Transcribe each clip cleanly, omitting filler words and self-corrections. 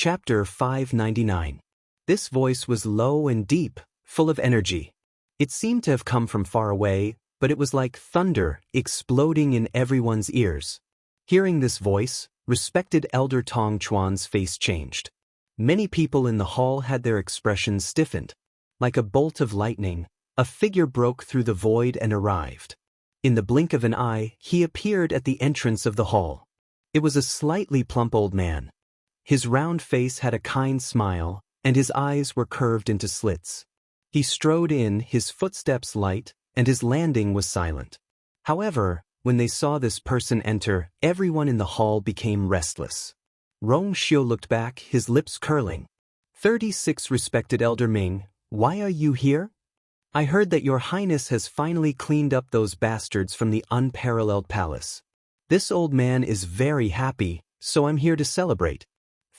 Chapter 599. This voice was low and deep, full of energy. It seemed to have come from far away, but it was like thunder exploding in everyone's ears. Hearing this voice, respected Elder Tong Chuan's face changed. Many people in the hall had their expressions stiffened. Like a bolt of lightning, a figure broke through the void and arrived. In the blink of an eye, he appeared at the entrance of the hall. It was a slightly plump old man. His round face had a kind smile, and his eyes were curved into slits. He strode in, his footsteps light, and his landing was silent. However, when they saw this person enter, everyone in the hall became restless. Rong Xiu looked back, his lips curling. 36 Respected Elder Ming, why are you here? I heard that your highness has finally cleaned up those bastards from the unparalleled palace. This old man is very happy, so I'm here to celebrate.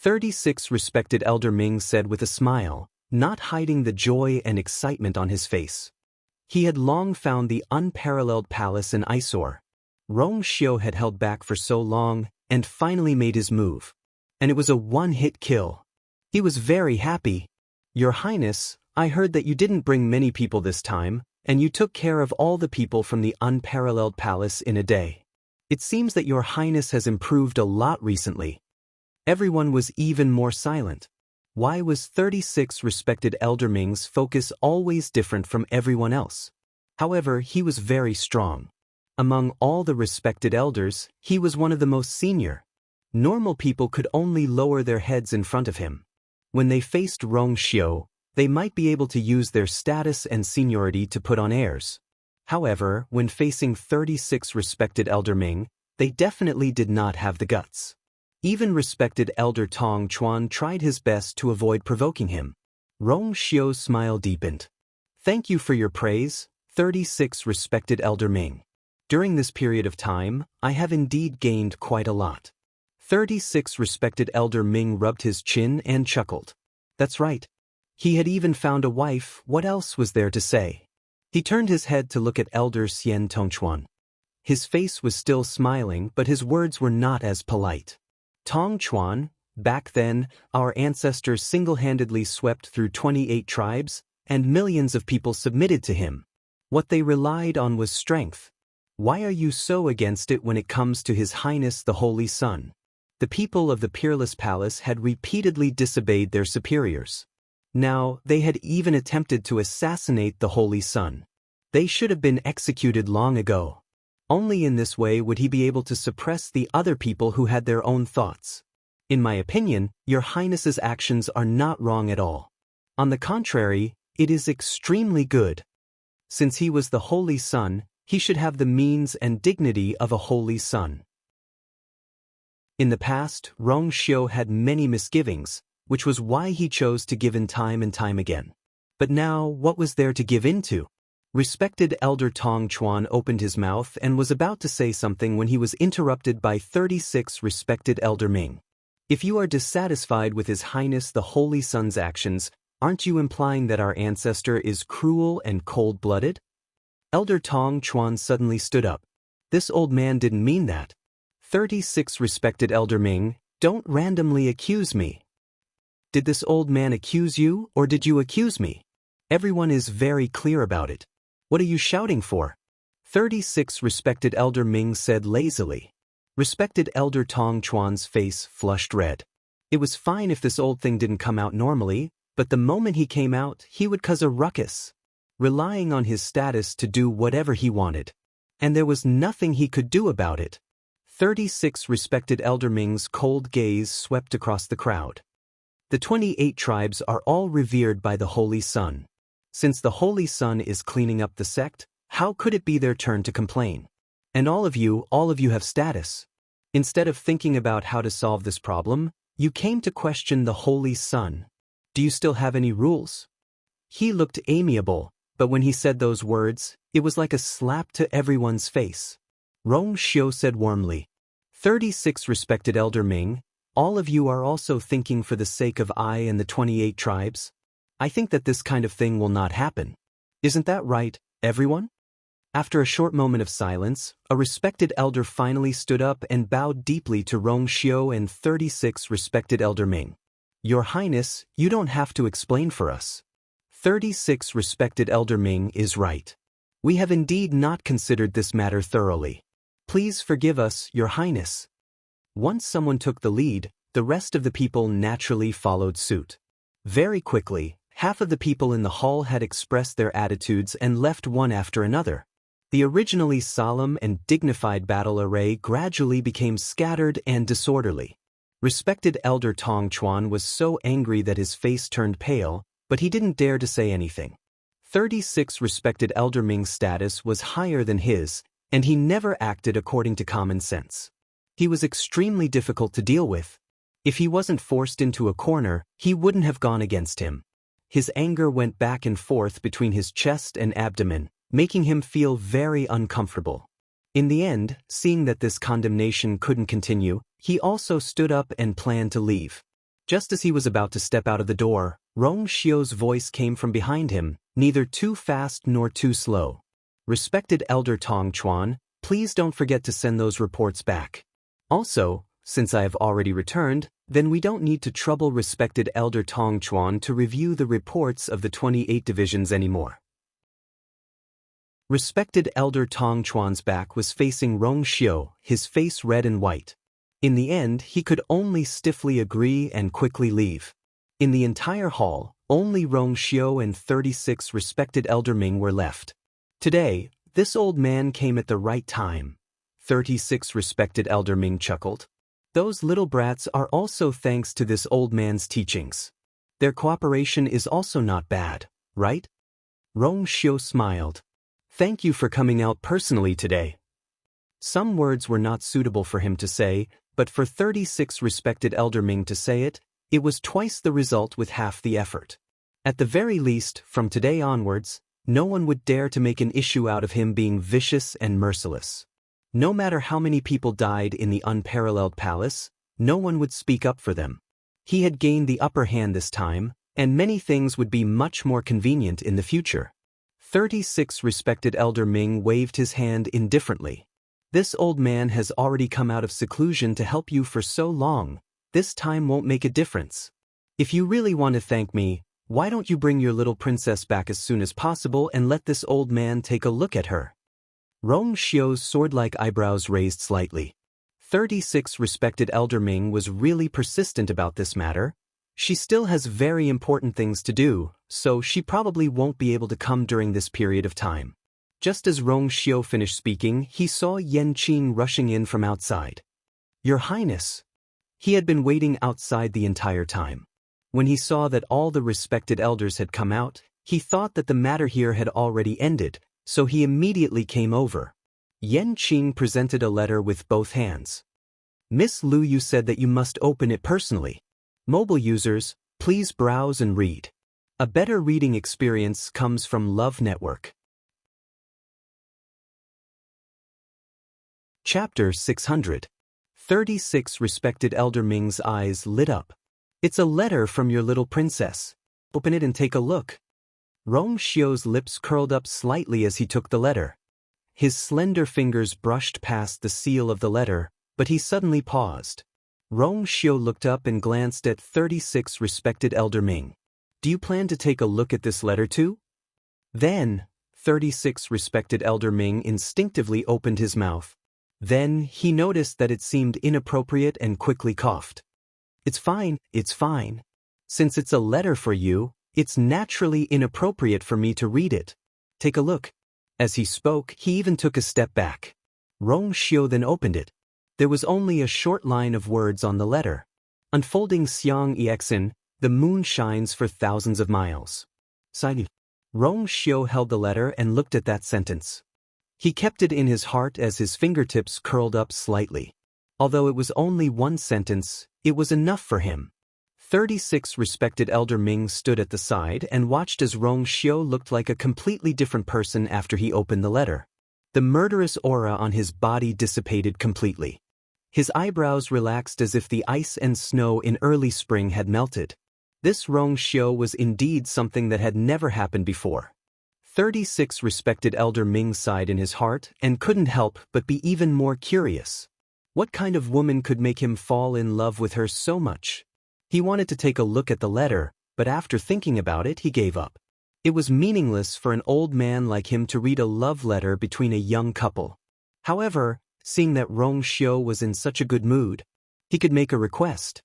36 Respected Elder Ming said with a smile, not hiding the joy and excitement on his face. He had long found the unparalleled palace an eyesore. Rong Xiu had held back for so long, and finally made his move. And it was a one-hit kill. He was very happy. Your Highness, I heard that you didn't bring many people this time, and you took care of all the people from the unparalleled palace in a day. It seems that your Highness has improved a lot recently. Everyone was even more silent. Why was 36 Respected Elder Ming's focus always different from everyone else? However, he was very strong. Among all the respected elders, he was one of the most senior. Normal people could only lower their heads in front of him. When they faced Rong Xiu, they might be able to use their status and seniority to put on airs. However, when facing 36 Respected Elder Ming, they definitely did not have the guts. Even respected Elder Tong Chuan tried his best to avoid provoking him. Rong Xiu's smile deepened. Thank you for your praise, 36 Respected Elder Ming. During this period of time, I have indeed gained quite a lot. 36 Respected Elder Ming rubbed his chin and chuckled. That's right. He had even found a wife, what else was there to say? He turned his head to look at Elder Xian Tongchuan. His face was still smiling, but his words were not as polite. Tong Chuan, back then, our ancestors single-handedly swept through 28 tribes, and millions of people submitted to him. What they relied on was strength. Why are you so against it when it comes to His Highness the Holy Sun? The people of the Peerless Palace had repeatedly disobeyed their superiors. Now, they had even attempted to assassinate the Holy Sun. They should have been executed long ago. Only in this way would he be able to suppress the other people who had their own thoughts. In my opinion, your Highness's actions are not wrong at all. On the contrary, it is extremely good. Since he was the Holy Sun, he should have the means and dignity of a Holy Sun. In the past, Rong Xiu had many misgivings, which was why he chose to give in time and time again. But now, what was there to give in to? Respected Elder Tong Chuan opened his mouth and was about to say something when he was interrupted by 36 Respected Elder Ming. If you are dissatisfied with His Highness the Holy Sun's actions, aren't you implying that our ancestor is cruel and cold-blooded? Elder Tong Chuan suddenly stood up. This old man didn't mean that. 36 Respected Elder Ming, don't randomly accuse me. Did this old man accuse you, or did you accuse me? Everyone is very clear about it. What are you shouting for? 36 Respected Elder Ming said lazily. Respected Elder Tong Chuan's face flushed red. It was fine if this old thing didn't come out normally, but the moment he came out, he would cause a ruckus, relying on his status to do whatever he wanted. And there was nothing he could do about it. 36 Respected Elder Ming's cold gaze swept across the crowd. The 28 tribes are all revered by the Holy Sun. Since the Holy Sun is cleaning up the sect, how could it be their turn to complain? And all of you have status. Instead of thinking about how to solve this problem, you came to question the Holy Sun. Do you still have any rules? He looked amiable, but when he said those words, it was like a slap to everyone's face. Rong Xiu said warmly, 36 Respected Elder Ming, all of you are also thinking for the sake of I and the 28 tribes? I think that this kind of thing will not happen. Isn't that right, everyone? After a short moment of silence, a respected elder finally stood up and bowed deeply to Rong Xiu and 36 Respected Elder Ming. Your Highness, you don't have to explain for us. 36 Respected Elder Ming is right. We have indeed not considered this matter thoroughly. Please forgive us, Your Highness. Once someone took the lead, the rest of the people naturally followed suit. Very quickly, half of the people in the hall had expressed their attitudes and left one after another. The originally solemn and dignified battle array gradually became scattered and disorderly. Respected Elder Tong Chuan was so angry that his face turned pale, but he didn't dare to say anything. 36 Respected Elder Ming's status was higher than his, and he never acted according to common sense. He was extremely difficult to deal with. If he wasn't forced into a corner, he wouldn't have gone against him. His anger went back and forth between his chest and abdomen, making him feel very uncomfortable. In the end, seeing that this condemnation couldn't continue, he also stood up and planned to leave. Just as he was about to step out of the door, Rong Xiu's voice came from behind him, neither too fast nor too slow. Respected Elder Tong Chuan, please don't forget to send those reports back. Also, since I have already returned, then we don't need to trouble Respected Elder Tong Chuan to review the reports of the 28 divisions anymore. Respected Elder Tong Chuan's back was facing Rong Xiu, his face red and white. In the end, he could only stiffly agree and quickly leave. In the entire hall, only Rong Xiu and 36 Respected Elder Ming were left. Today, this old man came at the right time. 36 Respected Elder Ming chuckled. Those little brats are also thanks to this old man's teachings. Their cooperation is also not bad, right? Rong Xiu smiled. Thank you for coming out personally today. Some words were not suitable for him to say, but for 36 Respected Elder Ming to say it, it was twice the result with half the effort. At the very least, from today onwards, no one would dare to make an issue out of him being vicious and merciless. No matter how many people died in the unparalleled palace, no one would speak up for them. He had gained the upper hand this time, and many things would be much more convenient in the future. 36 Respected Elder Ming waved his hand indifferently. This old man has already come out of seclusion to help you for so long. This time won't make a difference. If you really want to thank me, why don't you bring your little princess back as soon as possible and let this old man take a look at her? Rong Xiu's sword-like eyebrows raised slightly. 36 Respected Elder Ming was really persistent about this matter. She still has very important things to do, so she probably won't be able to come during this period of time. Just as Rong Xiu finished speaking, he saw Yan Qing rushing in from outside. Your Highness. He had been waiting outside the entire time. When he saw that all the respected elders had come out, he thought that the matter here had already ended, so he immediately came over. Yan Qing presented a letter with both hands. Miss Lu, you said that you must open it personally. Mobile users, please browse and read. A better reading experience comes from Love Network. Chapter 600. 36 Respected Elder Ming's eyes lit up. It's a letter from your little princess. Open it and take a look. Rong Xiu's lips curled up slightly as he took the letter. His slender fingers brushed past the seal of the letter, but he suddenly paused. Rong Xiu looked up and glanced at 36 Respected Elder Ming. Do you plan to take a look at this letter too? Then, 36 Respected Elder Ming instinctively opened his mouth. Then, he noticed that it seemed inappropriate and quickly coughed. It's fine. Since it's a letter for you, it's naturally inappropriate for me to read it. Take a look. As he spoke, he even took a step back. Rong Xiu then opened it. There was only a short line of words on the letter. Unfolding Xiang Yexin, the moon shines for thousands of miles. Sighed. Rong Xiu held the letter and looked at that sentence. He kept it in his heart as his fingertips curled up slightly. Although it was only one sentence, it was enough for him. 36 Respected Elder Ming stood at the side and watched as Rong Xiu looked like a completely different person after he opened the letter. The murderous aura on his body dissipated completely. His eyebrows relaxed as if the ice and snow in early spring had melted. This Rong Xiu was indeed something that had never happened before. 36 Respected Elder Ming sighed in his heart and couldn't help but be even more curious. What kind of woman could make him fall in love with her so much? He wanted to take a look at the letter, but after thinking about it, he gave up. It was meaningless for an old man like him to read a love letter between a young couple. However, seeing that Rong Xiu was in such a good mood, he could make a request.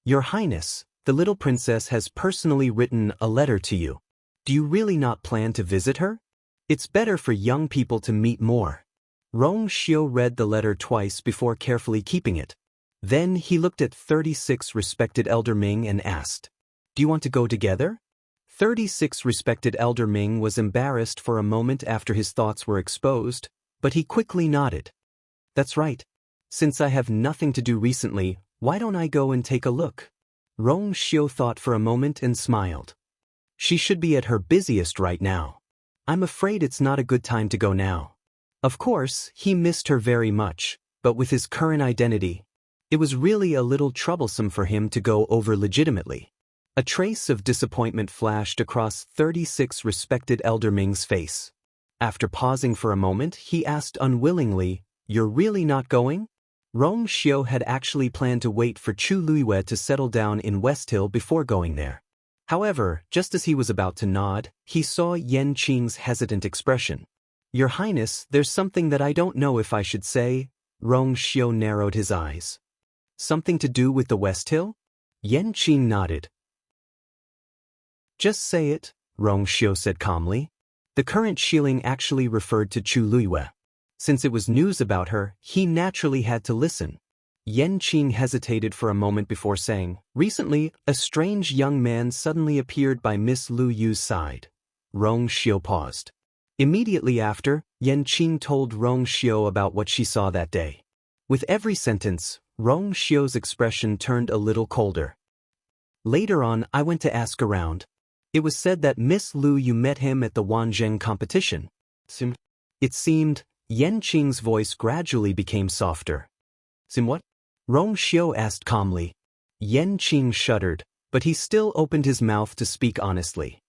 Your Highness, the little princess has personally written a letter to you. Do you really not plan to visit her? It's better for young people to meet more. Rong Xiu read the letter twice before carefully keeping it. Then he looked at 36 respected Elder Ming and asked, "Do you want to go together?" 36 respected Elder Ming was embarrassed for a moment after his thoughts were exposed, but he quickly nodded. "That's right. Since I have nothing to do recently, why don't I go and take a look?" Rong Xiu thought for a moment and smiled. She should be at her busiest right now. I'm afraid it's not a good time to go now. Of course, he missed her very much, but with his current identity, it was really a little troublesome for him to go over legitimately. A trace of disappointment flashed across 36 respected Elder Ming's face. After pausing for a moment, he asked unwillingly, "You're really not going?" Rong Xiu had actually planned to wait for Chu Luiyue to settle down in West Hill before going there. However, just as he was about to nod, he saw Yan Qing's hesitant expression. "Your Highness, there's something that I don't know if I should say." Rong Xiu narrowed his eyes. "Something to do with the West Hill?" Yan Qing nodded. "Just say it," Rong Xiu said calmly. The current shilling actually referred to Chu Luiyue. Since it was news about her, he naturally had to listen. Yan Qing hesitated for a moment before saying, "Recently, a strange young man suddenly appeared by Miss Lu Yu's side." Rong Xiu paused. Immediately after, Yan Qing told Rong Xiu about what she saw that day. With every sentence, Rong Xiu's expression turned a little colder. "Later on, I went to ask around. It was said that Miss Lu Yu met him at the Wanzheng competition." It seemed, Yan Qing's voice gradually became softer. "Sim what?" Rong Xiu asked calmly. Yan Qing shuddered, but he still opened his mouth to speak honestly.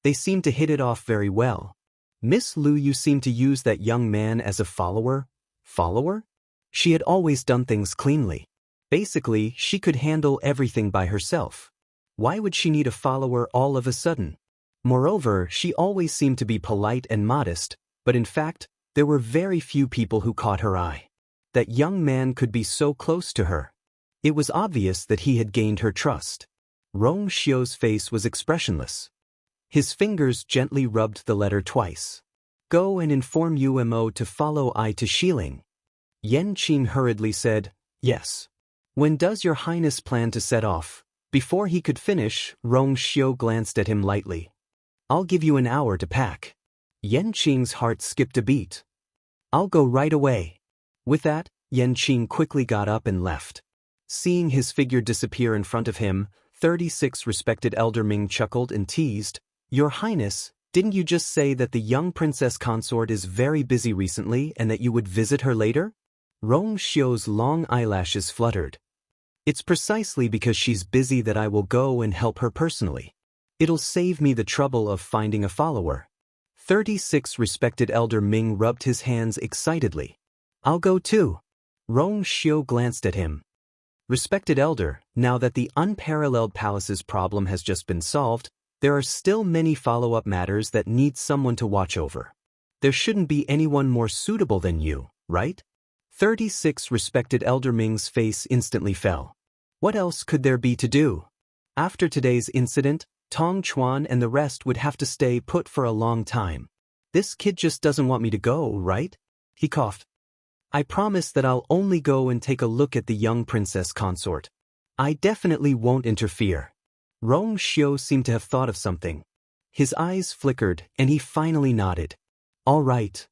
"They seemed to hit it off very well. Miss Lu Yu seemed to use that young man as a follower." Follower? She had always done things cleanly. Basically, she could handle everything by herself. Why would she need a follower all of a sudden? Moreover, she always seemed to be polite and modest, but in fact, there were very few people who caught her eye. That young man could be so close to her. It was obvious that he had gained her trust. Rong Xiu's face was expressionless. His fingers gently rubbed the letter twice. "Go and inform Umo to follow I to Xiling." Yan Qing hurriedly said, "Yes. When does your Highness plan to set off?" Before he could finish, Rong Xiu glanced at him lightly. "I'll give you an hour to pack." Yan Qing's heart skipped a beat. "I'll go right away." With that, Yan Qing quickly got up and left. Seeing his figure disappear in front of him, 36 respected Elder Ming chuckled and teased, "Your Highness, didn't you just say that the young princess consort is very busy recently and that you would visit her later?" Rong Xiu's long eyelashes fluttered. "It's precisely because she's busy that I will go and help her personally. It'll save me the trouble of finding a follower." 36 respected Elder Ming rubbed his hands excitedly. "I'll go too." Rong Xiu glanced at him. "Respected Elder, now that the unparalleled palace's problem has just been solved, there are still many follow-up matters that need someone to watch over. There shouldn't be anyone more suitable than you, right?" 36 respected Elder Ming's face instantly fell. What else could there be to do? After today's incident, Tong Chuan and the rest would have to stay put for a long time. This kid just doesn't want me to go, right? He coughed. "I promise that I'll only go and take a look at the young princess consort. I definitely won't interfere." Rong Xiu seemed to have thought of something. His eyes flickered and he finally nodded. "All right."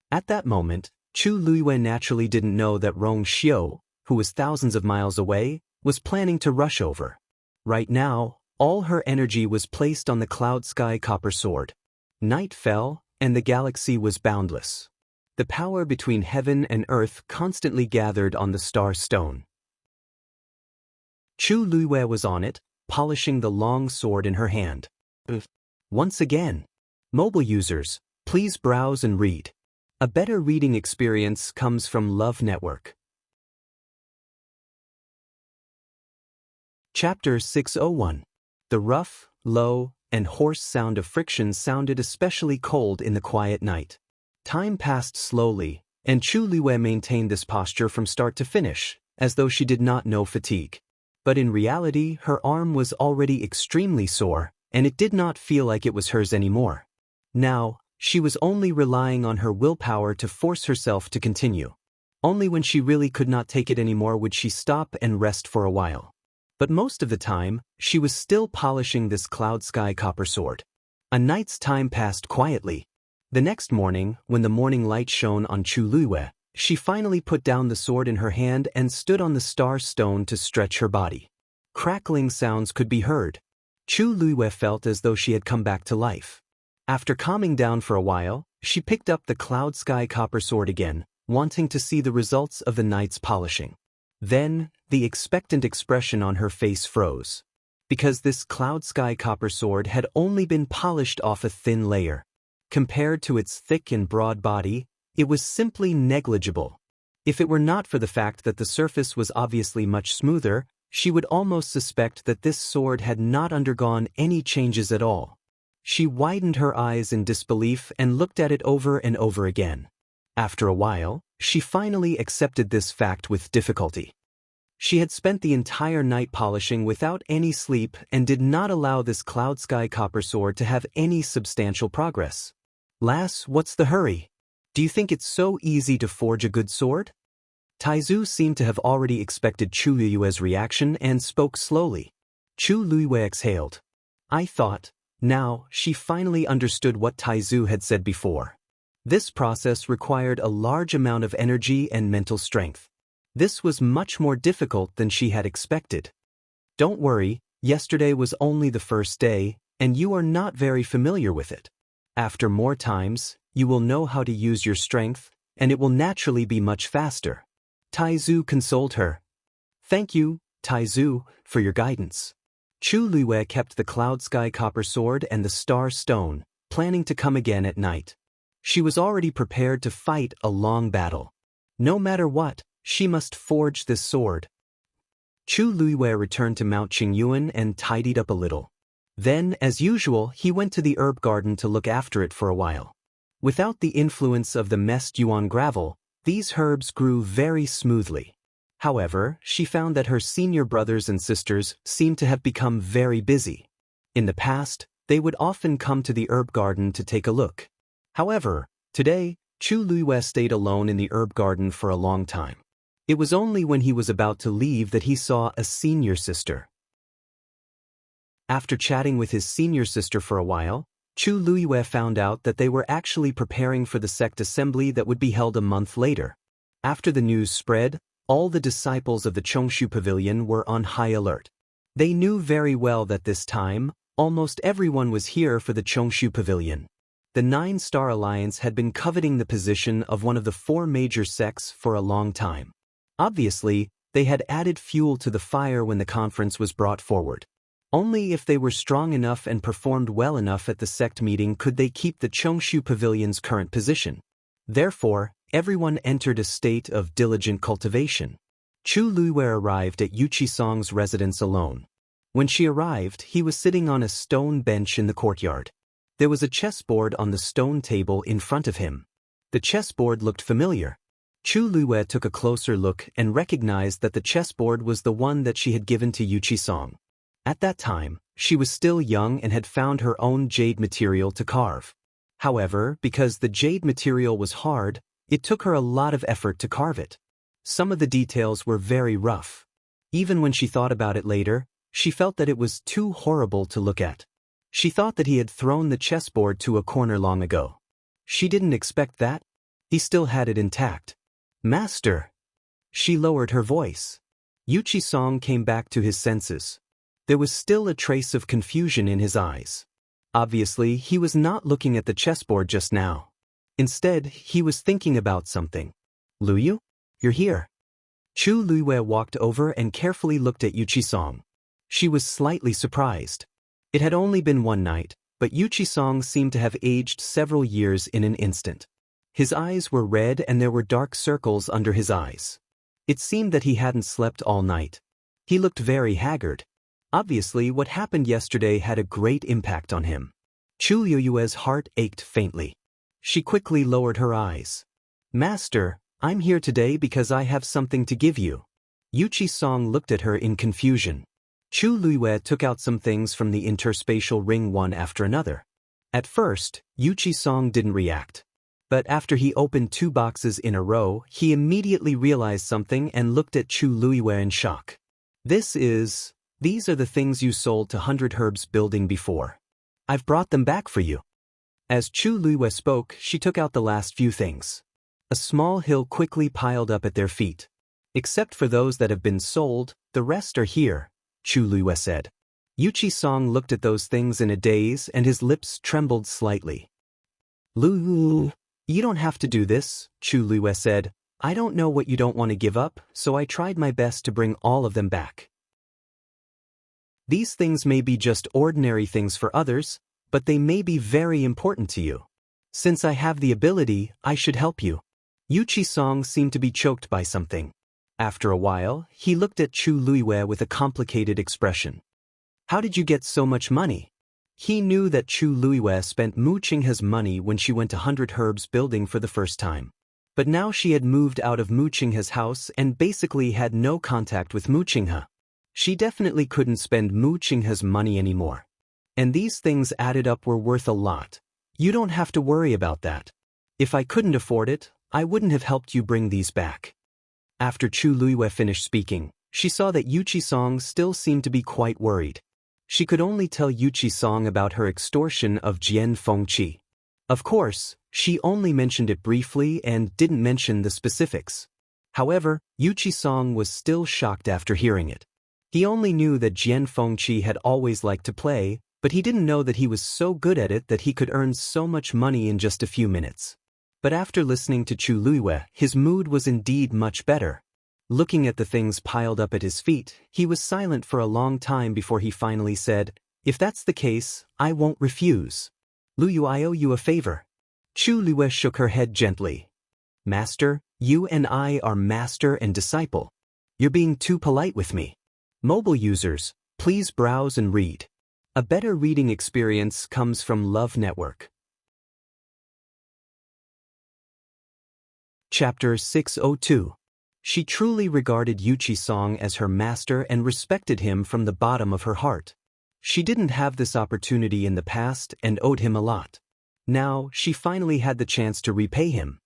At that moment, Chu Luiyue naturally didn't know that Rong Xiu, who was thousands of miles away, was planning to rush over. Right now, all her energy was placed on the cloud sky copper sword. Night fell, and the galaxy was boundless. The power between heaven and earth constantly gathered on the star stone. Chu Luiyue was on it, polishing the long sword in her hand. Once again, mobile users, please browse and read. A better reading experience comes from Love Network. Chapter 601. The rough, low, and hoarse sound of friction sounded especially cold in the quiet night. Time passed slowly, and Chu Luiwei maintained this posture from start to finish, as though she did not know fatigue. But in reality, her arm was already extremely sore, and it did not feel like it was hers anymore. Now, she was only relying on her willpower to force herself to continue. Only when she really could not take it anymore would she stop and rest for a while. But most of the time, she was still polishing this cloud sky copper sword. A night's time passed quietly. The next morning, when the morning light shone on Chu Luiwei, she finally put down the sword in her hand and stood on the star stone to stretch her body. Crackling sounds could be heard. Chu Luiwei felt as though she had come back to life. After calming down for a while, she picked up the cloud sky copper sword again, wanting to see the results of the night's polishing. Then, the expectant expression on her face froze. Because this cloud sky copper sword had only been polished off a thin layer. Compared to its thick and broad body, it was simply negligible. If it were not for the fact that the surface was obviously much smoother, she would almost suspect that this sword had not undergone any changes at all. She widened her eyes in disbelief and looked at it over and over again. After a while, she finally accepted this fact with difficulty. She had spent the entire night polishing without any sleep and did not allow this cloud sky copper sword to have any substantial progress. "Lass, what's the hurry? Do you think it's so easy to forge a good sword?" Taizu seemed to have already expected Chu Luiwei's reaction and spoke slowly. Chu Luiwei exhaled. I thought. Now, she finally understood what Taizu had said before. This process required a large amount of energy and mental strength. This was much more difficult than she had expected. Don't worry, yesterday was only the first day, and you are not very familiar with it. After more times, you will know how to use your strength, and it will naturally be much faster. Taizu consoled her. Thank you, Taizu, for your guidance. Chu Luiwei kept the cloud sky copper sword and the star stone, planning to come again at night. She was already prepared to fight a long battle. No matter what, she must forge this sword. Chu Luiwei returned to Mount Qingyuan and tidied up a little. Then, as usual, he went to the herb garden to look after it for a while. Without the influence of the messed yuan gravel, these herbs grew very smoothly. However, she found that her senior brothers and sisters seemed to have become very busy. In the past, they would often come to the herb garden to take a look. However, today, Chu Luiwei stayed alone in the herb garden for a long time. It was only when he was about to leave that he saw a senior sister. After chatting with his senior sister for a while, Chu Luiwei found out that they were actually preparing for the sect assembly that would be held a month later. After the news spread, all the disciples of the Chongshu Pavilion were on high alert. They knew very well that this time, almost everyone was here for the Chongshu Pavilion. The Nine-Star Alliance had been coveting the position of one of the four major sects for a long time. Obviously, they had added fuel to the fire when the conference was brought forward. Only if they were strong enough and performed well enough at the sect meeting could they keep the Chongshu Pavilion's current position. Therefore, everyone entered a state of diligent cultivation. Chu Luiwei arrived at Yu Qisong's residence alone. When she arrived, he was sitting on a stone bench in the courtyard. There was a chessboard on the stone table in front of him. The chessboard looked familiar. Chu Luiwei took a closer look and recognized that the chessboard was the one that she had given to Yu Qisong. At that time, she was still young and had found her own jade material to carve. However, because the jade material was hard, it took her a lot of effort to carve it. Some of the details were very rough. Even when she thought about it later, she felt that it was too horrible to look at. She thought that he had thrown the chessboard to a corner long ago. She didn't expect that. He still had it intact. Master! She lowered her voice. Yu Qisong came back to his senses. There was still a trace of confusion in his eyes. Obviously, he was not looking at the chessboard just now. Instead, he was thinking about something. Luyu? You're here. Chu Luiwei walked over and carefully looked at Yu Qisong. She was slightly surprised. It had only been one night, but Yu Qisong seemed to have aged several years in an instant. His eyes were red and there were dark circles under his eyes. It seemed that he hadn't slept all night. He looked very haggard. Obviously, what happened yesterday had a great impact on him. Chu Liyue's heart ached faintly. She quickly lowered her eyes. Master, I'm here today because I have something to give you. Yuchi Song looked at her in confusion. Chu Liyue took out some things from the interspatial ring one after another. At first, Yuchi Song didn't react. But after he opened 2 boxes in a row, he immediately realized something and looked at Chu Liyue in shock. These are the things you sold to 100 Herbs Building before. I've brought them back for you. As Chu Liyue spoke, she took out the last few things. A small hill quickly piled up at their feet. Except for those that have been sold, the rest are here, Chu Liyue said. Yuchi Song looked at those things in a daze and his lips trembled slightly. You don't have to do this, Chu Liyue said. I don't know what you don't want to give up, so I tried my best to bring all of them back. These things may be just ordinary things for others, but they may be very important to you. Since I have the ability, I should help you. Yuchi Song seemed to be choked by something. After a while, he looked at Chu Liyue with a complicated expression. How did you get so much money? He knew that Chu Liyue spent Mu Qinghe's money when she went to 100 Herbs Building for the first time. But now she had moved out of Mu Qinghe's house and basically had no contact with Mu Qinghe. She definitely couldn't spend Mu Qinghe's money anymore. And these things added up were worth a lot. You don't have to worry about that. If I couldn't afford it, I wouldn't have helped you bring these back. After Chu Liyue finished speaking, she saw that Yuchi Song still seemed to be quite worried. She could only tell Yuchi Song about her extortion of Jian Fengqi. Of course, she only mentioned it briefly and didn't mention the specifics. However, Yuchi Song was still shocked after hearing it. He only knew that Jian Fengqi had always liked to play, but he didn't know that he was so good at it that he could earn so much money in just a few minutes. But after listening to Chu Liyue, his mood was indeed much better. Looking at the things piled up at his feet, he was silent for a long time before he finally said, If that's the case, I won't refuse. Liyue, I owe you a favor. Chu Liyue shook her head gently. Master, you and I are master and disciple. You're being too polite with me. Mobile users, please browse and read. A better reading experience comes from Love Network. Chapter 602. She truly regarded Yuchi Song as her master and respected him from the bottom of her heart. She didn't have this opportunity in the past and owed him a lot. Now, she finally had the chance to repay him.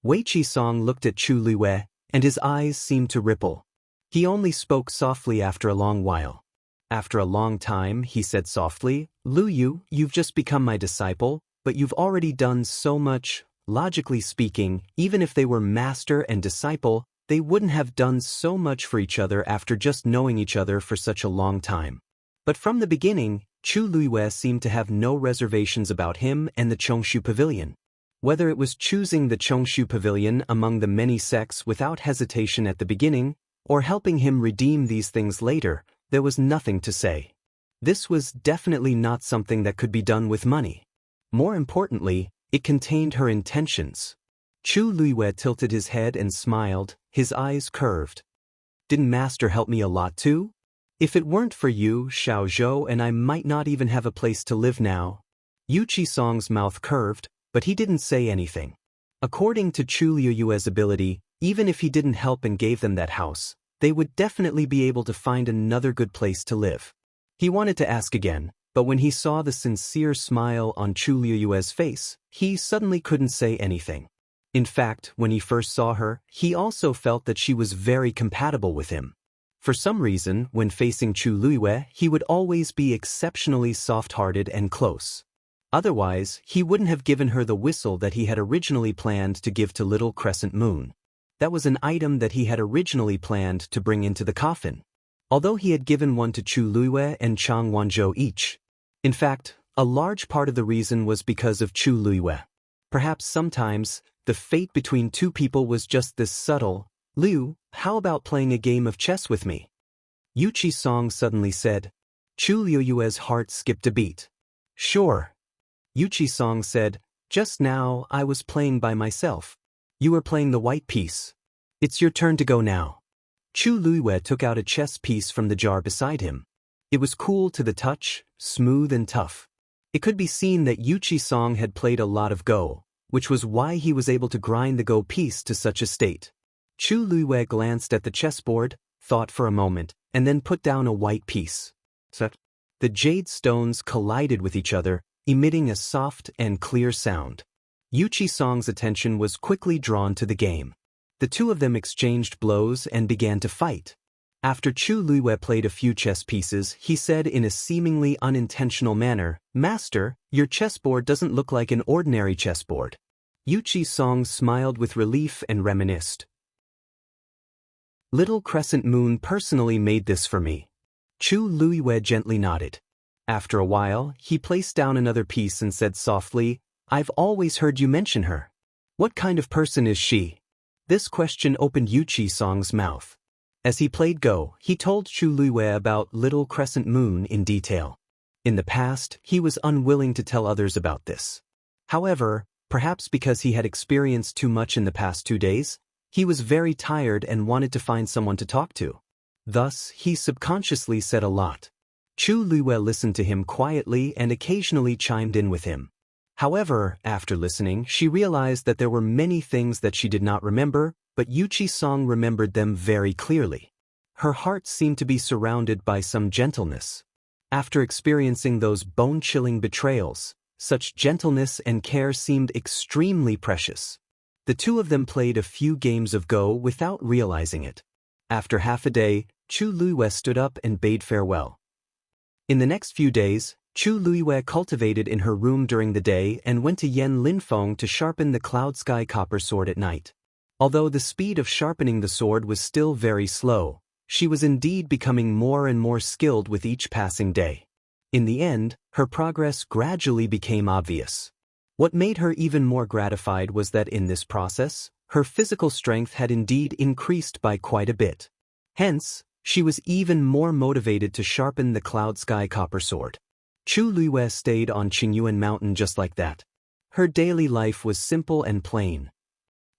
Yuchi Song looked at Chu Liyue, and his eyes seemed to ripple. He only spoke softly after a long while. After a long time, he said softly, Liyue, you've just become my disciple, but you've already done so much. Logically speaking, even if they were master and disciple, they wouldn't have done so much for each other after just knowing each other for such a long time. But from the beginning, Chu Liyue seemed to have no reservations about him and the Chongshu Pavilion. Whether it was choosing the Chongshu Pavilion among the many sects without hesitation at the beginning, or helping him redeem these things later, there was nothing to say. This was definitely not something that could be done with money. More importantly, it contained her intentions. Chu Liyue tilted his head and smiled, his eyes curved. Didn't Master help me a lot too? If it weren't for you, Xiao Zhou and I might not even have a place to live now. Yuchi Song's mouth curved, but he didn't say anything. According to Chu Liyue's ability, even if he didn't help and gave them that house, they would definitely be able to find another good place to live. He wanted to ask again, but when he saw the sincere smile on Chu Liyue's face, he suddenly couldn't say anything. In fact, when he first saw her, he also felt that she was very compatible with him. For some reason, when facing Chu Liyue, he would always be exceptionally soft-hearted and close. Otherwise, he wouldn't have given her the whistle that he had originally planned to give to Little Crescent Moon. That was an item that he had originally planned to bring into the coffin. Although he had given one to Chu Liyue and Chang Wanzhou each. In fact, a large part of the reason was because of Chu Liyue. Perhaps sometimes, the fate between two people was just this subtle. Liu, how about playing a game of chess with me? Yuchi Song suddenly said. Chu Liyue's heart skipped a beat. Sure. Yuchi Song said, just now I was playing by myself. You were playing the white piece. It's your turn to go now. Chu Liyue took out a chess piece from the jar beside him. It was cool to the touch, smooth and tough. It could be seen that Yuchi Song had played a lot of Go, which was why he was able to grind the Go piece to such a state. Chu Luiwei glanced at the chessboard, thought for a moment, and then put down a white piece. The jade stones collided with each other, emitting a soft and clear sound. Yuchi Song's attention was quickly drawn to the game. The two of them exchanged blows and began to fight. After Chu Luiwei played a few chess pieces, he said in a seemingly unintentional manner, "Master, your chessboard doesn't look like an ordinary chessboard." Yuchi Song smiled with relief and reminisced. "Little Crescent Moon personally made this for me." Chu Luiwei gently nodded. After a while, he placed down another piece and said softly, "I've always heard you mention her. What kind of person is she?" This question opened Yuchi Song's mouth. As he played Go, he told Chu Luiwei about Little Crescent Moon in detail. In the past, he was unwilling to tell others about this. However, perhaps because he had experienced too much in the past 2 days, he was very tired and wanted to find someone to talk to. Thus, he subconsciously said a lot. Chu Luiwei listened to him quietly and occasionally chimed in with him. However, after listening, she realized that there were many things that she did not remember, but Yuchi Song remembered them very clearly. Her heart seemed to be surrounded by some gentleness. After experiencing those bone-chilling betrayals, such gentleness and care seemed extremely precious. The two of them played a few games of Go without realizing it. After half a day, Chu Luiwei stood up and bade farewell. In the next few days, Chu Luiwei cultivated in her room during the day and went to Yen Linfeng to sharpen the Cloud Sky Copper Sword at night. Although the speed of sharpening the sword was still very slow, she was indeed becoming more and more skilled with each passing day. In the end, her progress gradually became obvious. What made her even more gratified was that in this process, her physical strength had indeed increased by quite a bit. Hence, she was even more motivated to sharpen the Cloud Sky Copper Sword. Chu Luiwei stayed on Qingyuan Mountain just like that. Her daily life was simple and plain.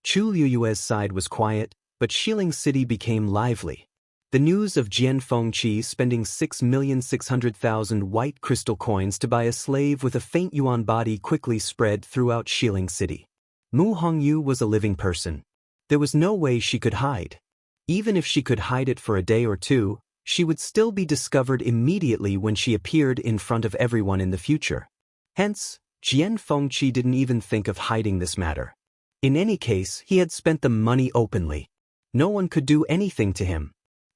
Chu Luiwei's side was quiet, but Xiling City became lively. The news of Jian Fengqi spending 6,600,000 white crystal coins to buy a slave with a faint yuan body quickly spread throughout Xiling City. Mu Hongyu was a living person. There was no way she could hide. Even if she could hide it for a day or two, she would still be discovered immediately when she appeared in front of everyone in the future. Hence, Jian Fengqi didn't even think of hiding this matter. In any case, he had spent the money openly. No one could do anything to him.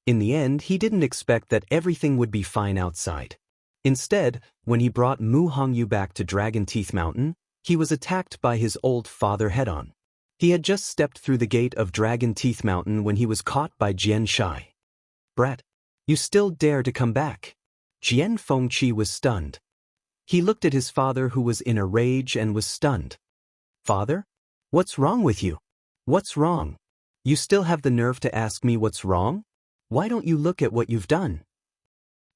In the end, he didn't expect that everything would be fine outside. Instead, when he brought Mu Hongyu back to Dragon Teeth Mountain, he was attacked by his old father head-on. He had just stepped through the gate of Dragon Teeth Mountain when he was caught by Jian Shai. "Brat, you still dare to come back?" Jian Fengqi was stunned. He looked at his father who was in a rage and was stunned. "Father? What's wrong with you? What's wrong? You still have the nerve to ask me what's wrong? Why don't you look at what you've done?"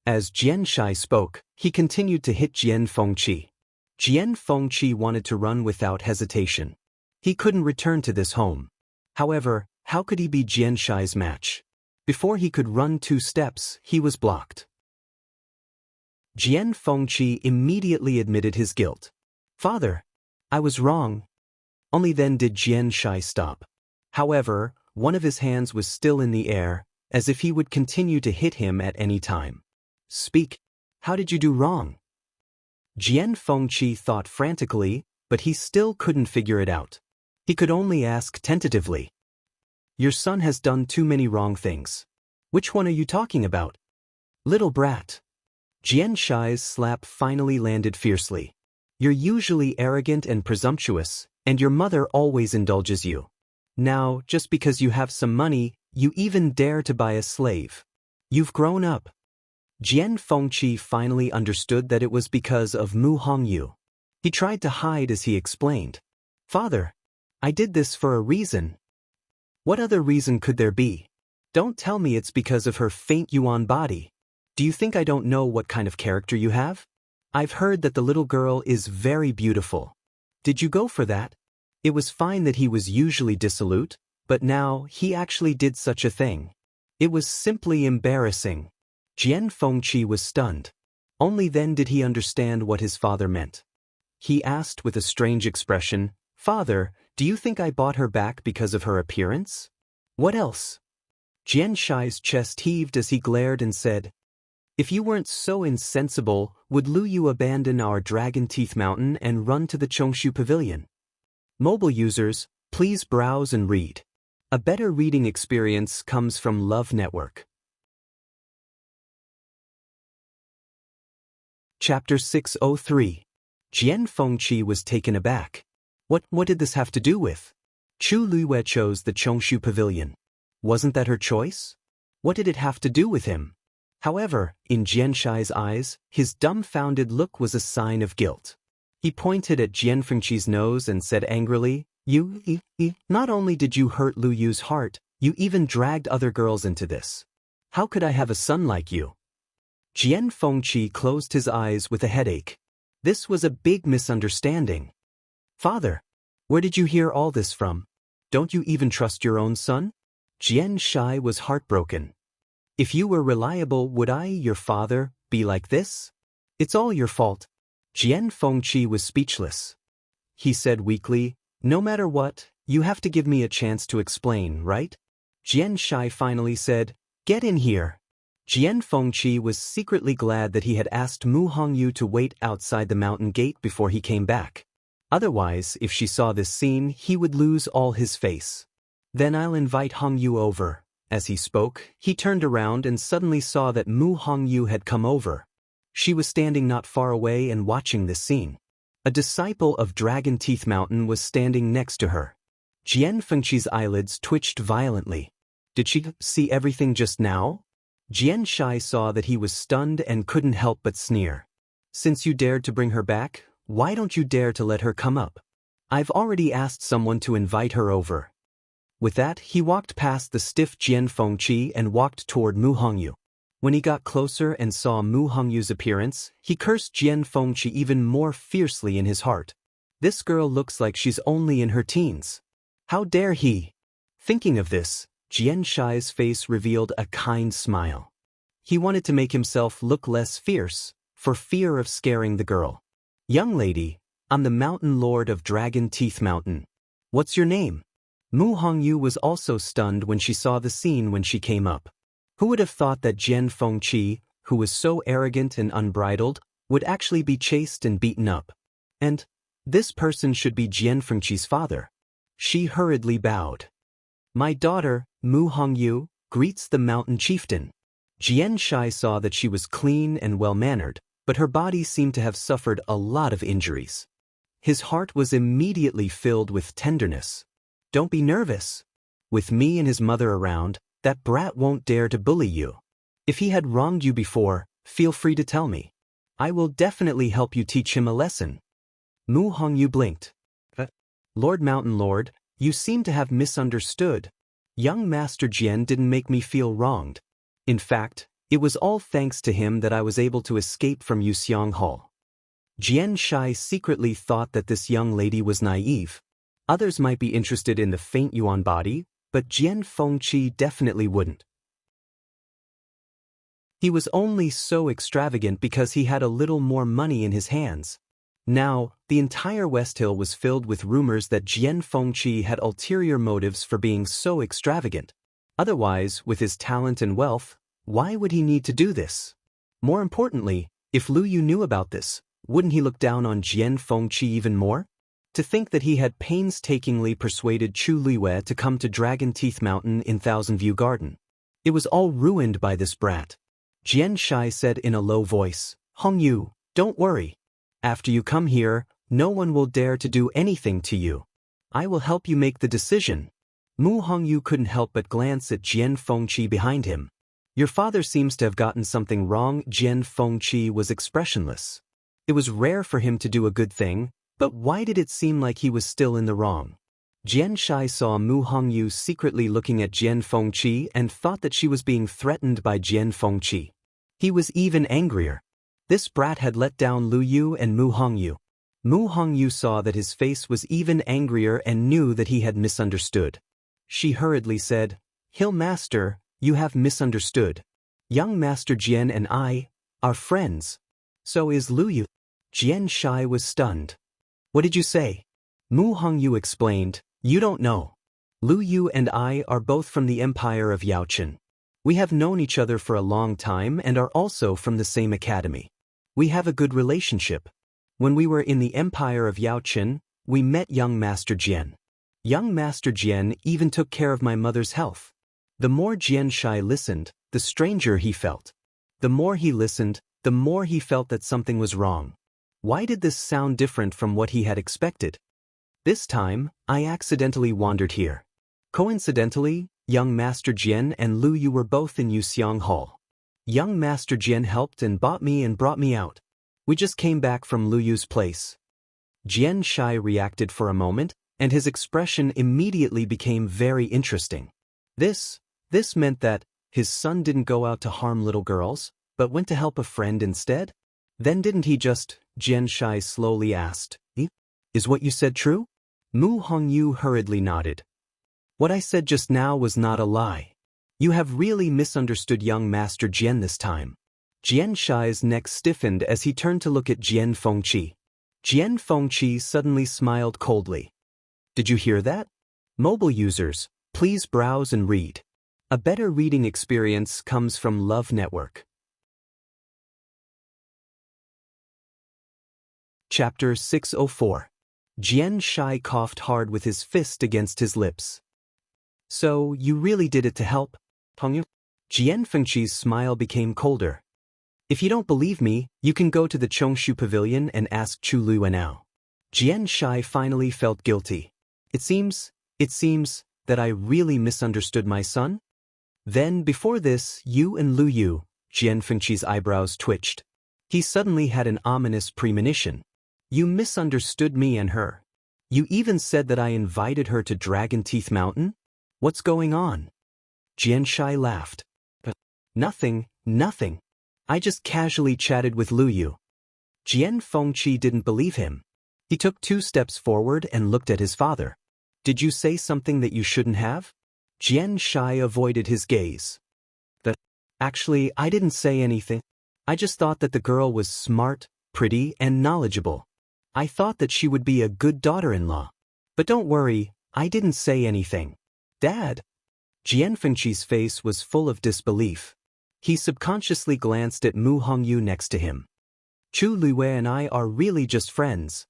As Jian Shai spoke, he continued to hit Jian Fengqi. Jian Fengqi wanted to run without hesitation. He couldn't return to this home. However, how could he be Jian Shai's match? Before he could run 2 steps, he was blocked. Jian Fengqi immediately admitted his guilt. "Father, I was wrong." Only then did Jian Shai stop. However, one of his hands was still in the air, as if he would continue to hit him at any time. "Speak. How did you do wrong?" Jian Fengqi thought frantically, but he still couldn't figure it out. He could only ask tentatively. "Your son has done too many wrong things. Which one are you talking about?" "Little brat." Jian Shai's slap finally landed fiercely. "You're usually arrogant and presumptuous, and your mother always indulges you. Now, just because you have some money, you even dare to buy a slave. You've grown up." Jian Fengqi finally understood that it was because of Mu Hongyu. He tried to hide as he explained. "Father, I did this for a reason." "What other reason could there be? Don't tell me it's because of her faint yuan body. Do you think I don't know what kind of character you have? I've heard that the little girl is very beautiful. Did you go for that? It was fine that he was usually dissolute, but now he actually did such a thing. It was simply embarrassing." Jian Fengqi was stunned. Only then did he understand what his father meant. He asked with a strange expression, "Father, do you think I bought her back because of her appearance? What else?" Jian Shai's chest heaved as he glared and said, "If you weren't so insensible, would Lu Yu abandon our Dragon Teeth Mountain and run to the Chongshu Pavilion?" Mobile users, please browse and read. A better reading experience comes from Love Network. Chapter 603. Jian Fengqi was taken aback. What did this have to do with? Chu Luiyue chose the Chongshu Pavilion. Wasn't that her choice? What did it have to do with him? However, in Jian Shai's eyes, his dumbfounded look was a sign of guilt. He pointed at Jian Fengqi's nose and said angrily, Not only did you hurt Lu Yu's heart, you even dragged other girls into this. How could I have a son like you?" Jian Fengqi closed his eyes with a headache. This was a big misunderstanding. "Father, where did you hear all this from? Don't you even trust your own son?" Jian Shai was heartbroken. "If you were reliable, would I, your father, be like this? It's all your fault." Jian Fengqi was speechless. He said weakly, "No matter what, you have to give me a chance to explain, right?" Jian Shai finally said, "Get in here." Jian Fengqi was secretly glad that he had asked Mu Hongyu to wait outside the mountain gate before he came back. Otherwise, if she saw this scene, he would lose all his face. "Then I'll invite Hongyu over." As he spoke, he turned around and suddenly saw that Mu Hongyu had come over. She was standing not far away and watching this scene. A disciple of Dragon Teeth Mountain was standing next to her. Jian Fengqi's eyelids twitched violently. Did she see everything just now? Jian Shai saw that he was stunned and couldn't help but sneer. "Since you dared to bring her back, why don't you dare to let her come up? I've already asked someone to invite her over." With that, he walked past the stiff Jian Fengqi and walked toward Mu Hongyu. When he got closer and saw Mu Hongyu's appearance, he cursed Jian Fengqi even more fiercely in his heart. This girl looks like she's only in her teens. How dare he? Thinking of this, Jian Shai's face revealed a kind smile. He wanted to make himself look less fierce, for fear of scaring the girl. "Young lady, I'm the Mountain Lord of Dragon Teeth Mountain. What's your name?" Mu Hongyu was also stunned when she saw the scene when she came up. Who would have thought that Jian Fengqi, who was so arrogant and unbridled, would actually be chased and beaten up? And this person should be Jian Fengqi's father. She hurriedly bowed. "My daughter, Mu Hongyu, greets the mountain chieftain." Jian Shai saw that she was clean and well-mannered, but her body seemed to have suffered a lot of injuries. His heart was immediately filled with tenderness. "Don't be nervous. With me and his mother around, that brat won't dare to bully you. If he had wronged you before, feel free to tell me. I will definitely help you teach him a lesson." Mu Hongyu blinked. "Lord Mountain Lord, you seem to have misunderstood. Young Master Jian didn't make me feel wronged. In fact, it was all thanks to him that I was able to escape from Yuxiang Hall." Jian Shai secretly thought that this young lady was naive. Others might be interested in the faint Yuan body, but Jian Fengqi definitely wouldn't. He was only so extravagant because he had a little more money in his hands. Now, the entire West Hill was filled with rumors that Jian Fengqi had ulterior motives for being so extravagant. Otherwise, with his talent and wealth, why would he need to do this? More importantly, if Lu Yu knew about this, wouldn't he look down on Jian Fengqi even more? To think that he had painstakingly persuaded Chu Luiyue to come to Dragon Teeth Mountain in Thousand View Garden. It was all ruined by this brat. Jian Shai said in a low voice, "Hongyu, don't worry. After you come here, no one will dare to do anything to you. I will help you make the decision." Mu Hongyu couldn't help but glance at Jian Fengqi behind him. "Your father seems to have gotten something wrong." Jian Fengqi was expressionless. It was rare for him to do a good thing, but why did it seem like he was still in the wrong? Jian Shai saw Mu Hongyu secretly looking at Jian Fengqi and thought that she was being threatened by Jian Fengqi. He was even angrier. This brat had let down Lu Yu and Mu Hongyu. Mu Hongyu saw that his face was even angrier and knew that he had misunderstood. She hurriedly said, "Hill Master, you have misunderstood. Young Master Jian and I are friends. So is Lu Yu. Jian Shai was stunned. What did you say? Mu Hongyu explained, you don't know. Lu Yu and I are both from the Empire of Yaochen. We have known each other for a long time and are also from the same academy. We have a good relationship. When we were in the Empire of Yaochen, we met young Master Jian. Young Master Jian even took care of my mother's health. The more Jian Shai listened, the stranger he felt. The more he listened, the more he felt that something was wrong. Why did this sound different from what he had expected? This time, I accidentally wandered here. Coincidentally, young Master Jian and Lu Yu were both in Yuxiang Hall. Young Master Jian helped and bought me and brought me out. We just came back from Lu Yu's place. Jian Shai reacted for a moment, and his expression immediately became very interesting. This meant that his son didn't go out to harm little girls, but went to help a friend instead? Then didn't he just, Jian Shai slowly asked, Is what you said true? Mu Hongyu hurriedly nodded. What I said just now was not a lie. You have really misunderstood young Master Jian this time. Jian Shai's neck stiffened as he turned to look at Jian Fengqi. Jian Fengqi suddenly smiled coldly. Did you hear that? Mobile users, please browse and read. A better reading experience comes from Love Network. Chapter 604. Jian Shai coughed hard with his fist against his lips. So, you really did it to help, Hongyu? Jian Fengqi's smile became colder. If you don't believe me, you can go to the Chongshu Pavilion and ask Chu Lue now. Jian Shai finally felt guilty. It seems that I really misunderstood my son? Then, before this, you and Lu Yu, Jian Fengqi's eyebrows twitched. He suddenly had an ominous premonition. You misunderstood me and her. You even said that I invited her to Dragon Teeth Mountain? What's going on? Jian Shai laughed. Nothing. I just casually chatted with Lu Yu. Jian Fengqi didn't believe him. He took 2 steps forward and looked at his father. Did you say something that you shouldn't have? Jian Shai avoided his gaze. Actually, I didn't say anything. I just thought that the girl was smart, pretty, and knowledgeable. I thought that she would be a good daughter-in-law. But don't worry, I didn't say anything. Dad? Jian Fengqi's face was full of disbelief. He subconsciously glanced at Mu Hongyu next to him. Chu Lue and I are really just friends.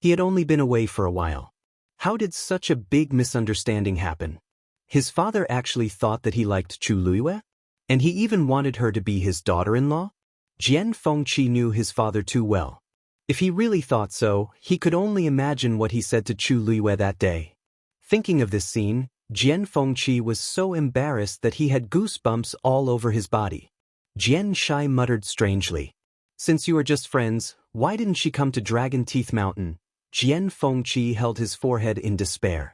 He had only been away for a while. How did such a big misunderstanding happen? His father actually thought that he liked Chu Lue? And he even wanted her to be his daughter-in-law? Jian Fengqi knew his father too well. If he really thought so, he could only imagine what he said to Chu Lue that day. Thinking of this scene, Jian Fengqi was so embarrassed that he had goosebumps all over his body. Jian Shai muttered strangely. Since you are just friends, why didn't she come to Dragon Teeth Mountain? Jian Fengqi held his forehead in despair.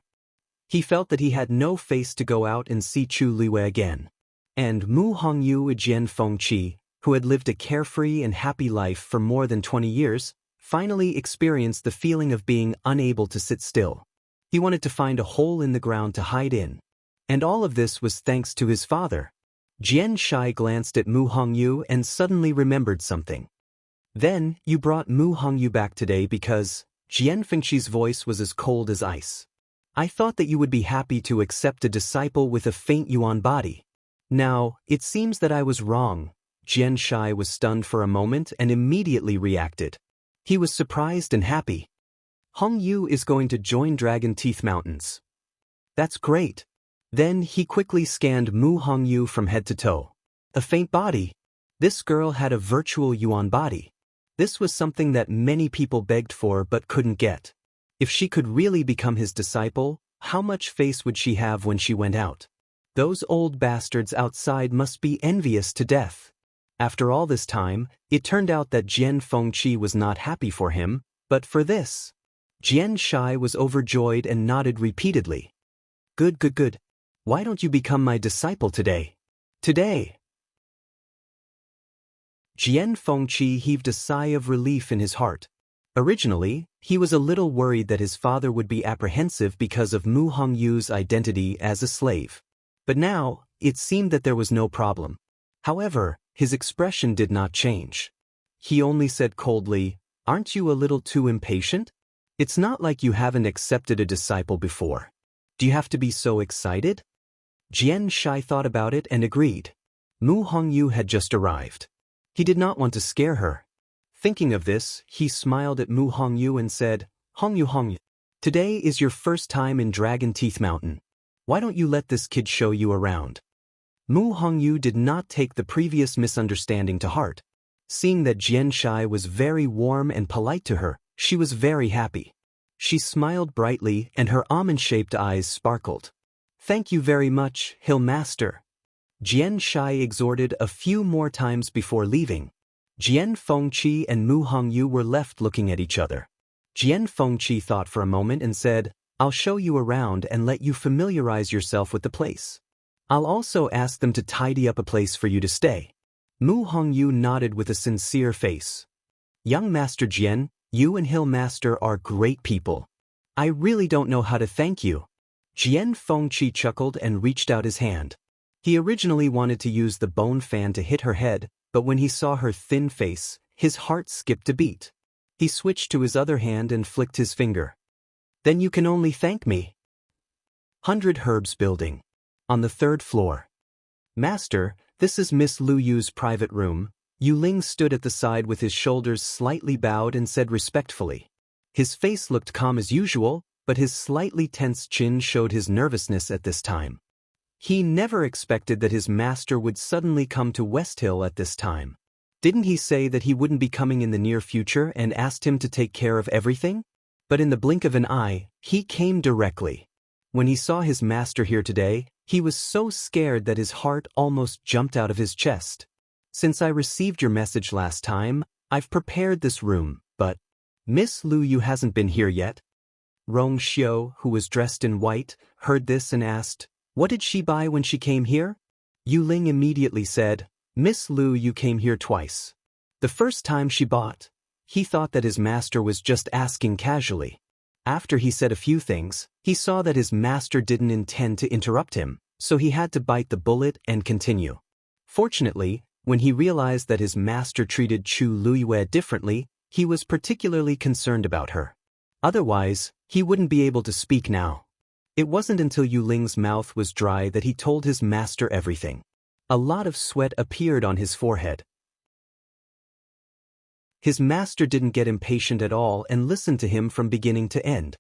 He felt that he had no face to go out and see Chu Lue again. And Mu Hongyu Jian Fengqi, who had lived a carefree and happy life for more than 20 years, finally experienced the feeling of being unable to sit still. He wanted to find a hole in the ground to hide in. And all of this was thanks to his father. Jian Shai glanced at Mu Hongyu and suddenly remembered something. Then, you brought Mu Hongyu back today because Jian Fengqi's voice was as cold as ice. I thought that you would be happy to accept a disciple with a faint yuan body. Now, it seems that I was wrong. Jian Shai was stunned for a moment and immediately reacted. He was surprised and happy. Hongyu is going to join Dragon Teeth Mountains. That's great. Then he quickly scanned Mu Hongyu from head to toe. A faint body. This girl had a virtual yuan body. This was something that many people begged for but couldn't get. If she could really become his disciple, how much face would she have when she went out? Those old bastards outside must be envious to death. After all this time, it turned out that Jian Fengqi was not happy for him, but for this. Jian Shai was overjoyed and nodded repeatedly. Good. Why don't you become my disciple today? Today. Jian Fengqi heaved a sigh of relief in his heart. Originally, he was a little worried that his father would be apprehensive because of Mu Hongyu's identity as a slave. But now, it seemed that there was no problem. However, his expression did not change. He only said coldly, "Aren't you a little too impatient? It's not like you haven't accepted a disciple before. Do you have to be so excited?" Jian Shai thought about it and agreed. Mu Hongyu had just arrived. He did not want to scare her. Thinking of this, he smiled at Mu Hongyu and said, Hongyu, today is your first time in Dragon Teeth Mountain. Why don't you let this kid show you around? Mu Hongyu did not take the previous misunderstanding to heart. Seeing that Jian Shai was very warm and polite to her, she was very happy. She smiled brightly and her almond-shaped eyes sparkled. "Thank you very much, Hill Master." Jian Shai exhorted a few more times before leaving. Jian Fengqi and Mu Hongyu were left looking at each other. Jian Fengqi thought for a moment and said, "I'll show you around and let you familiarize yourself with the place. I'll also ask them to tidy up a place for you to stay." Mu Hongyu nodded with a sincere face. "Young Master Jian, you and Hill Master are great people. I really don't know how to thank you." Jian Fengqi chuckled and reached out his hand. He originally wanted to use the bone fan to hit her head, but when he saw her thin face, his heart skipped a beat. He switched to his other hand and flicked his finger. "Then you can only thank me." 100 Herbs Building. On the 3rd floor. "Master, this is Miss Lu Yu's private room." Yu Ling stood at the side with his shoulders slightly bowed and said respectfully. His face looked calm as usual, but his slightly tense chin showed his nervousness at this time. He never expected that his master would suddenly come to West Hill at this time. Didn't he say that he wouldn't be coming in the near future and asked him to take care of everything? But in the blink of an eye, he came directly. When he saw his master here today, he was so scared that his heart almost jumped out of his chest. "Since I received your message last time, I've prepared this room, but Miss Lu Yu hasn't been here yet." Rong Xiu, who was dressed in white, heard this and asked, "What did she buy when she came here?" Yu Ling immediately said, "Miss Lu Yu came here twice. The first time she bought." He thought that his master was just asking casually. After he said a few things, he saw that his master didn't intend to interrupt him, so he had to bite the bullet and continue. Fortunately, when he realized that his master treated Chu Luiyue differently, he was particularly concerned about her. Otherwise, he wouldn't be able to speak now. It wasn't until Yu Ling's mouth was dry that he told his master everything. A lot of sweat appeared on his forehead. His master didn't get impatient at all and listened to him from beginning to end.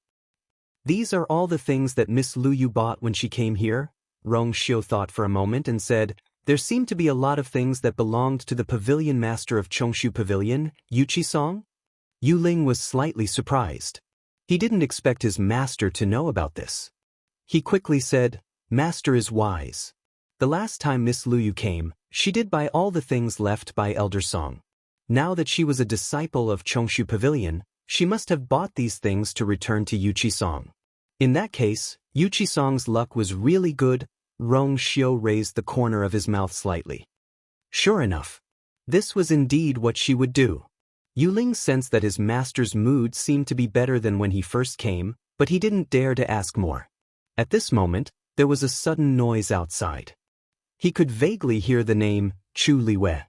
"These are all the things that Miss Lu Yu bought when she came here?" Rong Xiu thought for a moment and said, "There seemed to be a lot of things that belonged to the pavilion master of Chongshu Pavilion, Yuchi Song?" Yu Ling was slightly surprised. He didn't expect his master to know about this. He quickly said, "Master is wise. The last time Miss Lu Yu came, she did buy all the things left by Elder Song. Now that she was a disciple of Chongshu Pavilion, she must have bought these things to return to Yuchi Song. In that case, Yuchi Song's luck was really good." Rong Xiu raised the corner of his mouth slightly. Sure enough. This was indeed what she would do. Yu Ling sensed that his master's mood seemed to be better than when he first came, but he didn't dare to ask more. At this moment, there was a sudden noise outside. He could vaguely hear the name, Chu Liwei.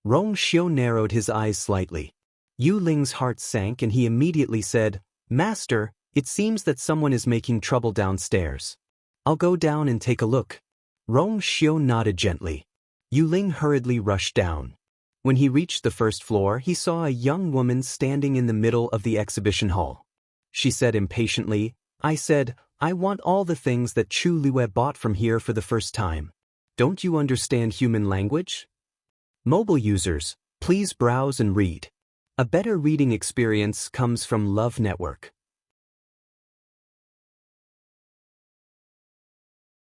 Rong Xiu narrowed his eyes slightly. Yu Ling's heart sank and he immediately said, "Master, it seems that someone is making trouble downstairs. I'll go down and take a look." Rong Xiu nodded gently. Yu Ling hurriedly rushed down. When he reached the 1st floor, he saw a young woman standing in the middle of the exhibition hall. She said impatiently, I want all the things that Chu Liwei bought from here for the first time. Don't you understand human language? Mobile users, please browse and read. A better reading experience comes from Love Network.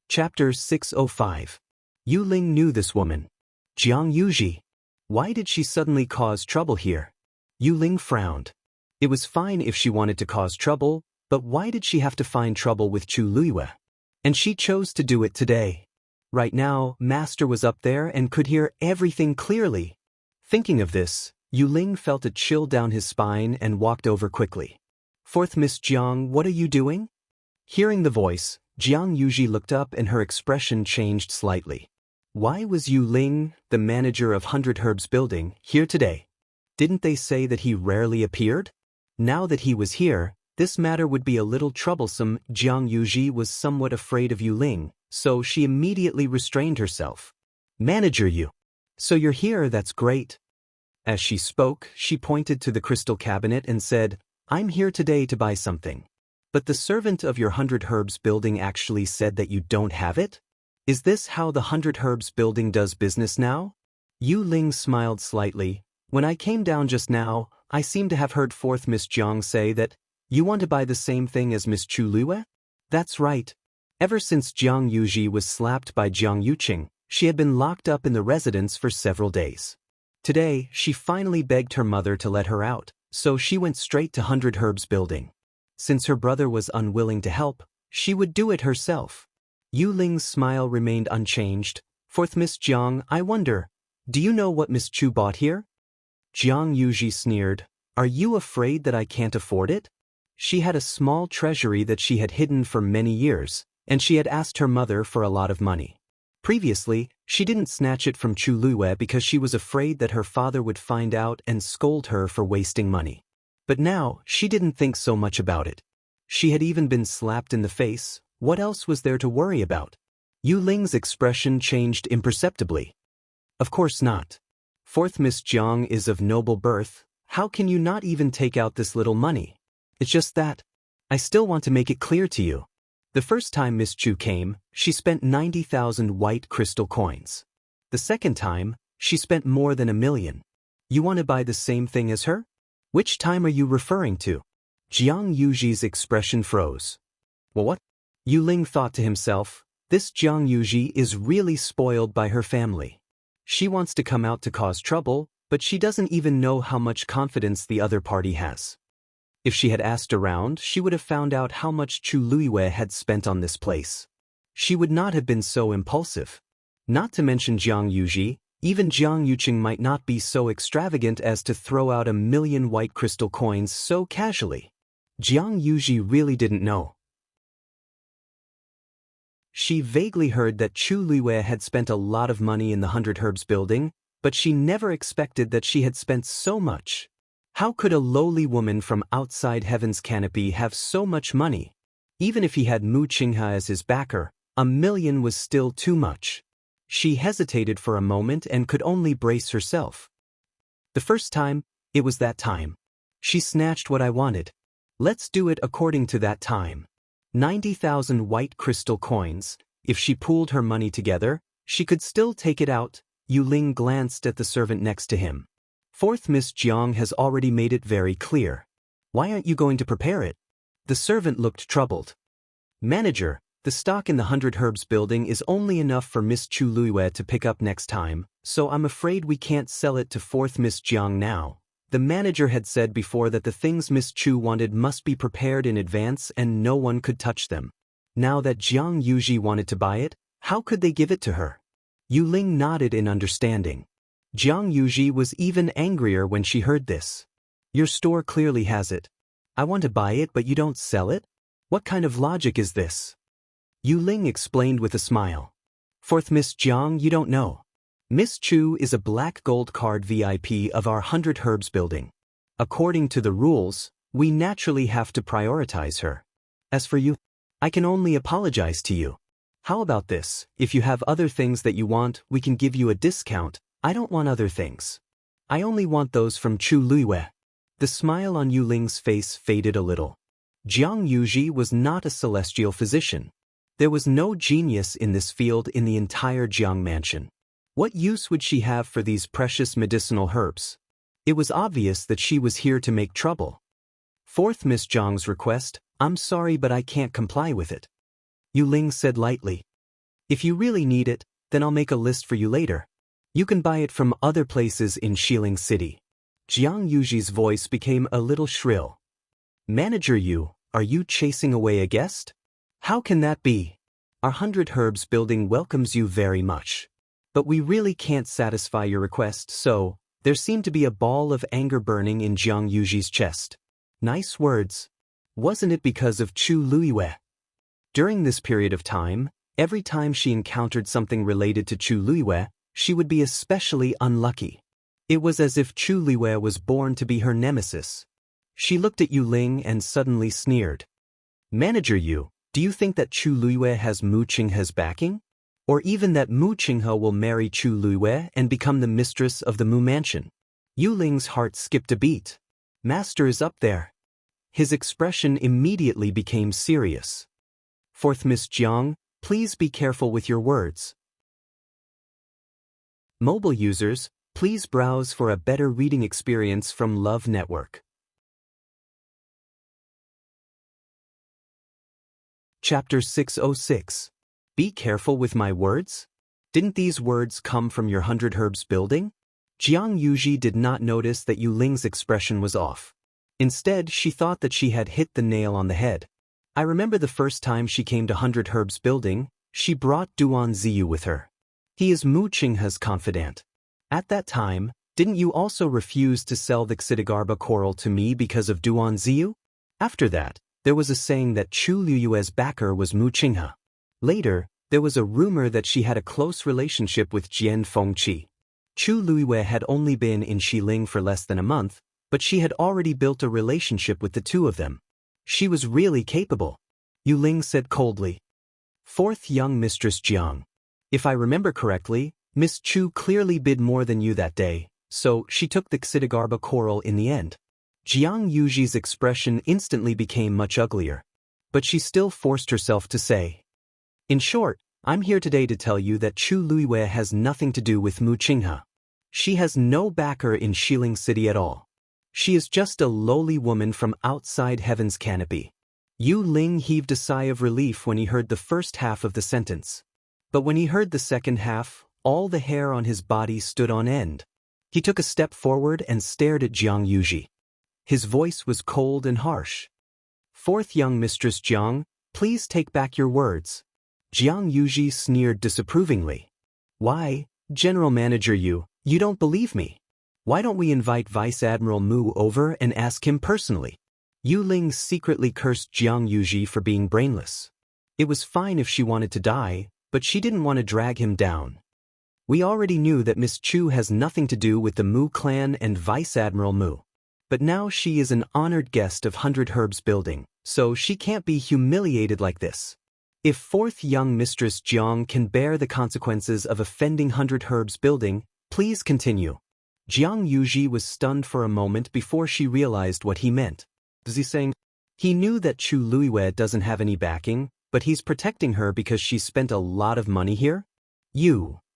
Chapter 605. Yu Ling knew this woman. Jianghu. Why did she suddenly cause trouble here? Yu Ling frowned. It was fine if she wanted to cause trouble, but why did she have to find trouble with Chu Luiyue? And she chose to do it today. Right now, Master was up there and could hear everything clearly. Thinking of this, Yu Ling felt a chill down his spine and walked over quickly. "4th Miss Jiang, what are you doing?" Hearing the voice, Jianghu looked up and her expression changed slightly. Why was Yu Ling, the manager of 100 Herbs Building, here today? Didn't they say that he rarely appeared? Now that he was here, this matter would be a little troublesome. Jianghu was somewhat afraid of Yu Ling, so she immediately restrained herself. Manager Yu. So you're here, that's great. As she spoke, she pointed to the crystal cabinet and said, I'm here today to buy something. But the servant of your 100 Herbs Building actually said that you don't have it? Is this how the 100 Herbs Building does business now? Yu Ling smiled slightly. When I came down just now, I seem to have heard 4th Miss Jiang say that you want to buy the same thing as Miss Chu Luiyue? That's right. Ever since Jiang Yuji was slapped by Jiang Yuqing, she had been locked up in the residence for several days. Today, she finally begged her mother to let her out, so she went straight to 100 Herbs Building. Since her brother was unwilling to help, she would do it herself. Yu Ling's smile remained unchanged. 4th Miss Jiang, I wonder, do you know what Miss Chu bought here? Jiang Yuji sneered. Are you afraid that I can't afford it? She had a small treasury that she had hidden for many years, and she had asked her mother for a lot of money. Previously, she didn't snatch it from Chu Luiyue because she was afraid that her father would find out and scold her for wasting money. But now, she didn't think so much about it. She had even been slapped in the face. What else was there to worry about? Yu Ling's expression changed imperceptibly. Of course not. 4th Miss Jiang is of noble birth. How can you not even take out this little money? It's just that. I still want to make it clear to you. The first time Miss Chu came, she spent 90,000 white crystal coins. The second time, she spent more than 1 million. You want to buy the same thing as her? Which time are you referring to? Jiang Yuji's expression froze. Well, what? Yu Ling thought to himself, this Jiang Yuji is really spoiled by her family. She wants to come out to cause trouble, but she doesn't even know how much confidence the other party has. If she had asked around, she would have found out how much Chu Luiyue had spent on this place. She would not have been so impulsive. Not to mention Jiang Yuji, even Jiang Yuqing might not be so extravagant as to throw out 1 million white crystal coins so casually. Jiang Yuji really didn't know. She vaguely heard that Chu Luiyue had spent a lot of money in the 100 Herbs Building, but she never expected that she had spent so much. How could a lowly woman from outside heaven's canopy have so much money? Even if he had Mu Qinghe as his backer, 1 million was still too much. She hesitated for a moment and could only brace herself. The first time, it was that time. She snatched what I wanted. Let's do it according to that time. 90,000 white crystal coins. If she pooled her money together, she could still take it out. Yu Ling glanced at the servant next to him. 4th Miss Jiang has already made it very clear. Why aren't you going to prepare it? The servant looked troubled. Manager, the stock in the 100 Herbs Building is only enough for Miss Chu Luiyue to pick up next time, so I'm afraid we can't sell it to 4th Miss Jiang now. The manager had said before that the things Miss Chu wanted must be prepared in advance and no one could touch them. Now that Jiang Yuji wanted to buy it, how could they give it to her? Yu Ling nodded in understanding. Jiang Yuji was even angrier when she heard this. Your store clearly has it. I want to buy it but you don't sell it? What kind of logic is this? Yu Ling explained with a smile. 4th Miss Jiang, you don't know. Miss Chu is a black gold card VIP of our 100 Herbs Building. According to the rules, we naturally have to prioritize her. As for you, I can only apologize to you. How about this? If you have other things that you want, we can give you a discount. I don't want other things. I only want those from Chu Luiyue. The smile on Yu Ling's face faded a little. Jiang Yuji was not a celestial physician. There was no genius in this field in the entire Jiang mansion. What use would she have for these precious medicinal herbs? It was obvious that she was here to make trouble. 4th Miss Jiang's request, I'm sorry but I can't comply with it. Yu Ling said lightly. If you really need it, then I'll make a list for you later. You can buy it from other places in Xiling City. Jiang Yuji's voice became a little shrill. Manager Yu, are you chasing away a guest? How can that be? Our 100 Herbs Building welcomes you very much. But we really can't satisfy your request, so, there seemed to be a ball of anger burning in Jiang Yuji's chest. Nice words. Wasn't it because of Chu Luiyue? During this period of time, Every time she encountered something related to Chu Luiyue, she would be especially unlucky. It was as if Chu Luiyue was born to be her nemesis. She looked at Yu Ling and suddenly sneered. Manager Yu, do you think that Chu Luiyue has Mu Qinghe's backing? Or even that Mu Qinghe will marry Chu Luiyue and become the mistress of the Mu Mansion? Yu Ling's heart skipped a beat. Master is up there. His expression immediately became serious. Fourth Miss Jiang, please be careful with your words. Mobile users, please browse for a better reading experience from Love Network. Chapter 606. Be careful with my words? Didn't these words come from your 100 Herbs building? Jianghu did not notice that Yu Ling's expression was off. Instead, she thought that she had hit the nail on the head. I remember the first time she came to 100 Herbs building, she brought Duan Ziyu with her. He is Mu Qinghe's confidant. At that time, didn't you also refuse to sell the Xidigarba coral to me because of Duan Ziyu? After that, there was a saying that Chu Luiyue's backer was Mu Qinghe. Later, there was a rumor that she had a close relationship with Jian Fengqi. Chu Luiyue had only been in Xiling for less than a month, but she had already built a relationship with the two of them. She was really capable. Yu Ling said coldly. Fourth young Mistress Jiang. If I remember correctly, Miss Chu clearly bid more than you that day, so she took the Xidigarba coral in the end. Jianghu's expression instantly became much uglier. But she still forced herself to say. In short, I'm here today to tell you that Chu Luiyue has nothing to do with Mu Qinghe. She has no backer in Xiling City at all. She is just a lowly woman from outside heaven's canopy. Yu Ling heaved a sigh of relief when he heard the first half of the sentence. But when he heard the second half, all the hair on his body stood on end. He took a step forward and stared at Jianghu. His voice was cold and harsh. Fourth young Mistress Jiang, please take back your words. Jianghu sneered disapprovingly. Why, General Manager Yu, you don't believe me? Why don't we invite Vice Admiral Mu over and ask him personally? Yu Ling secretly cursed Jianghu for being brainless. It was fine if she wanted to die, but she didn't want to drag him down. We already knew that Miss Chu has nothing to do with the Mu clan and Vice Admiral Mu. But now she is an honored guest of 100 Herbs building, so she can't be humiliated like this. If fourth young Mistress Jiang can bear the consequences of offending 100 Herbs building, please continue. Jianghu was stunned for a moment before she realized what he meant. Was he saying? He knew that Chu Luiyue doesn't have any backing, but he's protecting her because she spent a lot of money here?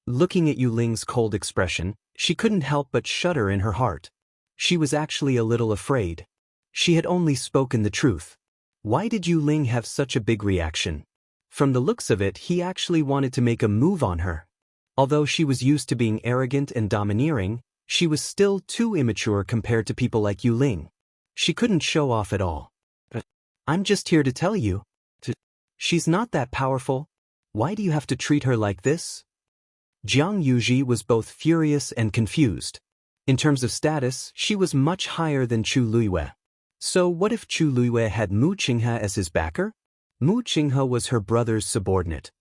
Looking at Yu Ling's cold expression, she couldn't help but shudder in her heart. She was actually a little afraid. She had only spoken the truth. Why did Yu Ling have such a big reaction? From the looks of it, he actually wanted to make a move on her. Although she was used to being arrogant and domineering, she was still too immature compared to people like Yu Ling. She couldn't show off at all. I'm just here to tell you. She's not that powerful. Why do you have to treat her like this? Jianghu was both furious and confused. In terms of status, she was much higher than Chu Luiyue. So what if Chu Luiyue had Mu Qinghe as his backer? Mu Qinghe was her brother's subordinate.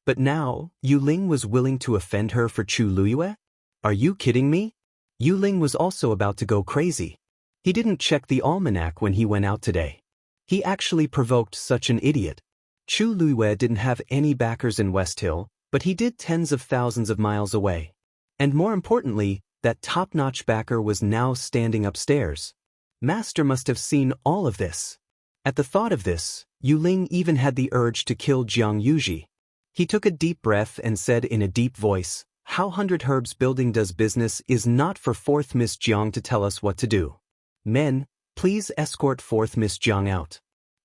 But now, Yu Ling was willing to offend her for Chu Luiyue? Are you kidding me? Yu Ling was also about to go crazy. He didn't check the almanac when he went out today. He actually provoked such an idiot. Chu Luiyue didn't have any backers in West Hill, but he did tens of thousands of miles away. And more importantly, that top-notch backer was now standing upstairs. Master must have seen all of this. At the thought of this, Yu Ling even had the urge to kill Jianghu. He took a deep breath and said in a deep voice, How 100 Herbs building does business is not for fourth Miss Jiang to tell us what to do. Men, please escort fourth Miss Jiang out.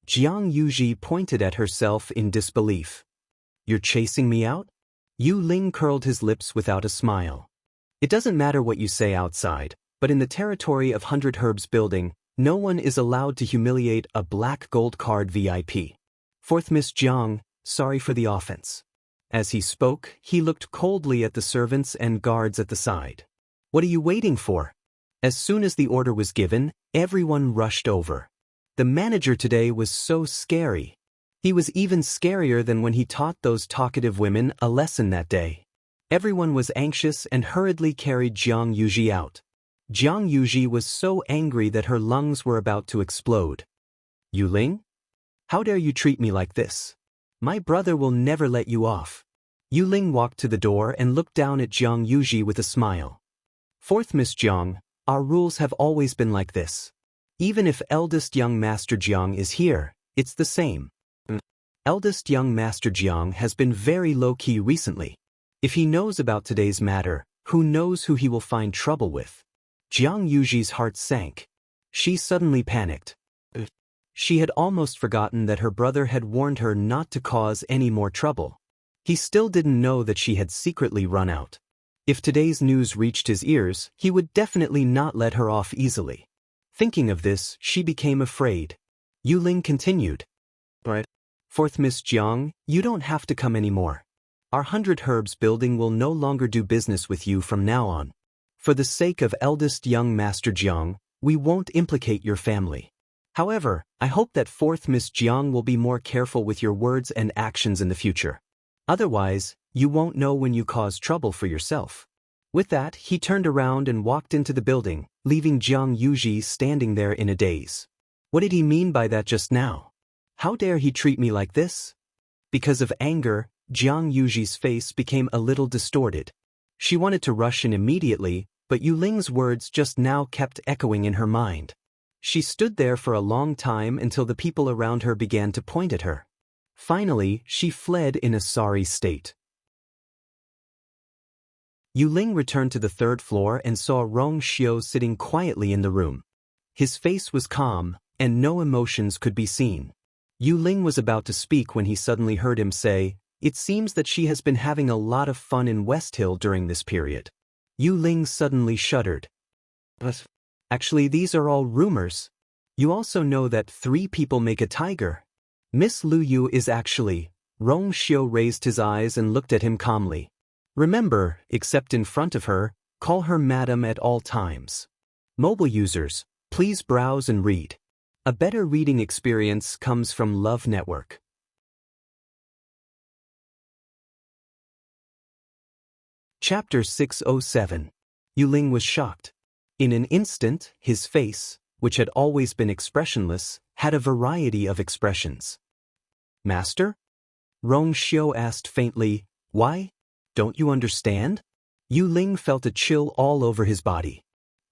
Jianghu pointed at herself in disbelief. You're chasing me out? Yu Ling curled his lips without a smile. It doesn't matter what you say outside, but in the territory of 100 Herbs building, no one is allowed to humiliate a black gold card VIP. Fourth Miss Jiang, sorry for the offense. As he spoke, he looked coldly at the servants and guards at the side. What are you waiting for? As soon as the order was given, everyone rushed over. The manager today was so scary. He was even scarier than when he taught those talkative women a lesson that day. Everyone was anxious and hurriedly carried Jianghu out. Jianghu was so angry that her lungs were about to explode. Yuling? How dare you treat me like this? My brother will never let you off. Yuling walked to the door and looked down at Jianghu with a smile. Fourth Miss Jiang, our rules have always been like this. Even if eldest young Master Jiang is here, it's the same. Eldest young Master Jiang has been very low-key recently. If he knows about today's matter, who knows who he will find trouble with? Jianghu's heart sank. She suddenly panicked. She had almost forgotten that her brother had warned her not to cause any more trouble. He still didn't know that she had secretly run out. If today's news reached his ears, he would definitely not let her off easily. Thinking of this, she became afraid. Yuling continued. But, Fourth Miss Jiang, you don't have to come anymore. Our 100 Herbs building will no longer do business with you from now on. For the sake of eldest young Master Jiang, we won't implicate your family. However, I hope that Fourth Miss Jiang will be more careful with your words and actions in the future. Otherwise, you won't know when you cause trouble for yourself. With that, he turned around and walked into the building, leaving Jianghu standing there in a daze. What did he mean by that just now? How dare he treat me like this? Because of anger, Jianghu's face became a little distorted. She wanted to rush in immediately, but Yuling's words just now kept echoing in her mind. She stood there for a long time until the people around her began to point at her. Finally, she fled in a sorry state. Yuling returned to the third floor and saw Rong Xiu sitting quietly in the room. His face was calm, and no emotions could be seen. Yuling was about to speak when he suddenly heard him say, "It seems that she has been having a lot of fun in West Hill during this period." Yuling suddenly shuddered. "But actually, these are all rumors. You also know that 3 people make a tiger. Miss Lu Yu is actually..." Rong Xiu raised his eyes and looked at him calmly. "Remember, except in front of her, call her Madam at all times. Mobile users, please browse and read. A better reading experience comes from Love Network." Chapter 607. Yuling was shocked. In an instant, his face, which had always been expressionless, had a variety of expressions. "Master?" Rong Xiu asked faintly. "Why? Don't you understand?" Yuling felt a chill all over his body.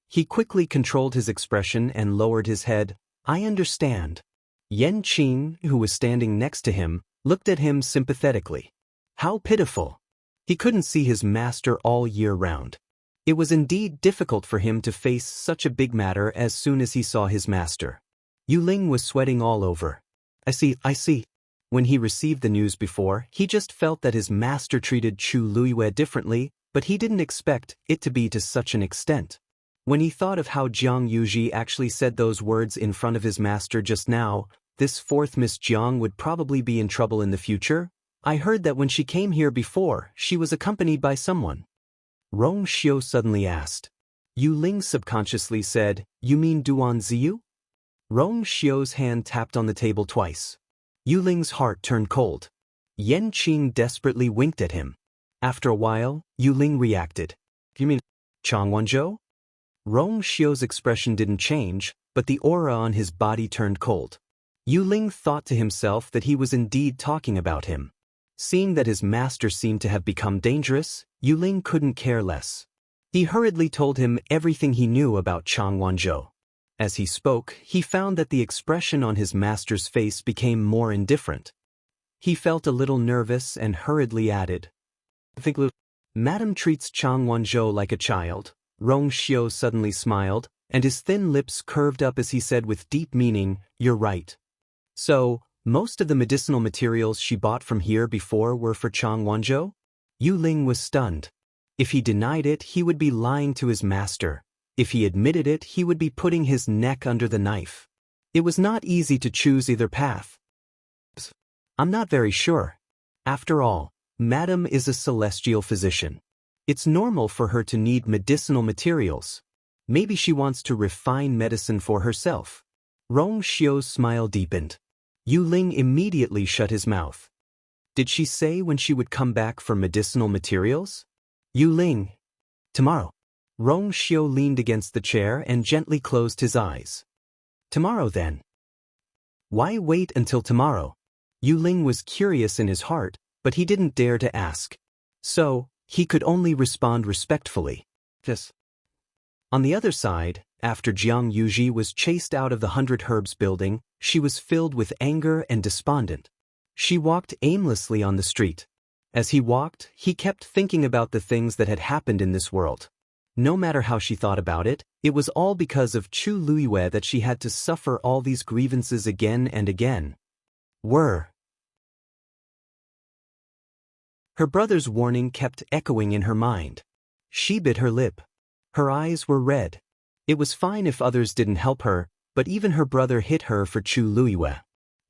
He quickly controlled his expression and lowered his head. "I understand." Yan Qing, who was standing next to him, looked at him sympathetically. How pitiful. He couldn't see his master all year round. It was indeed difficult for him to face such a big matter as soon as he saw his master. Yuling was sweating all over. I see. When he received the news before, he just felt that his master treated Chu Luiyue differently, but he didn't expect it to be to such an extent. When he thought of how Jianghu actually said those words in front of his master just now, this 4th Miss Jiang would probably be in trouble in the future. I heard that when she came here before, she was accompanied by someone. Rong Xiu suddenly asked. Yuling subconsciously said, "You mean Duan Ziyu?" Rong Xiu's hand tapped on the table twice. Yuling's heart turned cold. Yan Qing desperately winked at him. After a while, Yuling reacted. "You mean Chang Wanzhou?" Rong Xiu's expression didn't change, but the aura on his body turned cold. Yuling thought to himself that he was indeed talking about him. Seeing that his master seemed to have become dangerous, Yuling couldn't care less. He hurriedly told him everything he knew about Chang Wanzhou. As he spoke, he found that the expression on his master's face became more indifferent. He felt a little nervous and hurriedly added, "I think Madam treats Chang Wanzhou like a child." Rong Xiu suddenly smiled, and his thin lips curved up as he said with deep meaning, "You're right." So, most of the medicinal materials she bought from here before were for Chang Wanzhou? Yuling was stunned. If he denied it, he would be lying to his master. If he admitted it, he would be putting his neck under the knife. It was not easy to choose either path. "I'm not very sure. After all, Madam is a celestial physician. It's normal for her to need medicinal materials. Maybe she wants to refine medicine for herself." Rong Xiu's smile deepened. Yu Ling immediately shut his mouth. Did she say when she would come back for medicinal materials? Yu Ling. Tomorrow. Rong Xiu leaned against the chair and gently closed his eyes. Tomorrow then. Why wait until tomorrow? Yu Ling was curious in his heart, but he didn't dare to ask. So, he could only respond respectfully. Yes. On the other side, after Jiang Yuji was chased out of the 100 Herbs building, she was filled with anger and despondent. She walked aimlessly on the street. As he walked, he kept thinking about the things that had happened in this world. No matter how she thought about it, it was all because of Chu Luiyue that she had to suffer all these grievances again and again. Her brother's warning kept echoing in her mind. She bit her lip. Her eyes were red. It was fine if others didn't help her, but even her brother hit her for Chu Luiyue.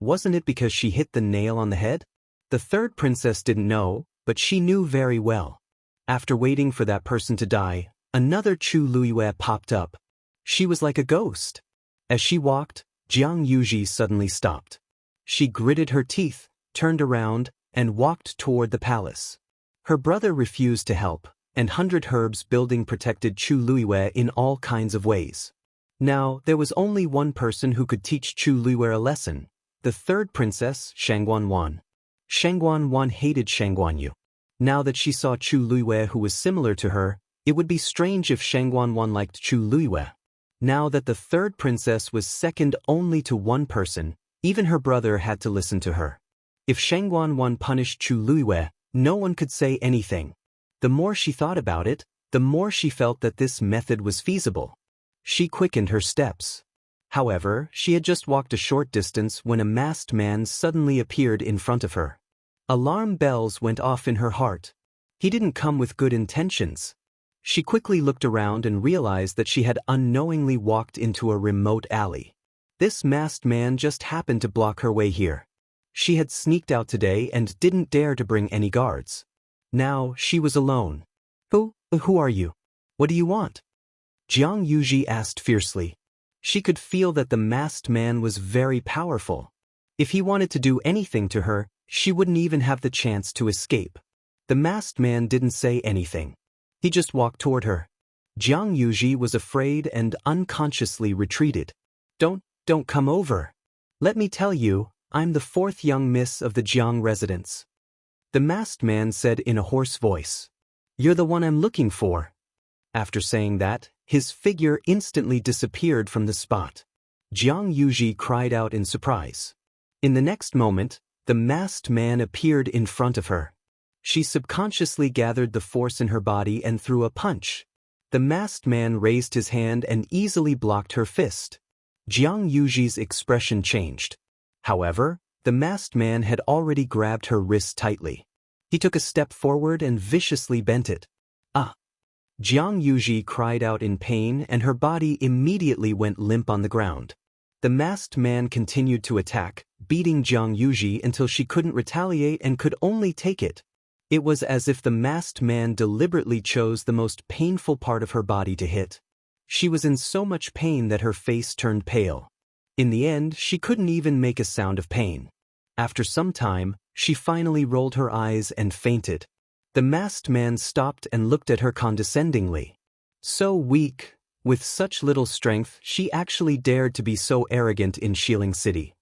Wasn't it because she hit the nail on the head? The third princess didn't know, but she knew very well. After waiting for that person to die, another Chu Luiyue popped up. She was like a ghost. As she walked, Jiang Yuji suddenly stopped. She gritted her teeth, turned around, and walked toward the palace. Her brother refused to help, and 100 Herbs building protected Chu Luiyue in all kinds of ways. Now, there was only one person who could teach Chu Luiyue a lesson. The third princess, Shangguan. Shangguan hated Shangguanyu. Now that she saw Chu Luiyue who was similar to her, it would be strange if Shangguan liked Chu Luiyue. Now that the third princess was second only to one person, even her brother had to listen to her. If Shangguan punished Chu Luiyue, no one could say anything. The more she thought about it, the more she felt that this method was feasible. She quickened her steps. However, she had just walked a short distance when a masked man suddenly appeared in front of her. Alarm bells went off in her heart. He didn't come with good intentions. She quickly looked around and realized that she had unknowingly walked into a remote alley. This masked man just happened to block her way here. She had sneaked out today and didn't dare to bring any guards. Now she was alone. Who are you? What do you want? Jiang Yuji asked fiercely. She could feel that the masked man was very powerful. If he wanted to do anything to her, she wouldn't even have the chance to escape. The masked man didn't say anything. He just walked toward her. Jiang Yuji was afraid and unconsciously retreated. Don't come over. Let me tell you, I'm the fourth young miss of the Jiang residence. The masked man said in a hoarse voice. You're the one I'm looking for. After saying that, his figure instantly disappeared from the spot. Jiang Yuji cried out in surprise. In the next moment, the masked man appeared in front of her. She subconsciously gathered the force in her body and threw a punch. The masked man raised his hand and easily blocked her fist. Jiang Yuji's expression changed. However, the masked man had already grabbed her wrist tightly. He took a step forward and viciously bent it. Jiang Yuji cried out in pain and her body immediately went limp on the ground. The masked man continued to attack, beating Jiang Yuji until she couldn't retaliate and could only take it. It was as if the masked man deliberately chose the most painful part of her body to hit. She was in so much pain that her face turned pale. In the end, she couldn't even make a sound of pain. After some time, she finally rolled her eyes and fainted. The masked man stopped and looked at her condescendingly. So weak, with such little strength, she actually dared to be so arrogant in Xiling City.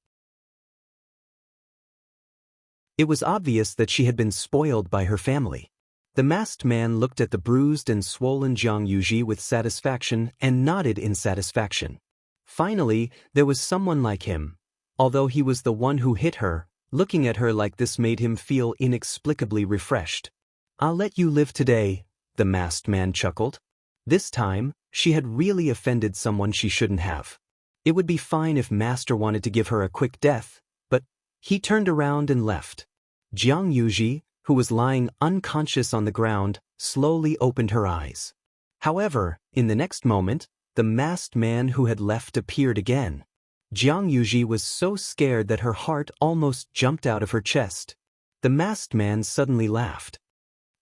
It was obvious that she had been spoiled by her family. The masked man looked at the bruised and swollen Jiang Yuji with satisfaction and nodded in satisfaction. Finally, there was someone like him. Although he was the one who hit her, looking at her like this made him feel inexplicably refreshed. I'll let you live today, the masked man chuckled. This time, she had really offended someone she shouldn't have. It would be fine if Master wanted to give her a quick death, but he turned around and left. Jiang Yuji, who was lying unconscious on the ground, slowly opened her eyes. However, in the next moment, the masked man who had left appeared again. Jiang Yuji was so scared that her heart almost jumped out of her chest. The masked man suddenly laughed.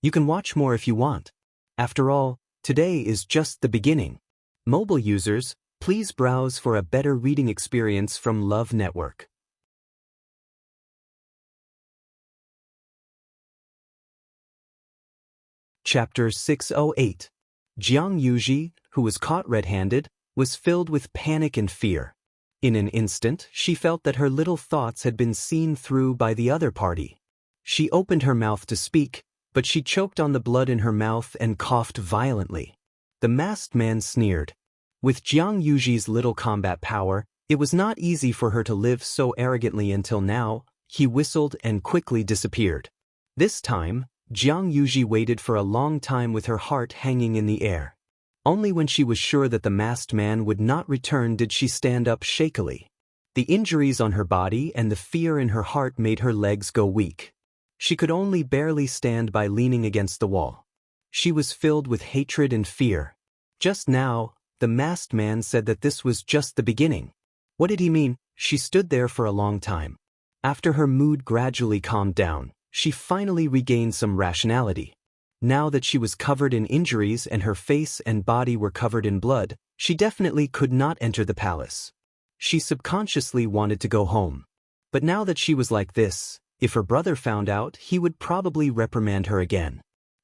You can watch more if you want. After all, today is just the beginning. Mobile users, please browse for a better reading experience from Love Network. Chapter 608. Jianghu, who was caught red-handed, was filled with panic and fear. In an instant, she felt that her little thoughts had been seen through by the other party. She opened her mouth to speak, but she choked on the blood in her mouth and coughed violently. The masked man sneered. With Jianghu's little combat power, it was not easy for her to live so arrogantly until now. He whistled and quickly disappeared. This time, Jianghu waited for a long time with her heart hanging in the air. Only when she was sure that the masked man would not return did she stand up shakily. The injuries on her body and the fear in her heart made her legs go weak. She could only barely stand by leaning against the wall. She was filled with hatred and fear. Just now, the masked man said that this was just the beginning. What did he mean? She stood there for a long time. After her mood gradually calmed down, she finally regained some rationality. Now that she was covered in injuries and her face and body were covered in blood, she definitely could not enter the palace. She subconsciously wanted to go home. But now that she was like this, if her brother found out, he would probably reprimand her again.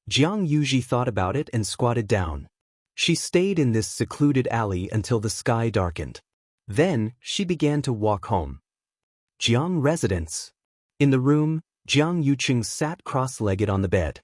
Jianghu thought about it and squatted down. She stayed in this secluded alley until the sky darkened. Then, she began to walk home. Jiang residence. In the room, Jianghu sat cross-legged on the bed.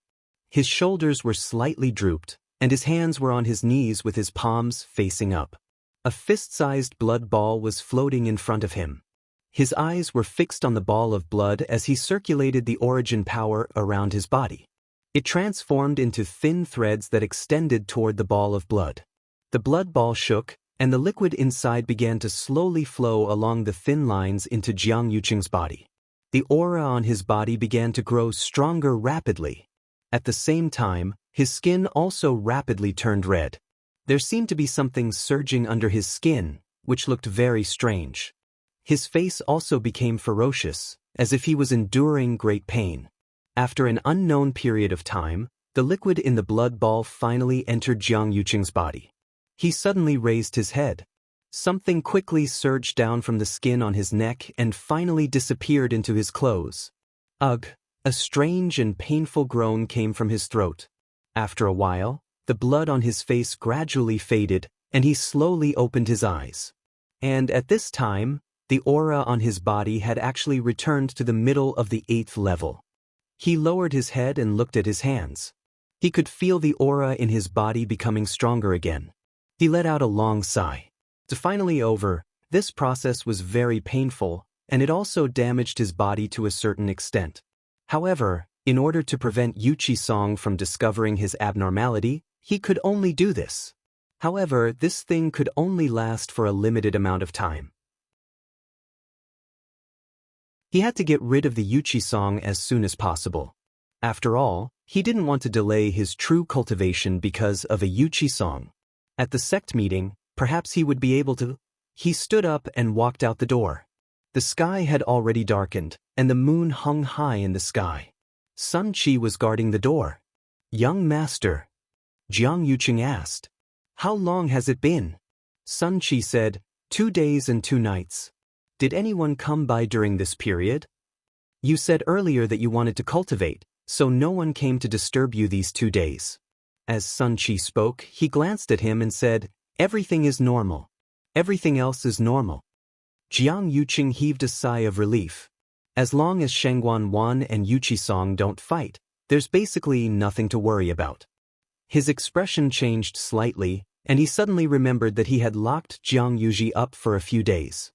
His shoulders were slightly drooped, and his hands were on his knees with his palms facing up. A fist-sized blood ball was floating in front of him. His eyes were fixed on the ball of blood as he circulated the origin power around his body. It transformed into thin threads that extended toward the ball of blood. The blood ball shook, and the liquid inside began to slowly flow along the thin lines into Jianghu's body. The aura on his body began to grow stronger rapidly. At the same time, his skin also rapidly turned red. There seemed to be something surging under his skin, which looked very strange. His face also became ferocious, as if he was enduring great pain. After an unknown period of time, the liquid in the blood ball finally entered Jianghu's body. He suddenly raised his head. Something quickly surged down from the skin on his neck and finally disappeared into his clothes. Ugh! A strange and painful groan came from his throat. After a while, the blood on his face gradually faded, and he slowly opened his eyes. And at this time, the aura on his body had actually returned to the middle of the 8th level. He lowered his head and looked at his hands. He could feel the aura in his body becoming stronger again. He let out a long sigh. Finally over, this process was very painful, and it also damaged his body to a certain extent. However, in order to prevent Wuxia from discovering his abnormality, he could only do this. However, this thing could only last for a limited amount of time. He had to get rid of the Wuxia as soon as possible. After all, he didn't want to delay his true cultivation because of a Wuxia. At the sect meeting, perhaps he would be able to. He stood up and walked out the door. The sky had already darkened, and the moon hung high in the sky. Sun Qi was guarding the door. "Young master," Jianghu asked. "How long has it been?" Sun Qi said, 2 days and 2 nights. "Did anyone come by during this period?" "You said earlier that you wanted to cultivate, so no one came to disturb you these 2 days." As Sun Qi spoke, he glanced at him and said, "Everything is normal. Everything else is normal." Jianghu heaved a sigh of relief. As long as Shangguan Wan and Wuxia don't fight, there's basically nothing to worry about. His expression changed slightly, and he suddenly remembered that he had locked Jianghu up for a few days.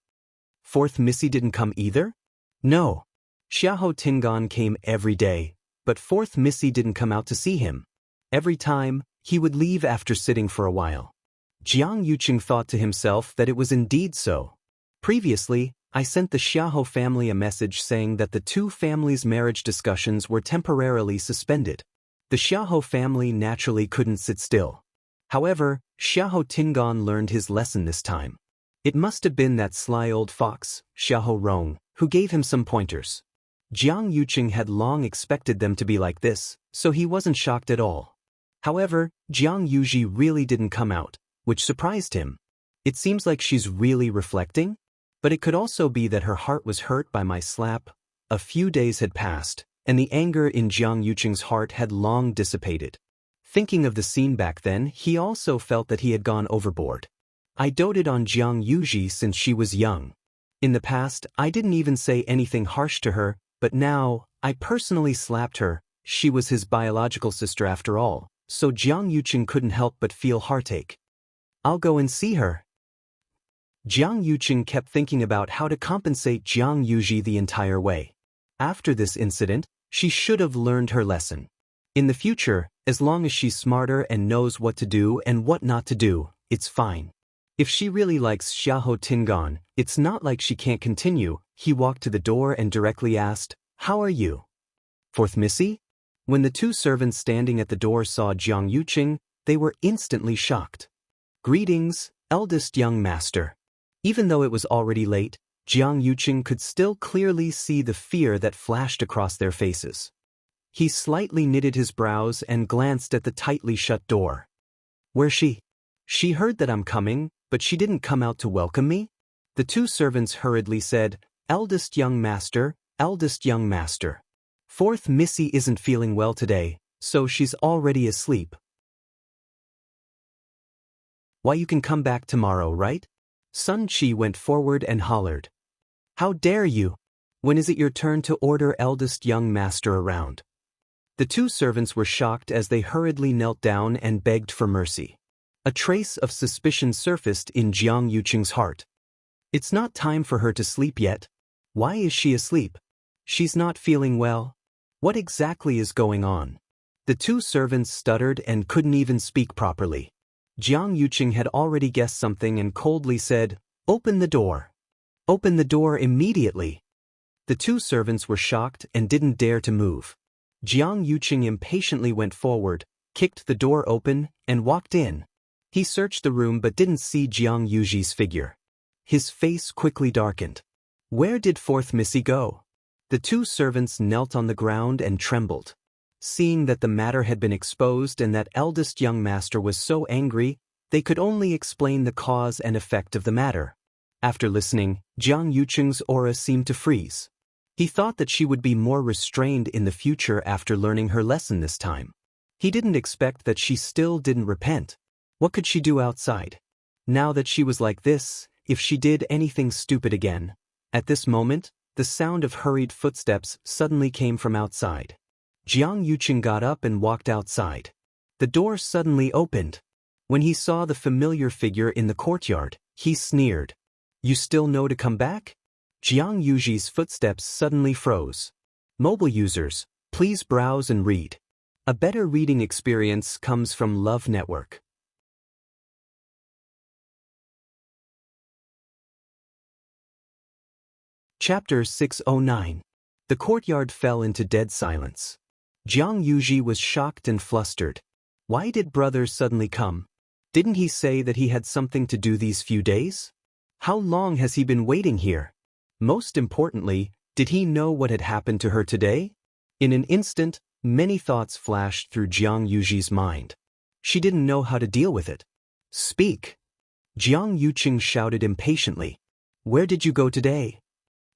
4th Missy didn't come either? No. Xiahou Tingan came every day, but 4th Missy didn't come out to see him. Every time, he would leave after sitting for a while. Jianghu thought to himself that it was indeed so. Previously, I sent the Xiahou family a message saying that the 2 families' marriage discussions were temporarily suspended. The Xiahou family naturally couldn't sit still. However, Xiahou Tingan learned his lesson this time. It must have been that sly old fox, Xiahou Rong, who gave him some pointers. Jianghu had long expected them to be like this, so he wasn't shocked at all. However, Jianghu really didn't come out, which surprised him. It seems like she's really reflecting? But it could also be that her heart was hurt by my slap. A few days had passed, and the anger in Jianghu's heart had long dissipated. Thinking of the scene back then, he also felt that he had gone overboard. I doted on Jianghu since she was young. In the past, I didn't even say anything harsh to her, but now, I personally slapped her. She was his biological sister after all, so Jianghu couldn't help but feel heartache. I'll go and see her. Jianghu kept thinking about how to compensate Jianghu the entire way. After this incident, she should have learned her lesson. In the future, as long as she's smarter and knows what to do and what not to do, it's fine. If she really likes Xiahou Tingan, it's not like she can't continue. He walked to the door and directly asked, "How are you?" "Fourth Missy?" When the two servants standing at the door saw Jianghu, they were instantly shocked. "Greetings, eldest young master." Even though it was already late, Jianghu could still clearly see the fear that flashed across their faces. He slightly knitted his brows and glanced at the tightly shut door. "Where's she?" "She heard that I'm coming, but she didn't come out to welcome me?" The two servants hurriedly said, "Eldest young master, eldest young master. Fourth Missy isn't feeling well today, so she's already asleep." "Why, you can come back tomorrow, right?" Sun Chi went forward and hollered. "How dare you? When is it your turn to order eldest young master around?" The two servants were shocked as they hurriedly knelt down and begged for mercy. A trace of suspicion surfaced in Jianghu's heart. It's not time for her to sleep yet. Why is she asleep? She's not feeling well. What exactly is going on? The two servants stuttered and couldn't even speak properly. Jianghu had already guessed something and coldly said, "Open the door. Open the door immediately." The two servants were shocked and didn't dare to move. Jianghu impatiently went forward, kicked the door open, and walked in. He searched the room but didn't see Jianghu's figure. His face quickly darkened. Where did fourth Missy go? The two servants knelt on the ground and trembled. Seeing that the matter had been exposed and that eldest young master was so angry, they could only explain the cause and effect of the matter. After listening, Jianghu's aura seemed to freeze. He thought that she would be more restrained in the future after learning her lesson this time. He didn't expect that she still didn't repent. What could she do outside? Now that she was like this, if she did anything stupid again. At this moment, the sound of hurried footsteps suddenly came from outside. Jianghu got up and walked outside. The door suddenly opened. When he saw the familiar figure in the courtyard, he sneered. "You still know to come back?" Jianghu's footsteps suddenly froze. Mobile users, please browse and read. A better reading experience comes from Love Network. Chapter 609. The courtyard fell into dead silence. Jianghu was shocked and flustered. Why did brother suddenly come? Didn't he say that he had something to do these few days? How long has he been waiting here? Most importantly, did he know what had happened to her today? In an instant, many thoughts flashed through Jianghu's mind. She didn't know how to deal with it. "Speak!" Jianghu shouted impatiently. "Where did you go today?"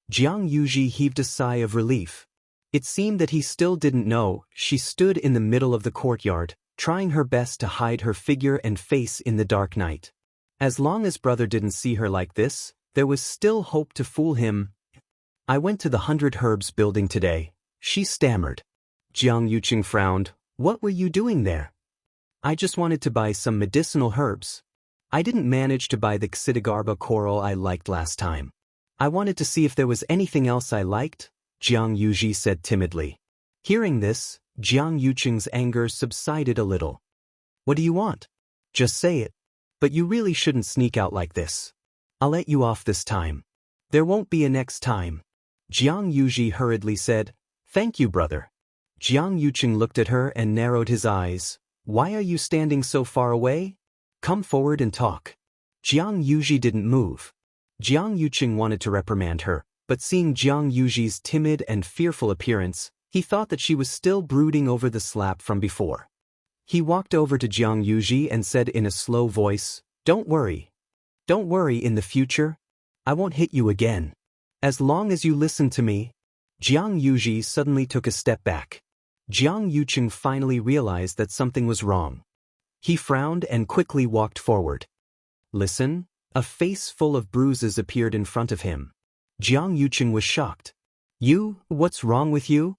Jianghu heaved a sigh of relief. It seemed that he still didn't know. She stood in the middle of the courtyard, trying her best to hide her figure and face in the dark night. As long as brother didn't see her like this, there was still hope to fool him. "I went to the 100 Herbs building today," she stammered. Jianghu frowned. "What were you doing there?" "I just wanted to buy some medicinal herbs. I didn't manage to buy the Xidigarba coral I liked last time. I wanted to see if there was anything else I liked," Jianghu said timidly. Hearing this, Jianghu's anger subsided a little. "What do you want? Just say it. But you really shouldn't sneak out like this. I'll let you off this time. There won't be a next time." Jianghu hurriedly said, "Thank you, brother." Jianghu looked at her and narrowed his eyes. "Why are you standing so far away? Come forward and talk." Jianghu didn't move. Jianghu wanted to reprimand her, but seeing Jianghu's timid and fearful appearance, he thought that she was still brooding over the slap from before. He walked over to Jianghu and said in a slow voice, "Don't worry. Don't worry, in the future, I won't hit you again. As long as you listen to me." Jianghu suddenly took a step back. Jiang Yucheng finally realized that something was wrong. He frowned and quickly walked forward. Listen, a face full of bruises appeared in front of him. Jiang Yucheng was shocked. What's wrong with you?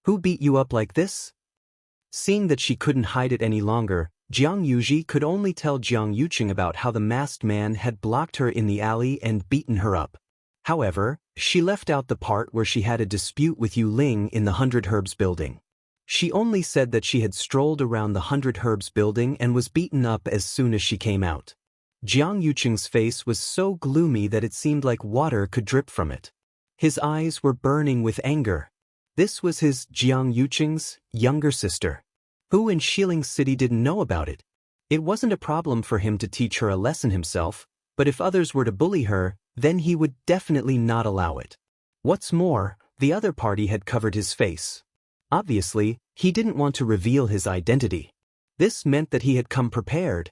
Who beat you up like this? Seeing that she couldn't hide it any longer, Jiang Yuji could only tell Jiang Yucheng about how the masked man had blocked her in the alley and beaten her up. However, she left out the part where she had a dispute with Yu Ling in the 100 Herbs building. She only said that she had strolled around the 100 Herbs building and was beaten up as soon as she came out. Jiang Yucheng's face was so gloomy that it seemed like water could drip from it. His eyes were burning with anger. This was his Jiang Yucheng's younger sister. Who in Xiling City didn't know about it? It wasn't a problem for him to teach her a lesson himself, but if others were to bully her, then he would definitely not allow it. What's more, the other party had covered his face. Obviously, he didn't want to reveal his identity. This meant that he had come prepared.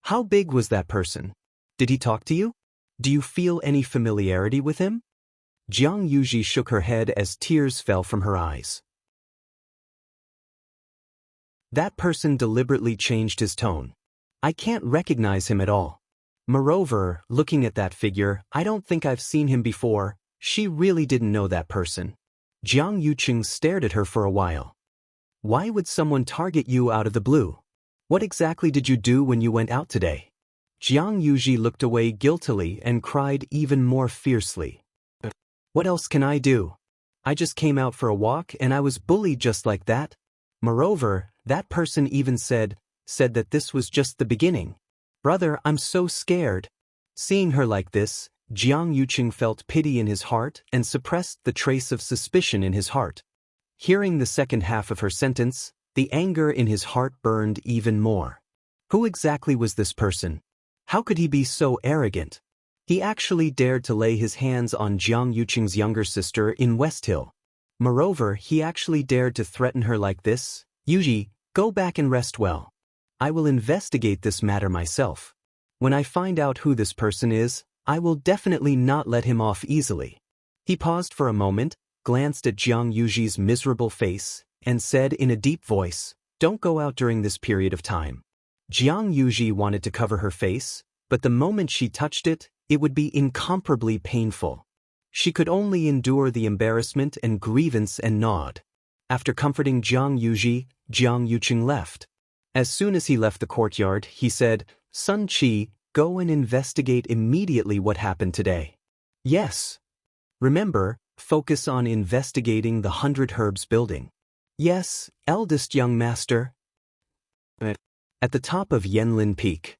How big was that person? Did he talk to you? Do you feel any familiarity with him? Jiang Yuji shook her head as tears fell from her eyes. That person deliberately changed his tone. I can't recognize him at all. Moreover, looking at that figure, I don't think I've seen him before. She really didn't know that person. Jiang Yucheng stared at her for a while. Why would someone target you out of the blue? What exactly did you do when you went out today? Jiang Yuji looked away guiltily and cried even more fiercely. What else can I do? I just came out for a walk and I was bullied just like that. Moreover, that person even said that this was just the beginning. Brother, I'm so scared. Seeing her like this, Jiang Yucheng felt pity in his heart and suppressed the trace of suspicion in his heart. Hearing the second half of her sentence, the anger in his heart burned even more. Who exactly was this person? How could he be so arrogant? He actually dared to lay his hands on Jiang Yucheng's younger sister in West Hill. Moreover, he actually dared to threaten her like this. Yuji, go back and rest well. I will investigate this matter myself. When I find out who this person is, I will definitely not let him off easily. He paused for a moment, glanced at Jiang Yuji's miserable face, and said in a deep voice, don't go out during this period of time. Jiang Yuji wanted to cover her face, but the moment she touched it, it would be incomparably painful. She could only endure the embarrassment and grievance and nod. After comforting Jiang Yuji, Jiang Yucheng left. As soon as he left the courtyard, he said, Sun Qi, go and investigate immediately what happened today. Yes. Remember, focus on investigating the 100 Herbs building. Yes, eldest young master. At the top of Yanlin Peak,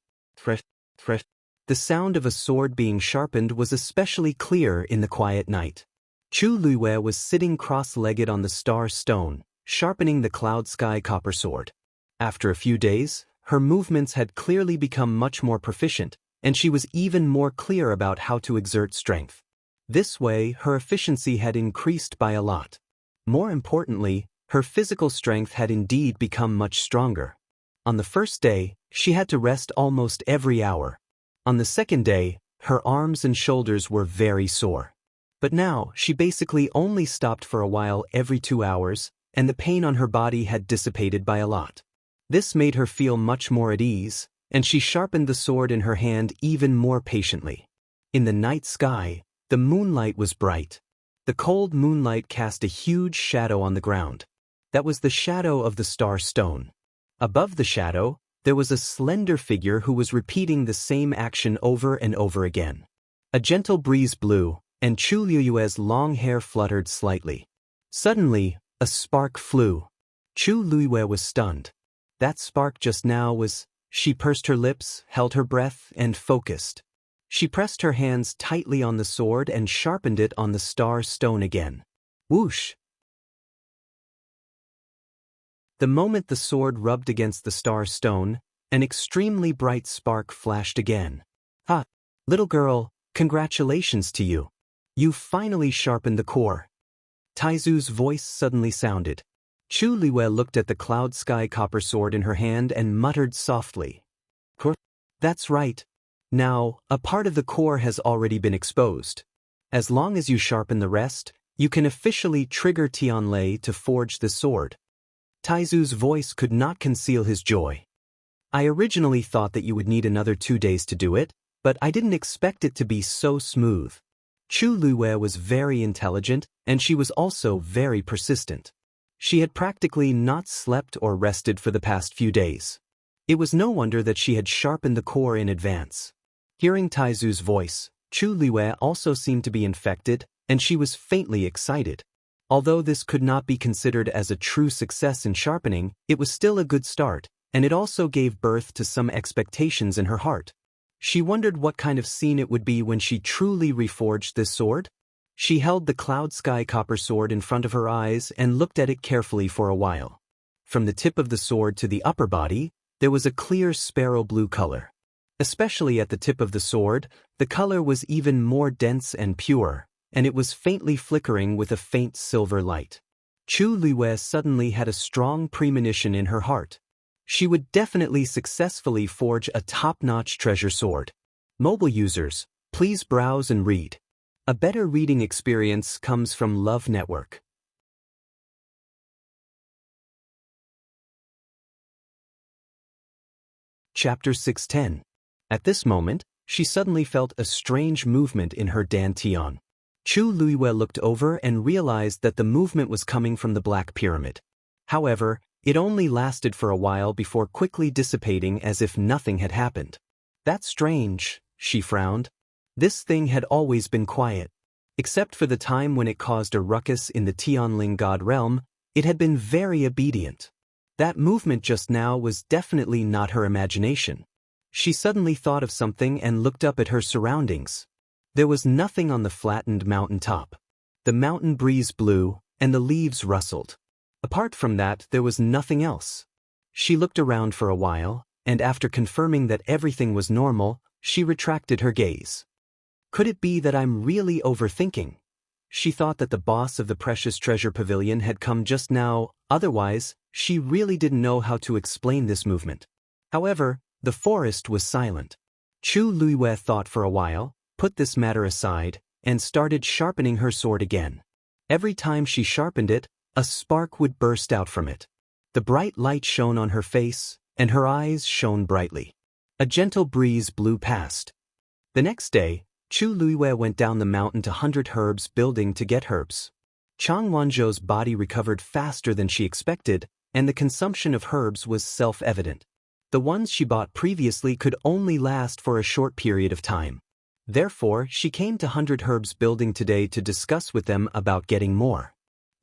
the sound of a sword being sharpened was especially clear in the quiet night. Chu Luiwei was sitting cross-legged on the star stone, sharpening the cloud sky copper sword. After a few days, her movements had clearly become much more proficient, and she was even more clear about how to exert strength. This way, her efficiency had increased by a lot. More importantly, her physical strength had indeed become much stronger. On the first day, she had to rest almost every hour. On the second day, her arms and shoulders were very sore. But now, she basically only stopped for a while every 2 hours, and the pain on her body had dissipated by a lot. This made her feel much more at ease, and she sharpened the sword in her hand even more patiently. In the night sky, the moonlight was bright. The cold moonlight cast a huge shadow on the ground. That was the shadow of the star stone. Above the shadow, there was a slender figure who was repeating the same action over and over again. A gentle breeze blew, and Chu Liyue's long hair fluttered slightly. Suddenly, a spark flew. Chu Liyue was stunned. That spark just now was... She pursed her lips, held her breath, and focused. She pressed her hands tightly on the sword and sharpened it on the star stone again. Whoosh! The moment the sword rubbed against the star stone, an extremely bright spark flashed again. Ha! Little girl, congratulations to you. You finally sharpened the core. Taizu's voice suddenly sounded. Chu Liyue looked at the cloud sky copper sword in her hand and muttered softly. That's right. Now, a part of the core has already been exposed. As long as you sharpen the rest, you can officially trigger Tianlei to forge the sword. Taizu's voice could not conceal his joy. I originally thought that you would need another 2 days to do it, but I didn't expect it to be so smooth. Chu Luiwei was very intelligent, and she was also very persistent. She had practically not slept or rested for the past few days. It was no wonder that she had sharpened the core in advance. Hearing Taizu's voice, Chu Luiwei also seemed to be infected, and she was faintly excited. Although this could not be considered as a true success in sharpening, it was still a good start, and it also gave birth to some expectations in her heart. She wondered what kind of scene it would be when she truly reforged this sword. She held the cloud sky copper sword in front of her eyes and looked at it carefully for a while. From the tip of the sword to the upper body, there was a clear sparrow blue color. Especially at the tip of the sword, the color was even more dense and pure, and it was faintly flickering with a faint silver light. Chu Luiwei suddenly had a strong premonition in her heart. She would definitely successfully forge a top-notch treasure sword. Mobile users, please browse and read. A better reading experience comes from Love Network. Chapter 610. At this moment, she suddenly felt a strange movement in her dantian. Chu Luiwei looked over and realized that the movement was coming from the Black Pyramid. However, it only lasted for a while before quickly dissipating as if nothing had happened. That's strange, she frowned. This thing had always been quiet. Except for the time when it caused a ruckus in the Tianling God realm, it had been very obedient. That movement just now was definitely not her imagination. She suddenly thought of something and looked up at her surroundings. There was nothing on the flattened mountain top. The mountain breeze blew, and the leaves rustled. Apart from that, there was nothing else. She looked around for a while, and after confirming that everything was normal, she retracted her gaze. Could it be that I'm really overthinking? She thought that the boss of the Precious Treasure Pavilion had come just now, otherwise, she really didn't know how to explain this movement. However, the forest was silent. Chu Luiwei thought for a while, put this matter aside, and started sharpening her sword again. Every time she sharpened it, a spark would burst out from it. The bright light shone on her face, and her eyes shone brightly. A gentle breeze blew past. The next day, Chu Luiwei went down the mountain to 100 Herbs Building to get herbs. Chang Wanzhou's body recovered faster than she expected, and the consumption of herbs was self-evident. The ones she bought previously could only last for a short period of time. Therefore, she came to 100 Herbs Building today to discuss with them about getting more.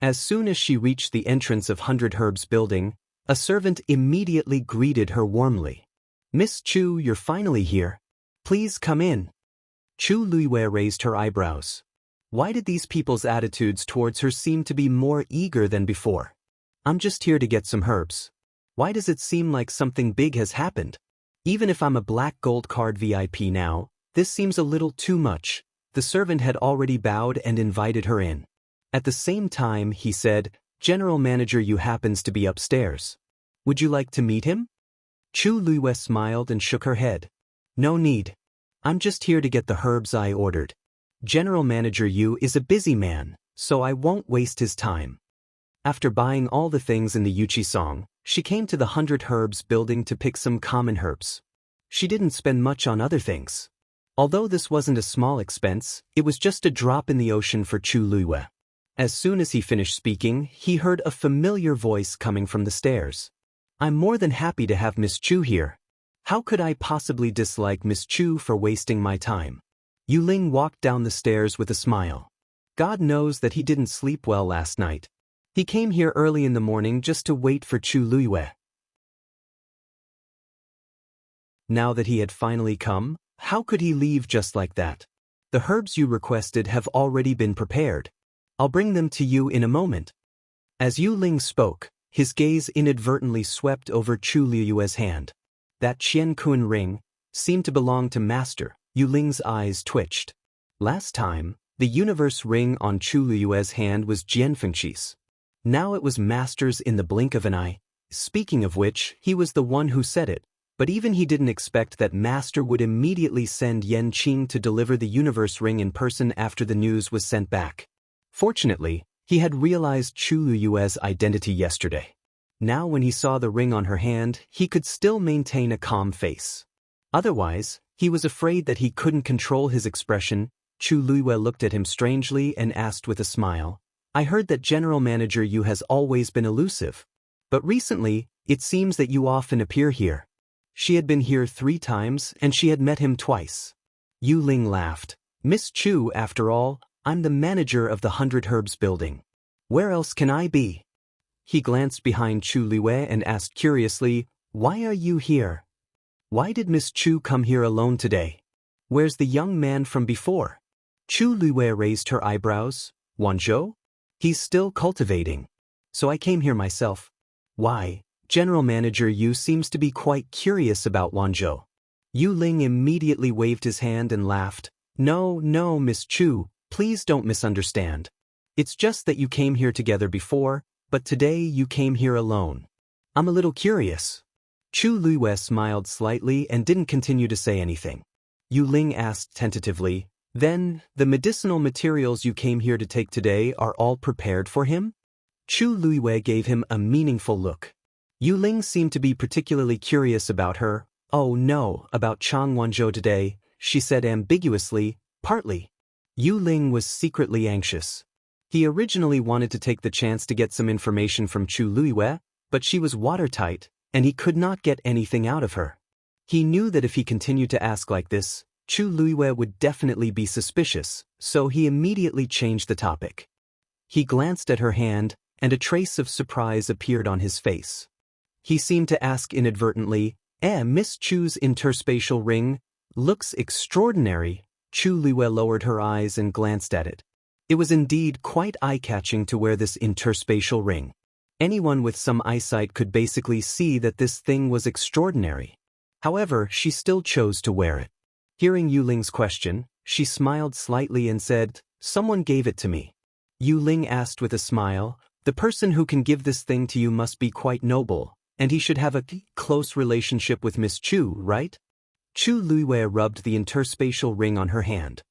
As soon as she reached the entrance of 100 Herbs Building, a servant immediately greeted her warmly. "Miss Chu, you're finally here. Please come in." Chu Luiwei raised her eyebrows. Why did these people's attitudes towards her seem to be more eager than before? "I'm just here to get some herbs. Why does it seem like something big has happened? Even if I'm a black gold card VIP now, this seems a little too much." The servant had already bowed and invited her in. At the same time, he said, "General Manager Yu happens to be upstairs. Would you like to meet him?" Chu Luiwei smiled and shook her head. "No need. I'm just here to get the herbs I ordered. General Manager Yu is a busy man, so I won't waste his time." After buying all the things in the Yuchi song, she came to the 100 Herbs Building to pick some common herbs. She didn't spend much on other things. Although this wasn't a small expense, it was just a drop in the ocean for Chu Luiwei. As soon as he finished speaking, he heard a familiar voice coming from the stairs. "I'm more than happy to have Miss Chu here. How could I possibly dislike Miss Chu for wasting my time?" Yu Ling walked down the stairs with a smile. God knows that he didn't sleep well last night. He came here early in the morning just to wait for Chu Luiwei. Now that he had finally come, how could he leave just like that? "The herbs you requested have already been prepared. I'll bring them to you in a moment." As Yu Ling spoke, his gaze inadvertently swept over Chu Luiwei's hand. That Qian Kun ring seemed to belong to Master. Yu Ling's eyes twitched. Last time, the universe ring on Chu Luiwei's hand was Jianfengqi's. Now it was Master's in the blink of an eye. Speaking of which, he was the one who said it, but even he didn't expect that Master would immediately send Yan Qing to deliver the universe ring in person after the news was sent back. Fortunately, he had realized Chu Luiwei's identity yesterday. Now when he saw the ring on her hand, he could still maintain a calm face. Otherwise, he was afraid that he couldn't control his expression. Chu Luiyue looked at him strangely and asked with a smile, "I heard that General Manager Yu has always been elusive. But recently, it seems that you often appear here." She had been here 3 times and she had met him twice. Yu Ling laughed. "Miss Chu, after all, I'm the manager of the 100 Herbs building. Where else can I be?" He glanced behind Chu Luiyue and asked curiously, "Why are you here? Why did Miss Chu come here alone today? Where's the young man from before?" Chu Luiyue raised her eyebrows. "Wanzhou? He's still cultivating. So I came here myself." "Why? General Manager Yu seems to be quite curious about Wanzhou." Yu Ling immediately waved his hand and laughed. No, Miss Chu, please don't misunderstand. It's just that you came here together before, but today you came here alone. I'm a little curious." Chu Luiyue smiled slightly and didn't continue to say anything. Yu Ling asked tentatively, "Then, the medicinal materials you came here to take today are all prepared for him?" Chu Luiyue gave him a meaningful look. Yu Ling seemed to be particularly curious about her. "Oh no, about Chang Wanzhou today," she said ambiguously, partly. Yu Ling was secretly anxious. He originally wanted to take the chance to get some information from Chu Luiyue, but she was watertight, and he could not get anything out of her. He knew that if he continued to ask like this, Chu Luiyue would definitely be suspicious, so he immediately changed the topic. He glanced at her hand, and a trace of surprise appeared on his face. He seemed to ask inadvertently, Miss Chu's interspatial ring looks extraordinary." Chu Luiyue lowered her eyes and glanced at it. It was indeed quite eye-catching to wear this interspatial ring. Anyone with some eyesight could basically see that this thing was extraordinary. However, she still chose to wear it. Hearing Yu Ling's question, she smiled slightly and said, "Someone gave it to me." Yu Ling asked with a smile, "The person who can give this thing to you must be quite noble, and he should have a close relationship with Miss Chu, right?" Chu Luiyue rubbed the interspatial ring on her hand.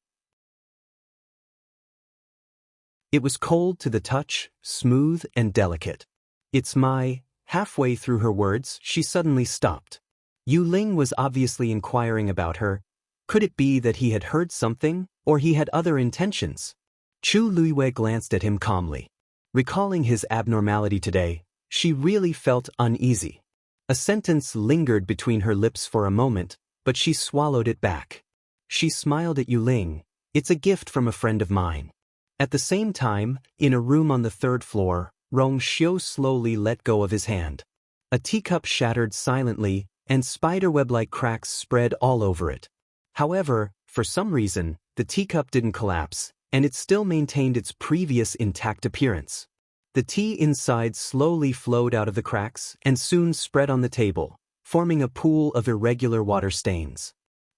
It was cold to the touch, smooth and delicate. "It's my..." Halfway through her words, she suddenly stopped. Yu Ling was obviously inquiring about her. Could it be that he had heard something, or he had other intentions? Chu Luiyue glanced at him calmly. Recalling his abnormality today, she really felt uneasy. A sentence lingered between her lips for a moment, but she swallowed it back. She smiled at Yu Ling. "It's a gift from a friend of mine." At the same time, in a room on the 3rd floor, Rong Xiu slowly let go of his hand. A teacup shattered silently, and spiderweb-like cracks spread all over it. However, for some reason, the teacup didn't collapse, and it still maintained its previous intact appearance. The tea inside slowly flowed out of the cracks and soon spread on the table, forming a pool of irregular water stains.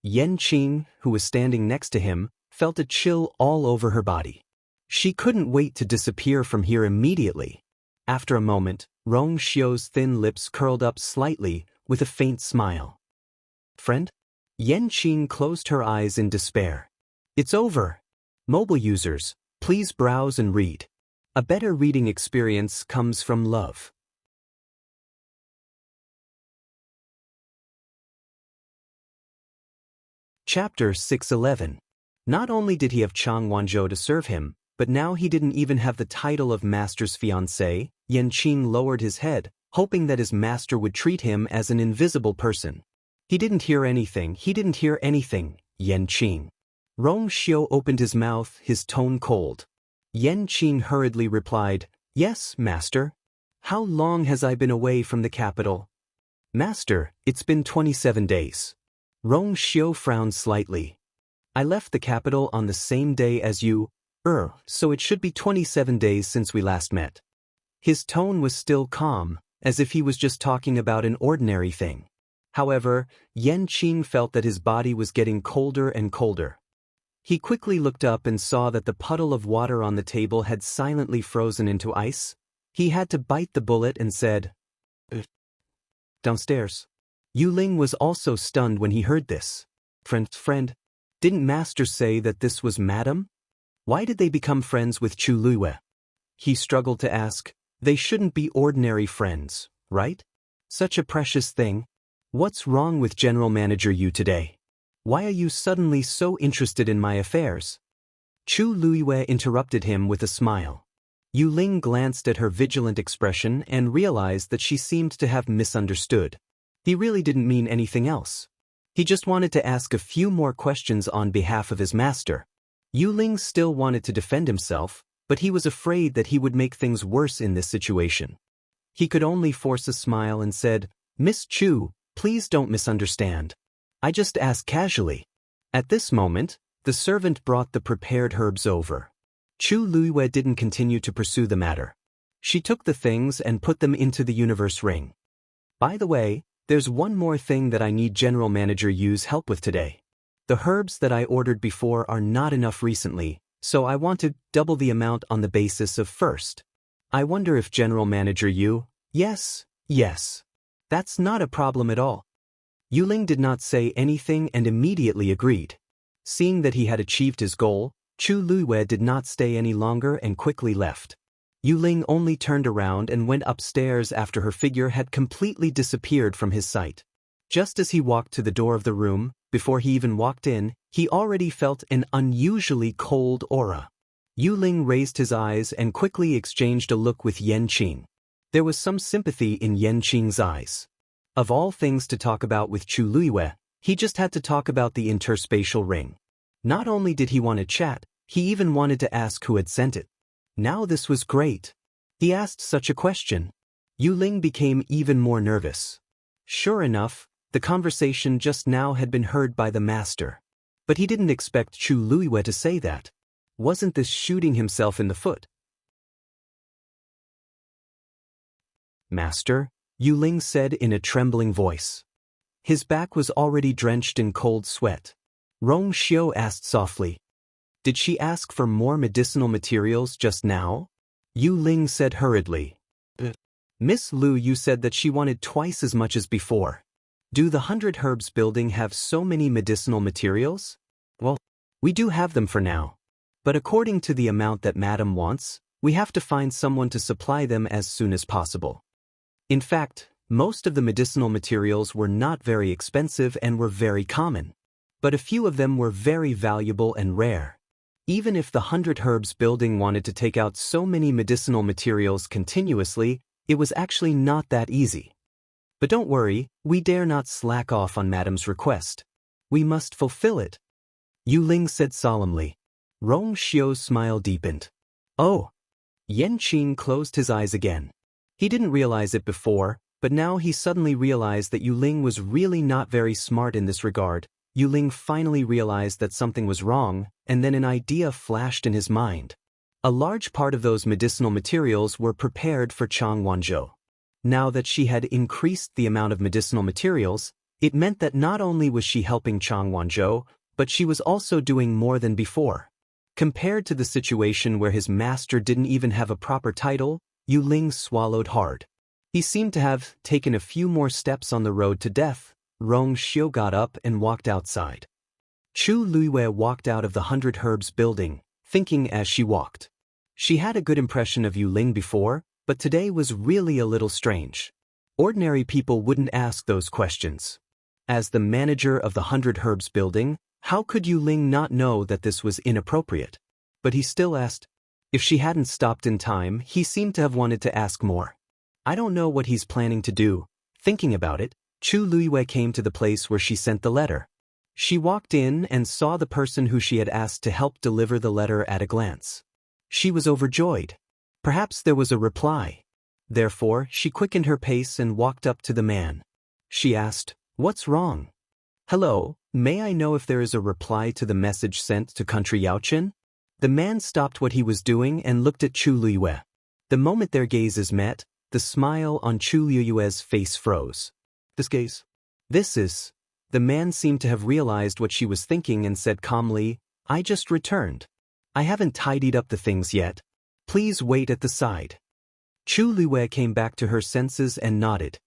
Yanqing, who was standing next to him, felt a chill all over her body. She couldn't wait to disappear from here immediately. After a moment, Rong Xiu's thin lips curled up slightly, with a faint smile. "Friend?" Yanqing closed her eyes in despair. "It's over. Mobile users, please browse and read. A better reading experience comes from love." Chapter 611. Not only did he have Chang Wanzhou to serve him, but now he didn't even have the title of master's fiancé. Yanqing lowered his head, hoping that his master would treat him as an invisible person. He didn't hear anything, Yanqing. Rong Xiu opened his mouth, his tone cold. Yanqing hurriedly replied, "Yes, master. How long has I been away from the capital?" "Master, it's been 27 days. Rong Xiu frowned slightly. "I left the capital on the same day as you, so it should be 27 days since we last met." His tone was still calm, as if he was just talking about an ordinary thing. However, Yanqing felt that his body was getting colder and colder. He quickly looked up and saw that the puddle of water on the table had silently frozen into ice. He had to bite the bullet and said, "Downstairs." Yu Ling was also stunned when he heard this. Friend, didn't Master say that this was Madam? Why did they become friends with Chu Luiyue?" He struggled to ask. "They shouldn't be ordinary friends, right? Such a precious thing. What's wrong with General Manager Yu today? Why are you suddenly so interested in my affairs? Chu Luiyue interrupted him with a smile. Yu Ling glanced at her vigilant expression and realized that she seemed to have misunderstood. He really didn't mean anything else. He just wanted to ask a few more questions on behalf of his master. Yu Ling still wanted to defend himself, but he was afraid that he would make things worse in this situation. He could only force a smile and said, "Miss Chu, please don't misunderstand. I just asked casually." At this moment, the servant brought the prepared herbs over. Chu Luiyue didn't continue to pursue the matter. She took the things and put them into the universe ring. By the way, there's one more thing that I need General Manager Yu's help with today. The herbs that I ordered before are not enough recently, so I want to double the amount on the basis of first. I wonder if General Manager Yu... Yes. That's not a problem at all. Yu Ling did not say anything and immediately agreed. Seeing that he had achieved his goal, Chu Luiyue did not stay any longer and quickly left. Yu Ling only turned around and went upstairs after her figure had completely disappeared from his sight. Just as he walked to the door of the room, before he even walked in, he already felt an unusually cold aura. Yu Ling raised his eyes and quickly exchanged a look with Yan Qing. There was some sympathy in Yan Qing's eyes. Of all things to talk about with Chu Luiyue, he just had to talk about the interspatial ring. Not only did he want to chat, he even wanted to ask who had sent it. Now this was great. He asked such a question. Yu Ling became even more nervous. Sure enough, the conversation just now had been heard by the master. But he didn't expect Chu Luiyue to say that. Wasn't this shooting himself in the foot? "Master," Yu Ling said in a trembling voice. His back was already drenched in cold sweat. Rong Xiu asked softly. "Did she ask for more medicinal materials just now?" Yu Ling said hurriedly. "Miss Lu Yu said that she wanted twice as much as before. Do the 100 Herbs building have so many medicinal materials?" "Well, we do have them for now. But according to the amount that Madam wants, we have to find someone to supply them as soon as possible." In fact, most of the medicinal materials were not very expensive and were very common. But a few of them were very valuable and rare. Even if the 100 Herbs building wanted to take out so many medicinal materials continuously, it was actually not that easy. But don't worry, we dare not slack off on Madam's request. We must fulfill it. Yu Ling said solemnly. Rong Xiu's smile deepened. "Oh." Yan Qing closed his eyes again. He didn't realize it before, but now he suddenly realized that Yu Ling was really not very smart in this regard. Yu Ling finally realized that something was wrong, and then an idea flashed in his mind. A large part of those medicinal materials were prepared for Chang Wanzhou. Now that she had increased the amount of medicinal materials, it meant that not only was she helping Chang Wanzhou, but she was also doing more than before. Compared to the situation where his master didn't even have a proper title, Yu Ling swallowed hard. He seemed to have taken a few more steps on the road to death. Rong Xiu got up and walked outside. Chu Luiyue walked out of the 100 Herbs building, thinking as she walked. She had a good impression of Yu Ling before, but today was really a little strange. Ordinary people wouldn't ask those questions. As the manager of the 100 Herbs building, how could Yu Ling not know that this was inappropriate? But he still asked. If she hadn't stopped in time, he seemed to have wanted to ask more. I don't know what he's planning to do. Thinking about it, Chu Luiyue came to the place where she sent the letter. She walked in and saw the person who she had asked to help deliver the letter at a glance. She was overjoyed. Perhaps there was a reply. Therefore, she quickened her pace and walked up to the man. She asked, "What's wrong?" "Hello, may I know if there is a reply to the message sent to Country Yaochen?" The man stopped what he was doing and looked at Chu Luiyue. The moment their gazes met, the smile on Chu Luiyue's face froze. This is... The man seemed to have realized what she was thinking and said calmly, "I just returned. I haven't tidied up the things yet. Please wait at the side." Chu Luiyue came back to her senses and nodded.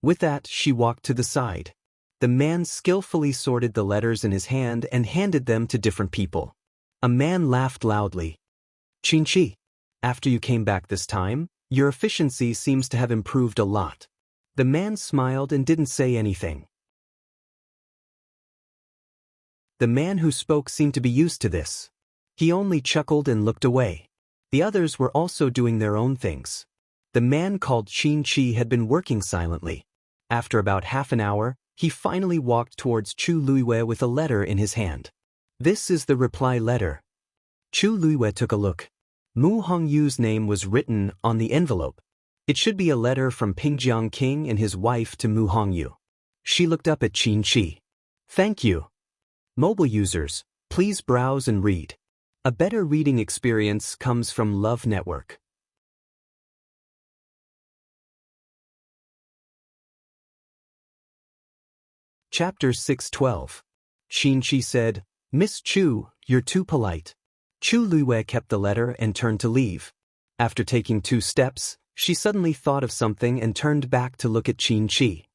With that, she walked to the side. The man skillfully sorted the letters in his hand and handed them to different people. A man laughed loudly. "Qingqi, after you came back this time, Your efficiency seems to have improved a lot. The man smiled and didn't say anything. The man who spoke seemed to be used to this. He only chuckled and looked away. The others were also doing their own things. The man called Qin Chi had been working silently. After about half an hour, he finally walked towards Chu Luiwei with a letter in his hand. This is the reply letter. Chu Luiwei took a look. Mu Hongyu's name was written on the envelope. It should be a letter from Pingjiang King and his wife to Mu Hongyu. She looked up at Qin Chi. Thank you. Mobile users, please browse and read. A better reading experience comes from Love Network. Chapter 612. Qin Chi said, Miss Chu, you're too polite. Chu Luiwei kept the letter and turned to leave. After taking 2 steps, she suddenly thought of something and turned back to look at Qin Chi.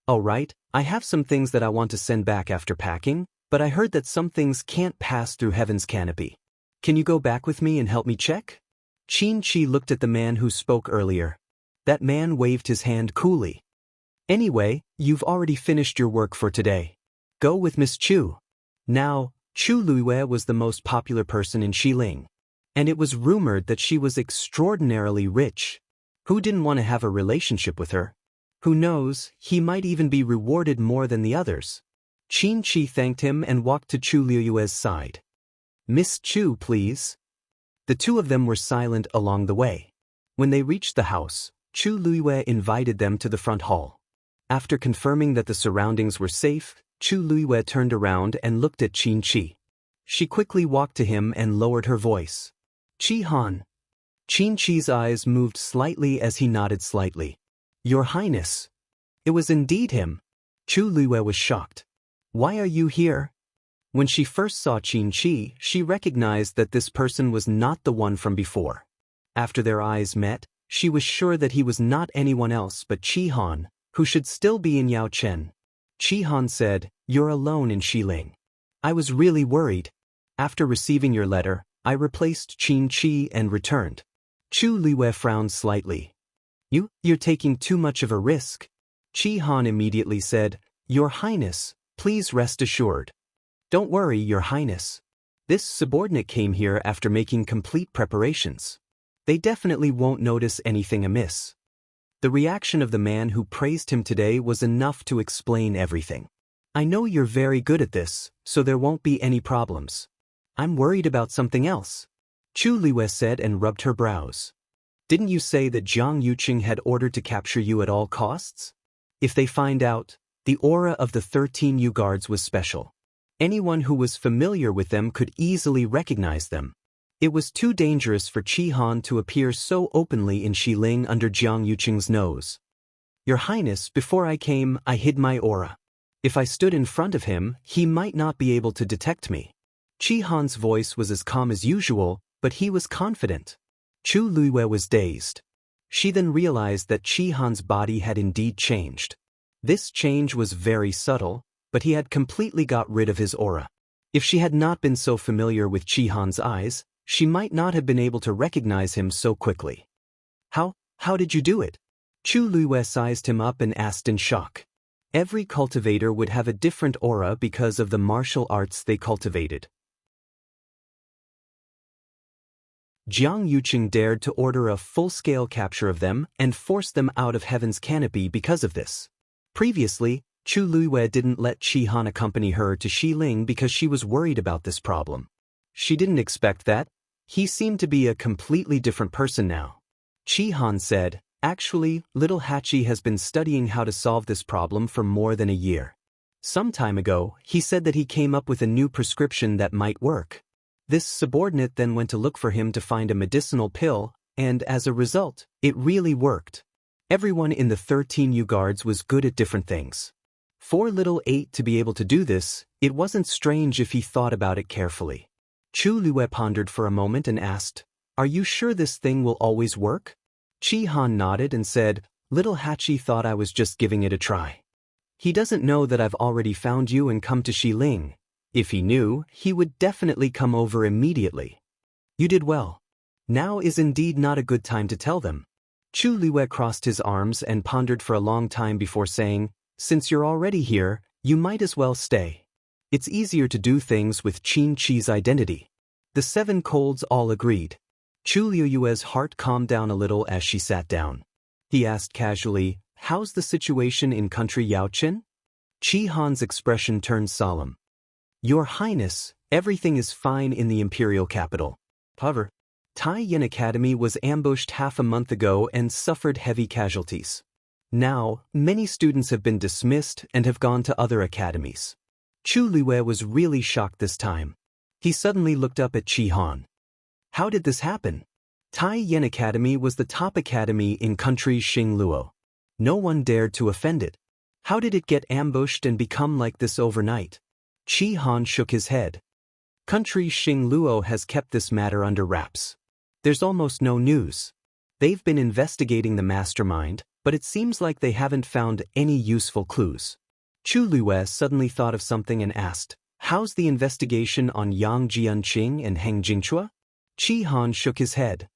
All right, I have some things that I want to send back after packing, but I heard that some things can't pass through heaven's canopy. Can you go back with me and help me check? Qin Chi looked at the man who spoke earlier. That man waved his hand coolly. Anyway, you've already finished your work for today. Go with Miss Chu. Now, Chu Luiwei was the most popular person in Xiling. And it was rumored that she was extraordinarily rich. Who didn't want to have a relationship with her? Who knows, he might even be rewarded more than the others. Qin Chi thanked him and walked to Chu Luiwei's side. Miss Chu, please. The two of them were silent along the way. When they reached the house, Chu Luiwei invited them to the front hall. After confirming that the surroundings were safe, Chu Luiwei turned around and looked at Qin Chi. She quickly walked to him and lowered her voice. Chi Han. Qin Chi's eyes moved slightly as he nodded slightly. Your Highness. It was indeed him. Chu Luiwei was shocked. Why are you here? When she first saw Qin Chi, she recognized that this person was not the one from before. After their eyes met, she was sure that he was not anyone else but Chi Han, who should still be in Yao Chen. Chi Han said, You're alone in Xiling. I was really worried. After receiving your letter, I replaced Qin Chi and returned. Chu Luiwei frowned slightly. You're taking too much of a risk. Chi Han immediately said, Your Highness, please rest assured. Don't worry, Your Highness. This subordinate came here after making complete preparations. They definitely won't notice anything amiss. The reaction of the man who praised him today was enough to explain everything. I know you're very good at this, so there won't be any problems. I'm worried about something else. Chu Luiwei said and rubbed her brows. Didn't you say that Jiang Yuqing had ordered to capture you at all costs? If they find out, the aura of the 13 Yu guards was special. Anyone who was familiar with them could easily recognize them. It was too dangerous for Chi Han to appear so openly in Xiling under Jiang Yuqing's nose. Your Highness, before I came, I hid my aura. If I stood in front of him, he might not be able to detect me. Chi Han's voice was as calm as usual, but he was confident. Chu Luiwei was dazed. She then realized that Chi Han's body had indeed changed. This change was very subtle, but he had completely got rid of his aura. If she had not been so familiar with Chi Han's eyes, she might not have been able to recognize him so quickly. How did you do it? Chu Luiwei sized him up and asked in shock. Every cultivator would have a different aura because of the martial arts they cultivated. Jiang Yuqing dared to order a full-scale capture of them and force them out of heaven's canopy because of this. Previously, Chu Luiwei didn't let Chi Han accompany her to Xiling because she was worried about this problem. She didn't expect that. He seemed to be a completely different person now. Chi Han said, Actually, little Hachi has been studying how to solve this problem for more than a year. Some time ago, he said that he came up with a new prescription that might work. This subordinate then went to look for him to find a medicinal pill, and as a result, it really worked. Everyone in the 13 Yu guards was good at different things. For little 8 to be able to do this, it wasn't strange if he thought about it carefully. Chu Luiwei pondered for a moment and asked, Are you sure this thing will always work? Chi Han nodded and said, Little Hachi thought I was just giving it a try. He doesn't know that I've already found you and come to Xiling. If he knew, he would definitely come over immediately. You did well. Now is indeed not a good time to tell them. Chu Liwei crossed his arms and pondered for a long time before saying, "Since you're already here, you might as well stay. It's easier to do things with Qin Chi's identity." The seven colds all agreed. Chu Liu's heart calmed down a little as she sat down. He asked casually, "How's the situation in country Yaoqin?" Qi Han's expression turned solemn. "Your Highness, everything is fine in the imperial capital. However, Taiyin Academy was ambushed half a month ago and suffered heavy casualties. Now, many students have been dismissed and have gone to other academies." Chu Liwei was really shocked this time. He suddenly looked up at Qi Han. "How did this happen? Taiyin Academy was the top academy in country Xingluo. No one dared to offend it. How did it get ambushed and become like this overnight?" Qi Han shook his head. "Country Xingluo has kept this matter under wraps. There's almost no news. They've been investigating the mastermind, but it seems like they haven't found any useful clues." Chu Liwei suddenly thought of something and asked, "How's the investigation on Yang Jianqing and Heng Jingchua?" Qi Han shook his head.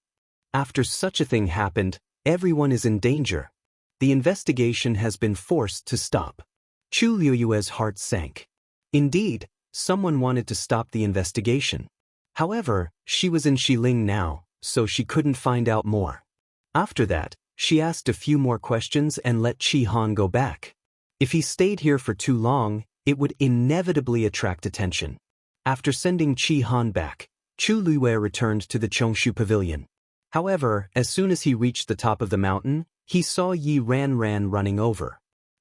"After such a thing happened, everyone is in danger. The investigation has been forced to stop." Chu Liu's heart sank. Indeed, someone wanted to stop the investigation. However, she was in Xiling now, so she couldn't find out more. After that, she asked a few more questions and let Qi Han go back. If he stayed here for too long, it would inevitably attract attention. After sending Qi Han back, Chu Liwei returned to the Chongshu Pavilion. However, as soon as he reached the top of the mountain, he saw Yi Ranran running over.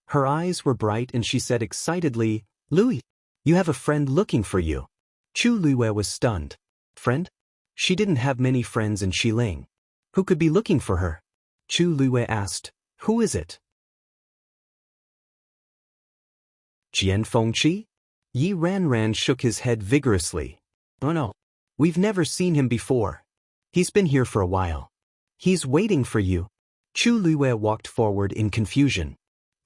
Her eyes were bright and she said excitedly, "Louis, you have a friend looking for you." Chu Liwei was stunned. Friend? She didn't have many friends in Xiling. Who could be looking for her? Chu Liwei asked, "Who is it?" Jian Fengqi? Yi Ranran shook his head vigorously. "Oh no. We've never seen him before. He's been here for a while. He's waiting for you." Chu Liwei walked forward in confusion.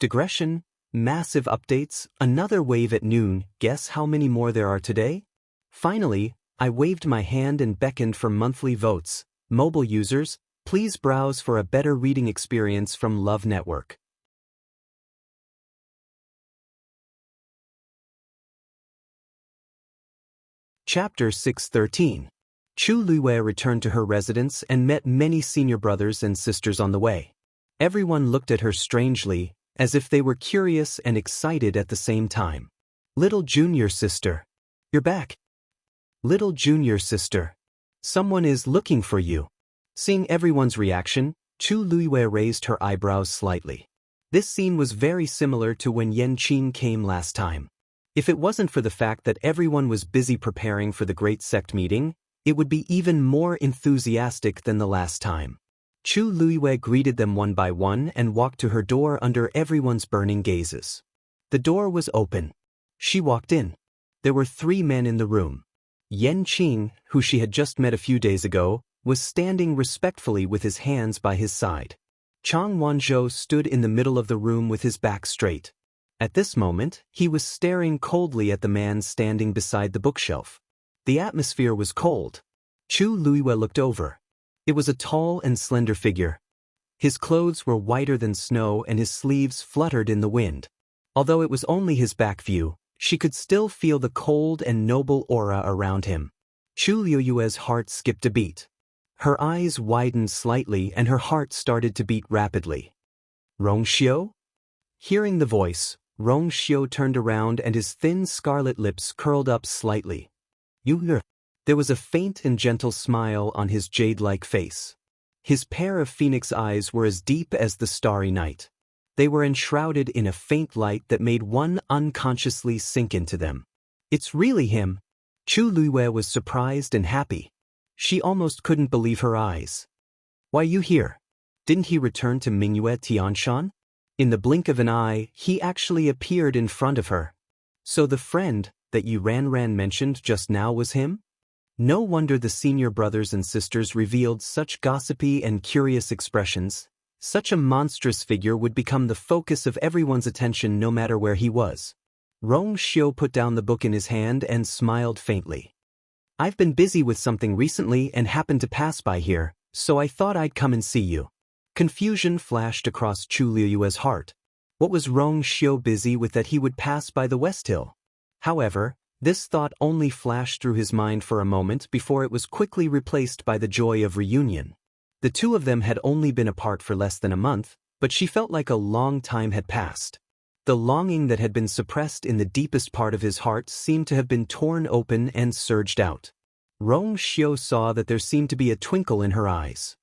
Digression, massive updates, another wave at noon, guess how many more there are today? Finally, I waved my hand and beckoned for monthly votes. Mobile users, please browse for a better reading experience from Love Network. Chapter 613. Chu Liwei returned to her residence and met many senior brothers and sisters on the way. Everyone looked at her strangely, as if they were curious and excited at the same time. "Little junior sister. You're back. Little junior sister. Someone is looking for you." Seeing everyone's reaction, Chu Liwei raised her eyebrows slightly. This scene was very similar to when Yan Qing came last time. If it wasn't for the fact that everyone was busy preparing for the Great Sect meeting, it would be even more enthusiastic than the last time. Chu Liwei greeted them one by one and walked to her door under everyone's burning gazes. The door was open. She walked in. There were 3 men in the room. Yan Qing, who she had just met a few days ago, was standing respectfully with his hands by his side. Chang Wanzhou stood in the middle of the room with his back straight. At this moment, he was staring coldly at the man standing beside the bookshelf. The atmosphere was cold. Chu Liwei looked over. It was a tall and slender figure. His clothes were whiter than snow and his sleeves fluttered in the wind. Although it was only his back view, she could still feel the cold and noble aura around him. Chu Liu's heart skipped a beat. Her eyes widened slightly and her heart started to beat rapidly. "Rongxiu?" Hearing the voice, Rongxiu turned around and his thin scarlet lips curled up slightly. "You?" There was a faint and gentle smile on his jade-like face. His pair of phoenix eyes were as deep as the starry night. They were enshrouded in a faint light that made one unconsciously sink into them. "It's really him." Chu Liwei was surprised and happy. She almost couldn't believe her eyes. "Why you here? Didn't he return to Mingyue Tianshan?" In the blink of an eye, he actually appeared in front of her. So the friend that Yi Ranran mentioned just now was him? No wonder the senior brothers and sisters revealed such gossipy and curious expressions. Such a monstrous figure would become the focus of everyone's attention no matter where he was. Rongxiu put down the book in his hand and smiled faintly. "I've been busy with something recently and happened to pass by here, so I thought I'd come and see you." Confusion flashed across Chu Liyue's heart. What was Rong Xiu busy with that he would pass by the West Hill? However, this thought only flashed through his mind for a moment before it was quickly replaced by the joy of reunion. The two of them had only been apart for less than a month, but she felt like a long time had passed. The longing that had been suppressed in the deepest part of his heart seemed to have been torn open and surged out. Rong Xiu saw that there seemed to be a twinkle in her eyes.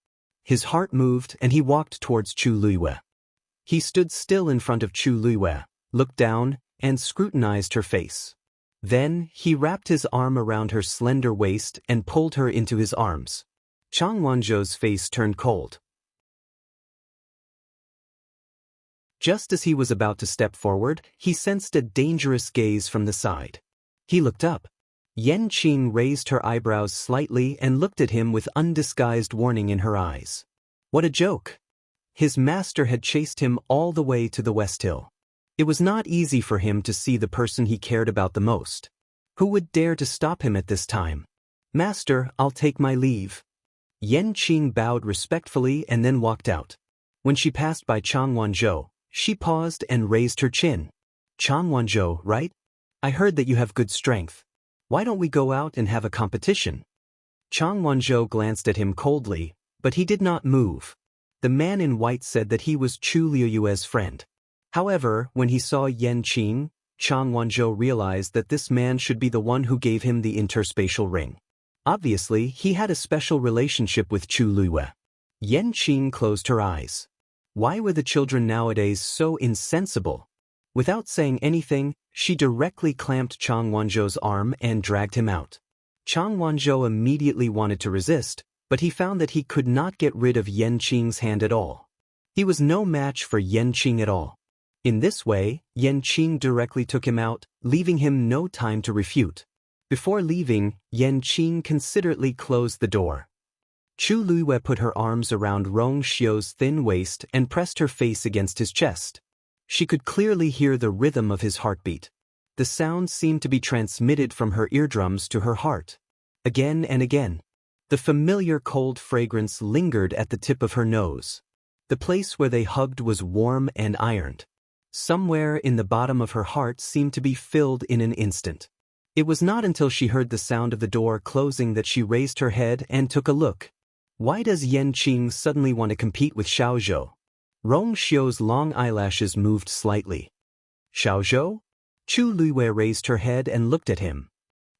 His heart moved and he walked towards Chu Liyue. He stood still in front of Chu Liyue, looked down, and scrutinized her face. Then, he wrapped his arm around her slender waist and pulled her into his arms. Chang Wanzhou's face turned cold. Just as he was about to step forward, he sensed a dangerous gaze from the side. He looked up. Yan Qing raised her eyebrows slightly and looked at him with undisguised warning in her eyes. What a joke! His master had chased him all the way to the West Hill. It was not easy for him to see the person he cared about the most. Who would dare to stop him at this time? Master, I'll take my leave. Yan Qing bowed respectfully and then walked out. When she passed by Chang Wanzhou, she paused and raised her chin. Chang Wanzhou, right? I heard that you have good strength. Why don't we go out and have a competition? Chang Wanzhou glanced at him coldly, but he did not move. The man in white said that he was Chu Liyue's friend. However, when he saw Yan Qing, Chang Wanzhou realized that this man should be the one who gave him the interspatial ring. Obviously, he had a special relationship with Chu Liyue. Yan Qing closed her eyes. Why were the children nowadays so insensible? Without saying anything, she directly clamped Chang Wanzhou's arm and dragged him out. Chang Wanzhou immediately wanted to resist, but he found that he could not get rid of Yan Qing's hand at all. He was no match for Yan Qing at all. In this way, Yan Qing directly took him out, leaving him no time to refute. Before leaving, Yan Qing considerately closed the door. Chu Liyue put her arms around Rong Xiu's thin waist and pressed her face against his chest. She could clearly hear the rhythm of his heartbeat. The sound seemed to be transmitted from her eardrums to her heart. Again and again. The familiar cold fragrance lingered at the tip of her nose. The place where they hugged was warm and ironed. Somewhere in the bottom of her heart seemed to be filled in an instant. It was not until she heard the sound of the door closing that she raised her head and took a look. Why does Yan Qing suddenly want to compete with Xiaozhou? Rong Xiu's long eyelashes moved slightly. Xiaozhou? Chu Liyue raised her head and looked at him.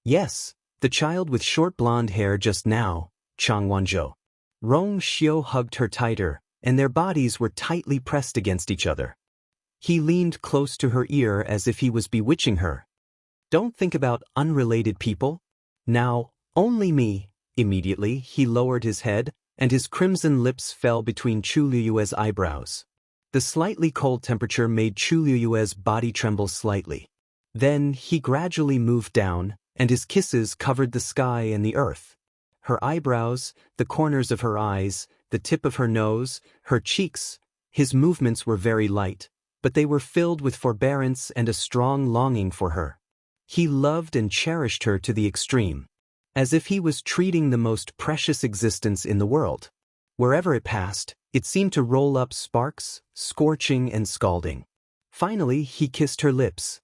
Yes, the child with short blonde hair just now, Chang Wanzhou. Rong Xiu hugged her tighter, and their bodies were tightly pressed against each other. He leaned close to her ear as if he was bewitching her. Don't think about unrelated people. Now, only me. Immediately, he lowered his head, and his crimson lips fell between Chu Liyue's eyebrows. The slightly cold temperature made Chu Liyue's body tremble slightly. Then, he gradually moved down, and his kisses covered the sky and the earth. Her eyebrows, the corners of her eyes, the tip of her nose, her cheeks, his movements were very light, but they were filled with forbearance and a strong longing for her. He loved and cherished her to the extreme, as if he was treating the most precious existence in the world. Wherever it passed, it seemed to roll up sparks, scorching and scalding. Finally, he kissed her lips.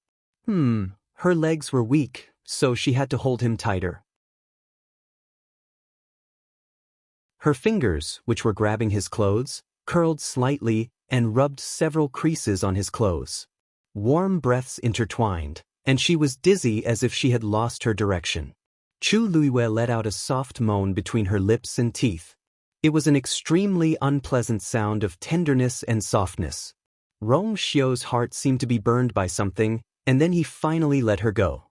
Her legs were weak, so she had to hold him tighter. Her fingers, which were grabbing his clothes, curled slightly and rubbed several creases on his clothes. Warm breaths intertwined, and she was dizzy as if she had lost her direction. Chu Liyue let out a soft moan between her lips and teeth. It was an extremely unpleasant sound of tenderness and softness. Rong Xiu's heart seemed to be burned by something, and then he finally let her go.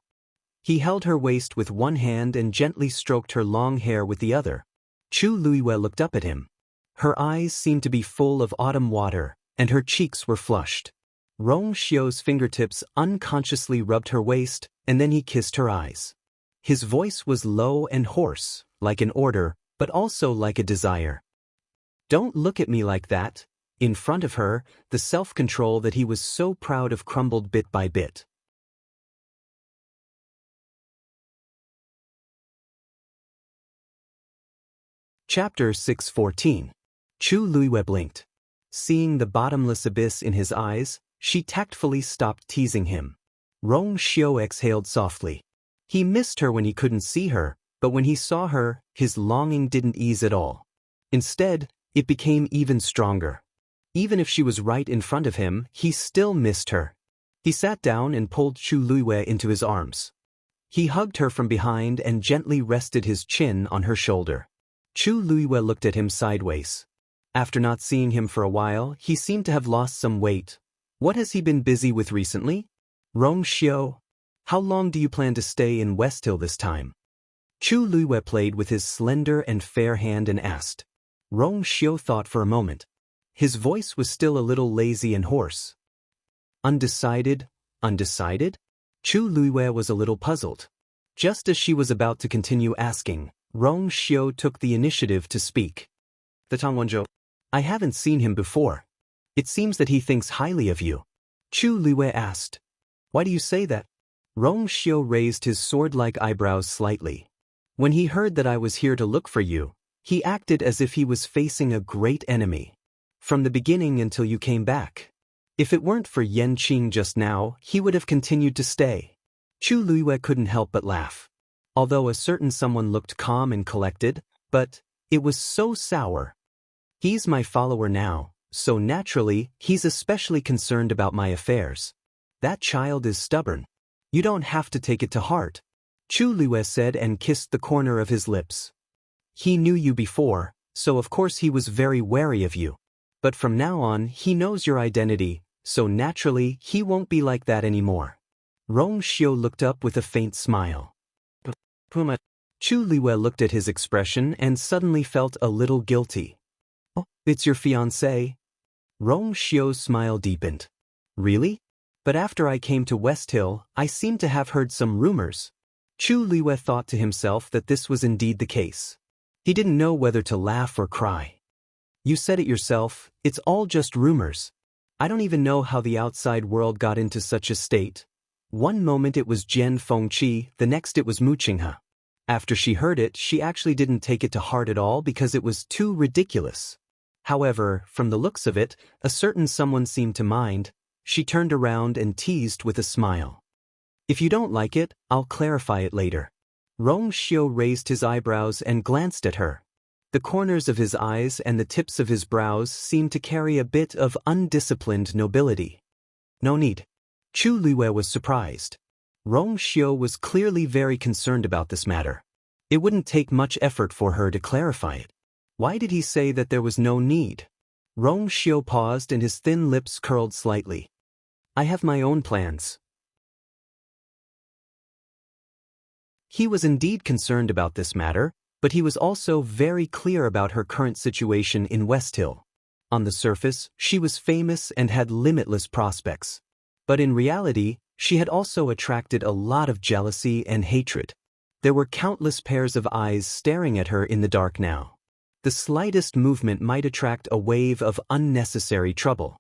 He held her waist with one hand and gently stroked her long hair with the other. Chu Liyue looked up at him. Her eyes seemed to be full of autumn water, and her cheeks were flushed. Rong Xiu's fingertips unconsciously rubbed her waist, and then he kissed her eyes. His voice was low and hoarse, like an order, but also like a desire. Don't look at me like that. In front of her, the self-control that he was so proud of crumbled bit by bit. Chapter 6:14. Chu Liyue blinked. Seeing the bottomless abyss in his eyes, she tactfully stopped teasing him. Rong Xiu exhaled softly. He missed her when he couldn't see her, but when he saw her, his longing didn't ease at all. Instead, it became even stronger. Even if she was right in front of him, he still missed her. He sat down and pulled Chu Luiwei into his arms. He hugged her from behind and gently rested his chin on her shoulder. Chu Luiwei looked at him sideways. After not seeing him for a while, he seemed to have lost some weight. What has he been busy with recently? Rong Xiu, how long do you plan to stay in West Hill this time? Chu Luiwei played with his slender and fair hand and asked. Rong Xiu thought for a moment. His voice was still a little lazy and hoarse. Undecided? Undecided? Chu Luiwei was a little puzzled. Just as she was about to continue asking, Rong Xiu took the initiative to speak. The Tangwenzhou. I haven't seen him before. It seems that he thinks highly of you. Chu Luiwei asked. Why do you say that? Rong Xiu raised his sword-like eyebrows slightly. When he heard that I was here to look for you, he acted as if he was facing a great enemy. From the beginning until you came back. If it weren't for Yan Qing just now, he would have continued to stay. Chu Luiwei couldn't help but laugh. Although a certain someone looked calm and collected, but it was so sour. He's my follower now, so naturally, he's especially concerned about my affairs. That child is stubborn. You don't have to take it to heart, Chu Luiwei said and kissed the corner of his lips. He knew you before, so of course he was very wary of you. But from now on, he knows your identity, so naturally, he won't be like that anymore. Rong Xiu looked up with a faint smile. Puma. Chu Luiwei looked at his expression and suddenly felt a little guilty. Oh, it's your fiancé? Rong Xiu's smile deepened. Really? But after I came to West Hill, I seem to have heard some rumors. Chu Luiwei thought to himself that this was indeed the case. He didn't know whether to laugh or cry. You said it yourself, it's all just rumors. I don't even know how the outside world got into such a state. One moment it was Jian Fengqi, the next it was Mu Qinghe. After she heard it, she actually didn't take it to heart at all because it was too ridiculous. However, from the looks of it, a certain someone seemed to mind. She turned around and teased with a smile. If you don't like it, I'll clarify it later. Rong Xiu raised his eyebrows and glanced at her. The corners of his eyes and the tips of his brows seemed to carry a bit of undisciplined nobility. No need. Chu Luiwei was surprised. Rong Xiu was clearly very concerned about this matter. It wouldn't take much effort for her to clarify it. Why did he say that there was no need? Rong Xiu paused and his thin lips curled slightly. I have my own plans. He was indeed concerned about this matter, but he was also very clear about her current situation in West Hill. On the surface, she was famous and had limitless prospects. But in reality, she had also attracted a lot of jealousy and hatred. There were countless pairs of eyes staring at her in the dark now. The slightest movement might attract a wave of unnecessary trouble.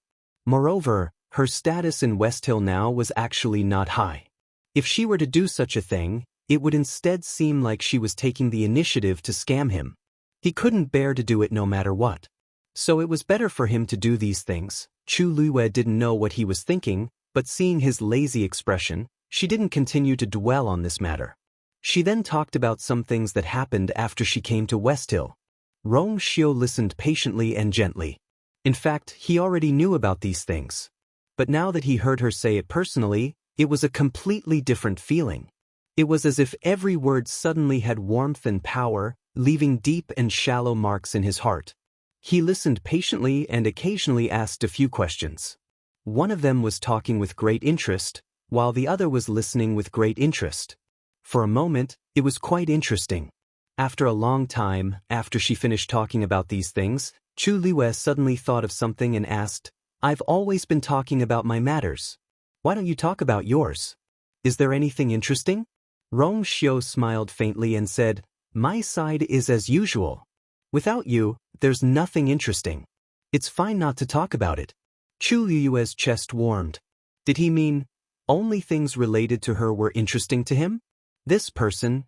Moreover, her status in West Hill now was actually not high. If she were to do such a thing, it would instead seem like she was taking the initiative to scam him. He couldn't bear to do it no matter what. So it was better for him to do these things. Chu Luiwei didn't know what he was thinking, but seeing his lazy expression, she didn't continue to dwell on this matter. She then talked about some things that happened after she came to West Hill. Rong Xiu listened patiently and gently. In fact, he already knew about these things. But now that he heard her say it personally, it was a completely different feeling. It was as if every word suddenly had warmth and power, leaving deep and shallow marks in his heart. He listened patiently and occasionally asked a few questions. One of them was talking with great interest, while the other was listening with great interest. For a moment, it was quite interesting. After a long time, after she finished talking about these things, Chu Luiwei suddenly thought of something and asked, I've always been talking about my matters. Why don't you talk about yours? Is there anything interesting? Rong Xiu smiled faintly and said, My side is as usual. Without you, there's nothing interesting. It's fine not to talk about it. Chu Luiwei's chest warmed. Did he mean, only things related to her were interesting to him? This person,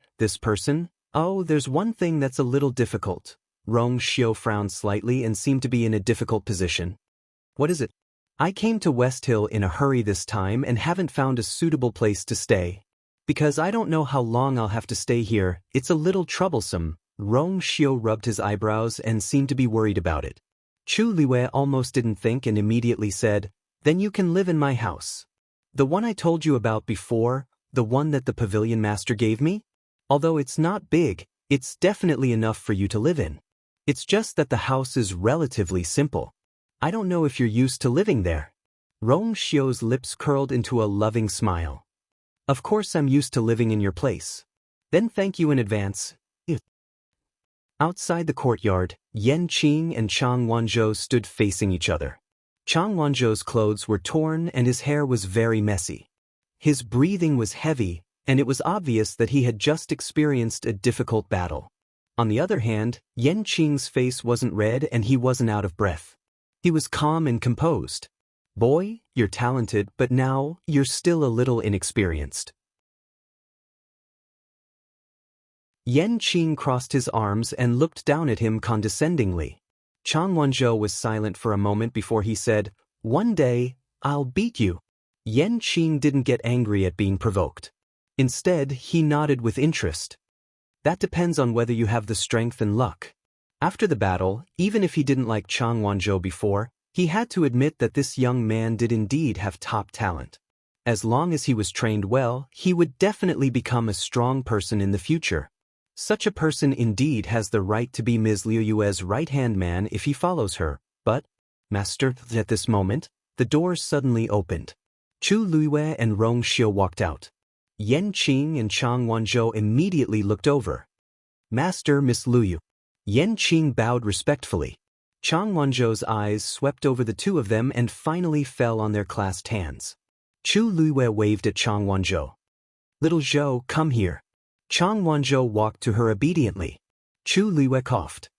oh, there's one thing that's a little difficult. Rong Xiu frowned slightly and seemed to be in a difficult position. What is it? I came to West Hill in a hurry this time and haven't found a suitable place to stay. Because I don't know how long I'll have to stay here, it's a little troublesome. Rong Xiu rubbed his eyebrows and seemed to be worried about it. Chu Liwei almost didn't think and immediately said, "Then you can live in my house. The one I told you about before, the one that the pavilion master gave me? Although it's not big, it's definitely enough for you to live in. It's just that the house is relatively simple. I don't know if you're used to living there." Rong Xiu's lips curled into a loving smile. "Of course I'm used to living in your place. Then thank you in advance." Outside the courtyard, Yan Qing and Chang Wanzhou stood facing each other. Chang Wanzhou's clothes were torn and his hair was very messy. His breathing was heavy, and it was obvious that he had just experienced a difficult battle. On the other hand, Yan Qing's face wasn't red and he wasn't out of breath. He was calm and composed. "Boy, you're talented, but now, you're still a little inexperienced." Yan Qing crossed his arms and looked down at him condescendingly. Chang Wanzhou was silent for a moment before he said, "One day, I'll beat you." Yan Qing didn't get angry at being provoked. Instead, he nodded with interest. "That depends on whether you have the strength and luck." After the battle, even if he didn't like Chang Wanzhou before, he had to admit that this young man did indeed have top talent. As long as he was trained well, he would definitely become a strong person in the future. Such a person indeed has the right to be Ms. Liu Yue's right-hand man if he follows her, but, Master, at this moment, the doors suddenly opened. Chu Luiyue and Rong Xiu walked out. Yan Qing and Chang Wanzhou immediately looked over. "Master, Miss Liu Yu." Yan Qing bowed respectfully. Chang Wanzhou's eyes swept over the two of them and finally fell on their clasped hands. Chu Luiyue waved at Chang Wanzhou. "Little Zhou, come here." Chang Wanzhou walked to her obediently. Chu Liwei coughed.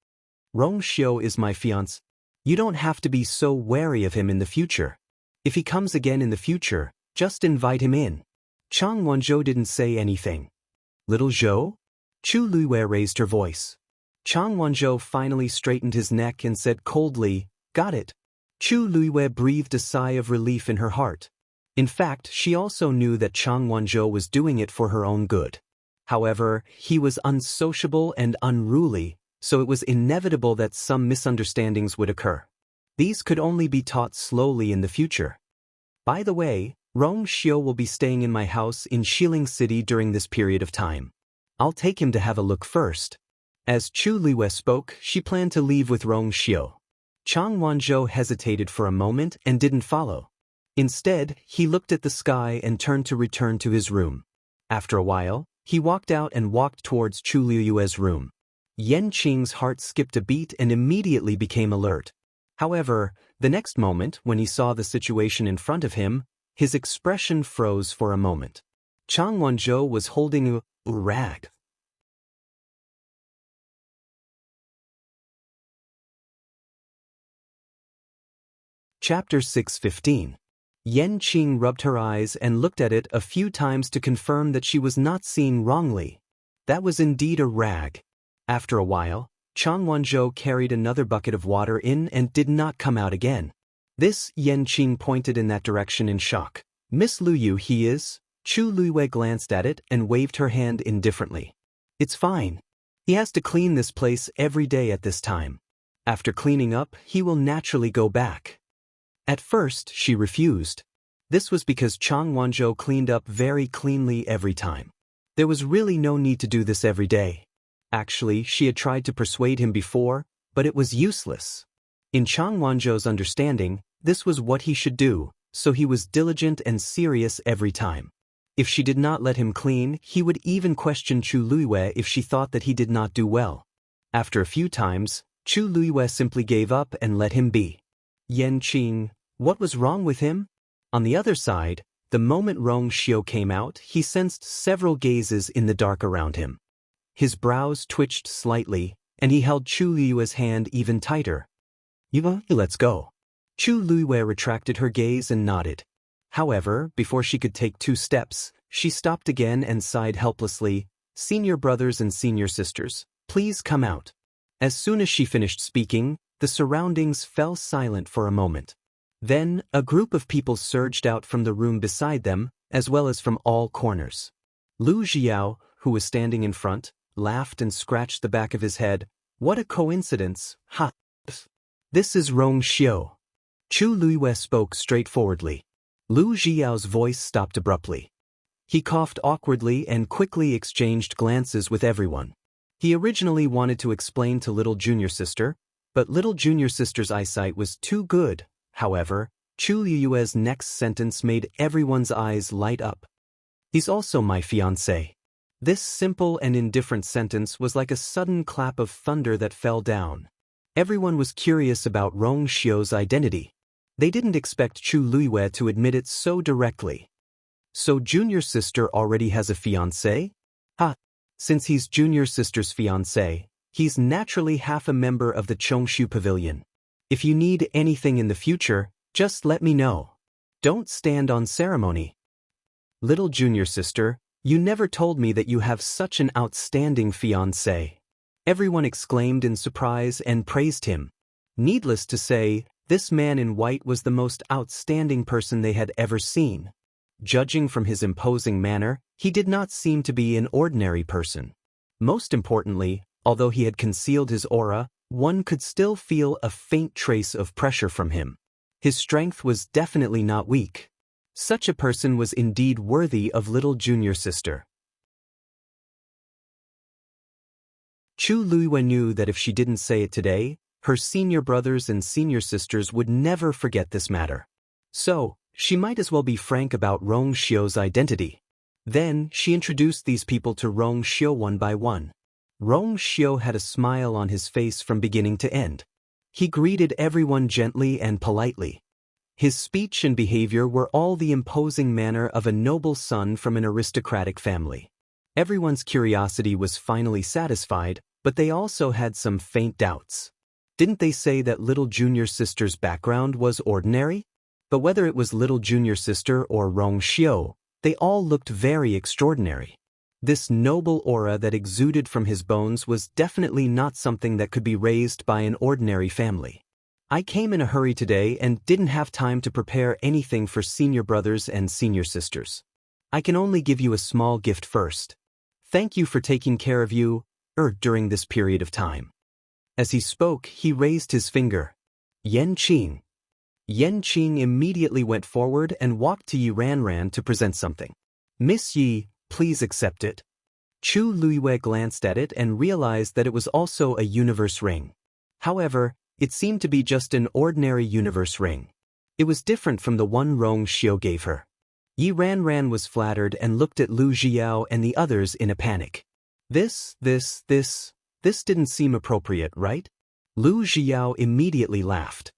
"Rong Xiu is my fiancé. You don't have to be so wary of him in the future. If he comes again in the future, just invite him in." Chang Wanzhou didn't say anything. "Little Zhou?" Chu Liwei raised her voice. Chang Wanzhou finally straightened his neck and said coldly, "Got it." Chu Liwei breathed a sigh of relief in her heart. In fact, she also knew that Chang Wanzhou was doing it for her own good. However, he was unsociable and unruly, so it was inevitable that some misunderstandings would occur. These could only be taught slowly in the future. "By the way, Rong Xiu will be staying in my house in Xiling City during this period of time. I'll take him to have a look first." As Chu Liwei spoke, she planned to leave with Rong Xiu. Chang Wanzhou hesitated for a moment and didn't follow. Instead, he looked at the sky and turned to return to his room. After a while, he walked out and walked towards Chu Liuyue's room. Yan Qing's heart skipped a beat and immediately became alert. However, the next moment, when he saw the situation in front of him, his expression froze for a moment. Chang Wanzhou was holding a rag. Chapter 6:15. Yan Qing rubbed her eyes and looked at it a few times to confirm that she was not seeing wrongly. That was indeed a rag. After a while, Chang Wanzhou carried another bucket of water in and did not come out again. This, Yan Qing pointed in that direction in shock. "Miss Liu Yu, he is?" Chu Liwei glanced at it and waved her hand indifferently. "It's fine. He has to clean this place every day at this time. After cleaning up, he will naturally go back." At first, she refused. This was because Chang Wanzhou cleaned up very cleanly every time. There was really no need to do this every day. Actually, she had tried to persuade him before, but it was useless. In Chang Wanzhou's understanding, this was what he should do, so he was diligent and serious every time. If she did not let him clean, he would even question Chu Liuyue if she thought that he did not do well. After a few times, Chu Liuyue simply gave up and let him be. Yan Qing, what was wrong with him? On the other side, the moment Rong Xiu came out, he sensed several gazes in the dark around him. His brows twitched slightly, and he held Chu Liuyue's hand even tighter. Let's go." Chu Liuyue retracted her gaze and nodded. However, before she could take 2 steps, she stopped again and sighed helplessly. "Senior brothers and senior sisters, please come out." As soon as she finished speaking, the surroundings fell silent for a moment. Then, a group of people surged out from the room beside them, as well as from all corners. Lu Xiao, who was standing in front, laughed and scratched the back of his head. What a coincidence, ha! This is Rong Xiu. Chu Luiyue spoke straightforwardly. Lu Xiao's voice stopped abruptly. He coughed awkwardly and quickly exchanged glances with everyone. He originally wanted to explain to little junior sister, but little junior sister's eyesight was too good. However, Chu Luiyue's next sentence made everyone's eyes light up. He's also my fiancé. This simple and indifferent sentence was like a sudden clap of thunder that fell down. Everyone was curious about Rong Xiu's identity. They didn't expect Chu Luiyue to admit it so directly. So junior sister already has a fiancé? Ha! Since he's junior sister's fiancé, he's naturally half a member of the Chongshu Pavilion. If you need anything in the future, just let me know. Don't stand on ceremony. Little junior sister, you never told me that you have such an outstanding fiancé. Everyone exclaimed in surprise and praised him. Needless to say, this man in white was the most outstanding person they had ever seen. Judging from his imposing manner, he did not seem to be an ordinary person. Most importantly, although he had concealed his aura, one could still feel a faint trace of pressure from him. His strength was definitely not weak. Such a person was indeed worthy of little junior sister. Chu Luiyue knew that if she didn't say it today, her senior brothers and senior sisters would never forget this matter. So, she might as well be frank about Rong Xiu's identity. Then, she introduced these people to Rong Xiu one by one. Rong Xiu had a smile on his face from beginning to end. He greeted everyone gently and politely. His speech and behavior were all the imposing manner of a noble son from an aristocratic family. Everyone's curiosity was finally satisfied, but they also had some faint doubts. Didn't they say that little junior sister's background was ordinary? But whether it was little junior sister or Rong Xiu, they all looked very extraordinary. This noble aura that exuded from his bones was definitely not something that could be raised by an ordinary family. I came in a hurry today and didn't have time to prepare anything for senior brothers and senior sisters. I can only give you a small gift first. Thank you for taking care of you, during this period of time. As he spoke, he raised his finger. Yan Qing. Yan Qing immediately went forward and walked to Yi Ranran to present something. Miss Yi, please accept it. Chu Luiyue glanced at it and realized that it was also a universe ring. However, it seemed to be just an ordinary universe ring. It was different from the one Rong Xiu gave her. Yi Ranran was flattered and looked at Lu Xiao and the others in a panic. This didn't seem appropriate, right? Lu Xiao immediately laughed.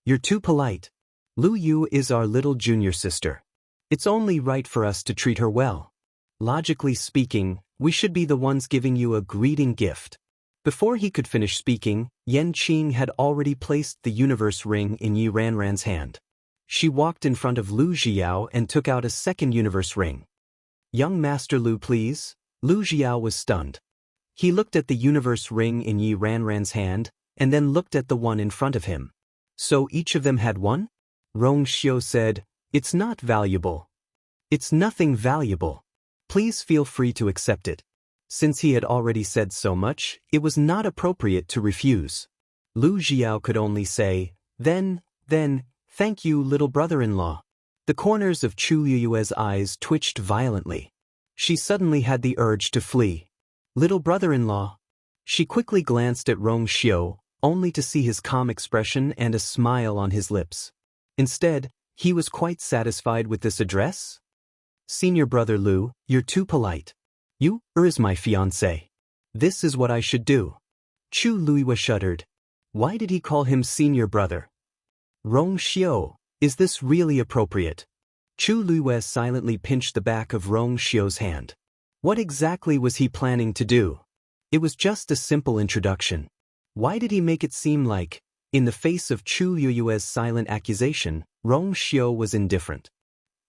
You're too polite. Lu Yu is our little junior sister. It's only right for us to treat her well. Logically speaking, we should be the ones giving you a greeting gift. Before he could finish speaking, Yan Qing had already placed the universe ring in Yi Ranran's hand. She walked in front of Lu Xiao and took out a second universe ring. Young Master Lu, please. Lu Xiao was stunned. He looked at the universe ring in Yi Ranran's hand, and then looked at the one in front of him. So each of them had one? Rong Xiu said, It's not valuable. It's nothing valuable. Please feel free to accept it. Since he had already said so much, it was not appropriate to refuse. Lu Xiao could only say, Then, thank you, little brother-in-law. The corners of Chu Luiyue's eyes twitched violently. She suddenly had the urge to flee. Little brother-in-law. She quickly glanced at Rong Xiu, only to see his calm expression and a smile on his lips. Instead, he was quite satisfied with this address. Senior brother Lu, you're too polite. You is my fiancé. This is what I should do. Chu Luiyue shuddered. Why did he call him senior brother? Rong Xiu, is this really appropriate? Chu Luiyue silently pinched the back of Rong Xiu's hand. What exactly was he planning to do? It was just a simple introduction. Why did he make it seem like, in the face of Chu Luiyue's silent accusation, Rong Xiu was indifferent?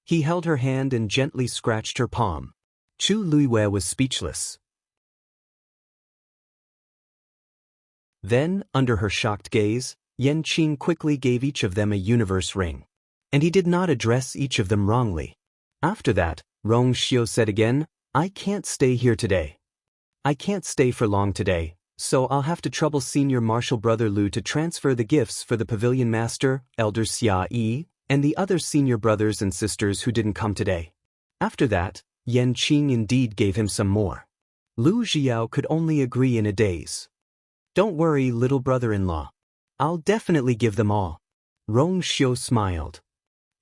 He held her hand and gently scratched her palm. Chu Luiyue was speechless. Then, under her shocked gaze, Yanqing quickly gave each of them a universe ring. And he did not address each of them wrongly. After that, Rong Xiu said again, I can't stay here today. I can't stay for long today, so I'll have to trouble Senior Marshal Brother Lu to transfer the gifts for the Pavilion Master, Elder Xia Yi, and the other senior brothers and sisters who didn't come today. After that, Yanqing indeed gave him some more. Lu Xiao could only agree in a daze. Don't worry, little brother-in-law. I'll definitely give them all. Rong Xiu smiled.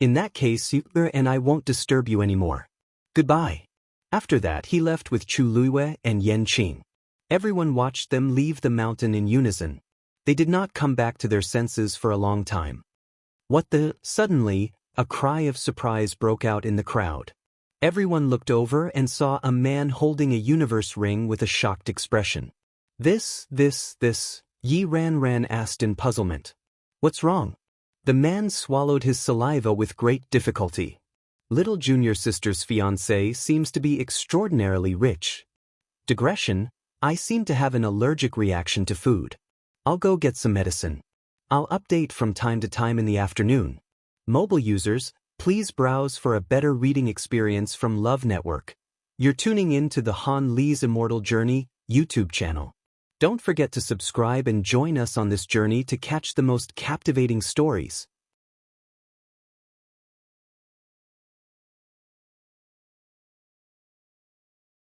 In that case, you and I won't disturb you anymore. Goodbye. After that, he left with Chu Luiwei and Yanqing. Everyone watched them leave the mountain in unison. They did not come back to their senses for a long time. Suddenly, a cry of surprise broke out in the crowd. Everyone looked over and saw a man holding a universe ring with a shocked expression. This, Yi Ran asked in puzzlement. What's wrong? The man swallowed his saliva with great difficulty. Little junior sister's fiancé seems to be extraordinarily rich. Digression, I seem to have an allergic reaction to food. I'll go get some medicine. I'll update from time to time in the afternoon. Mobile users, please browse for a better reading experience from Love Network. You're tuning in to the Han Li's Immortal Journey YouTube channel. Don't forget to subscribe and join us on this journey to catch the most captivating stories.